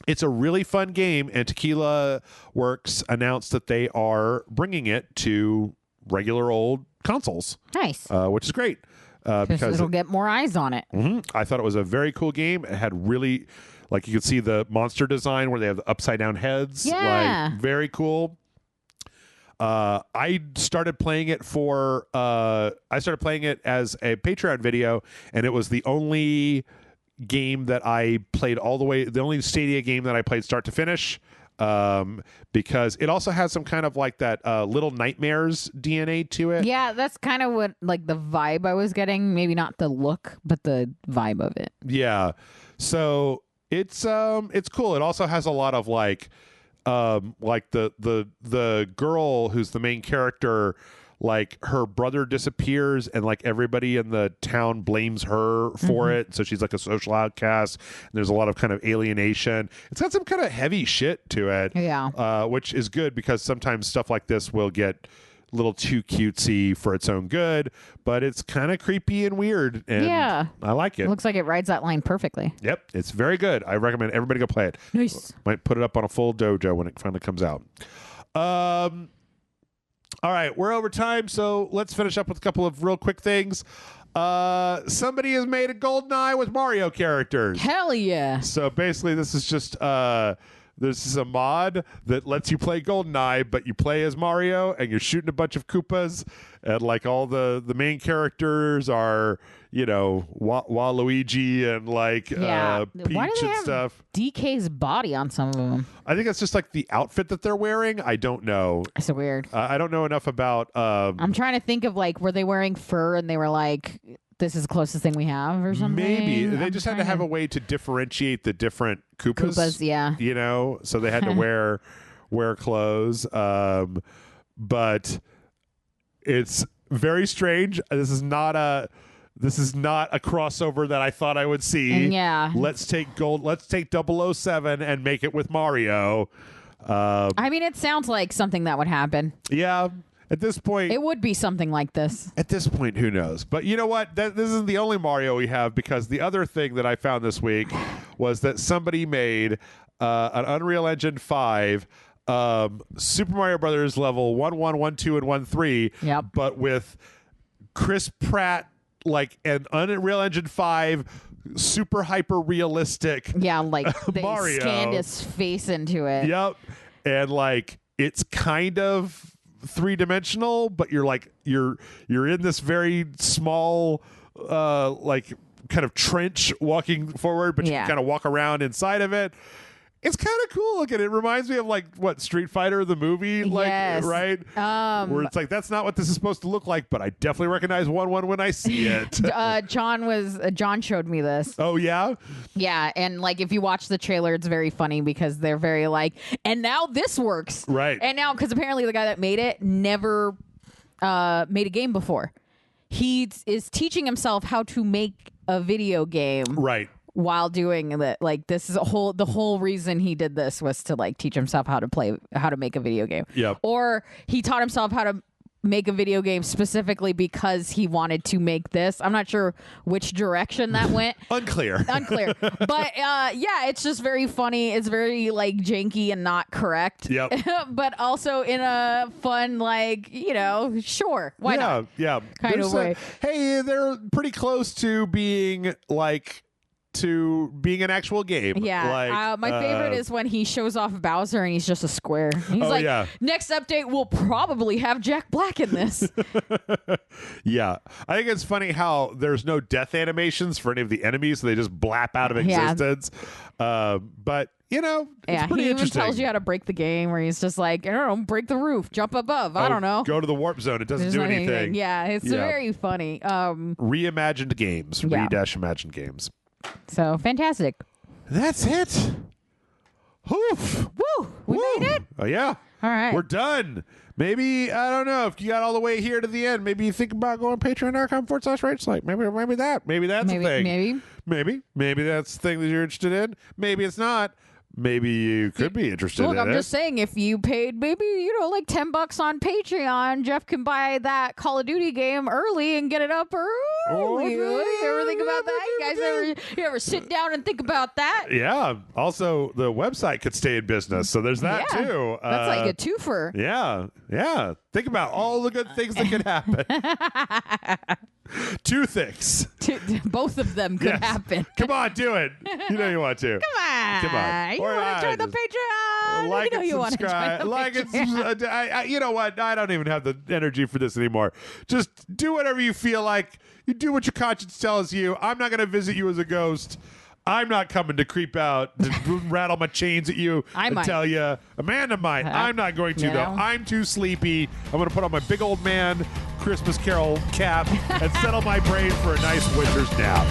It's a really fun game, and Tequila Works announced that they are bringing it to regular old consoles. Nice. Which is great. Because it'll get more eyes on it. Mm-hmm. I thought it was a very cool game. It had really, like, you could see the monster design where they have the upside down heads. Yeah. Like, very cool. I started playing it as a Patreon video, and it was the only game that I played all the way, the only Stadia game that I played start to finish. Because it also has some kind of like that Little Nightmares DNA to it. Yeah, that's kind of what like the vibe I was getting. Maybe not the look, but the vibe of it. Yeah, so it's cool. It also has a lot of like the girl who's the main character. Like her brother disappears and like everybody in the town blames her for it. So she's like a social outcast. And there's a lot of kind of alienation. It's got some kind of heavy shit to it. Yeah. Which is good because sometimes stuff like this will get a little too cutesy for its own good, but it's kind of creepy and weird. And yeah. I like it. It looks like it rides that line perfectly. Yep. It's very good. I recommend everybody go play it. Nice. Might put it up on a full dojo when it finally comes out. All right, we're over time, so let's finish up with a couple of real quick things. Somebody has made a GoldenEye with Mario characters. Hell yeah. So basically, this is just this is a mod that lets you play GoldenEye, but you play as Mario, and you're shooting a bunch of Koopas, and like all the main characters are, you know, Waluigi and like Peach Why do they and have stuff. DK's body on some of them? I think it's just like the outfit that they're wearing. I don't know. It's weird. I don't know enough about. I'm trying to think of like, were they wearing fur and they were like this is the closest thing we have or something. Maybe. They just had to have a way to differentiate the different Koopas. Koopas, yeah. You know, so they had to wear clothes. But it's very strange. This is not a crossover that I thought I would see. Yeah. Let's take 007 and make it with Mario. I mean, it sounds like something that would happen. Yeah. At this point, it would be something like this. At this point, who knows? But you know what? This isn't the only Mario we have, because the other thing that I found this week was that somebody made an Unreal Engine 5 Super Mario Brothers level 1, 1, 1, 2, and 1, 3. Yep. But with Chris Pratt, like an Unreal Engine 5 super hyper realistic. Yeah, like they Mario. scanned his face into it. Yep. And like it's kind of three-dimensional, but you're in this very small like kind of trench walking forward, but you can kind of walk around inside of it. It's kind of cool looking. It reminds me of like what Street Fighter the movie, like right? Where it's like that's not what this is supposed to look like, but I definitely recognize 1-1 when I see it. John showed me this. Oh yeah, yeah, and like if you watch the trailer, it's very funny because they're very like, and now this works, right? And now because apparently the guy that made it never made a game before. He is teaching himself how to make a video game, right? While doing that, like this is the whole reason he did this was to like teach himself how to make a video game. Yep. Or he taught himself how to make a video game specifically because he wanted to make this. I'm not sure which direction that went. Unclear. But yeah, it's just very funny. It's very like janky and not correct. Yep. But also in a fun, like, you know, sure, why not? Yeah. Kind of way. Hey, they're pretty close to being an actual game. Yeah. Like, my favorite is when he shows off Bowser and he's just a square. He's next update will probably have Jack Black in this. Yeah. I think it's funny how there's no death animations for any of the enemies, so they just blap out of existence. But you know, it's pretty he even interesting. tells you how to break the game, where he's just like, I don't know, break the roof, jump above. I don't know. Go to the warp zone. It doesn't do anything. Yeah, it's very funny. Reimagined games. Re-imagined games. So fantastic. That's it. Oof. Woo! We made it. Oh yeah. All right. We're done. Maybe, I don't know, if you got all the way here to the end, maybe you think about going patreon.com/RageSelect. Maybe that's a thing. Maybe that's the thing that you're interested in. Maybe it's not. Maybe you could be interested in it. Look, I'm just saying, if you paid maybe, like $10 on Patreon, Jeff can buy that Call of Duty game early and get it up early. You ever think about that? You guys ever sit down and think about that? Yeah. Also, the website could stay in business, so there's that too. That's like a twofer. Yeah. Think about all the good things that could happen. Two things. Both of them could happen. Come on, do it. You know you want to. Come on. You want to join the Patreon? Like you know and you subscribe. Want to join the Patreon. You know what? I don't even have the energy for this anymore. Just do whatever you feel like. You do what your conscience tells you. I'm not going to visit you as a ghost. I'm not coming to creep out to rattle my chains at you and tell you. Amanda might. I'm not going to, though. I'm too sleepy. I'm going to put on my big old man Christmas Carol cap and settle my brain for a nice winter's nap.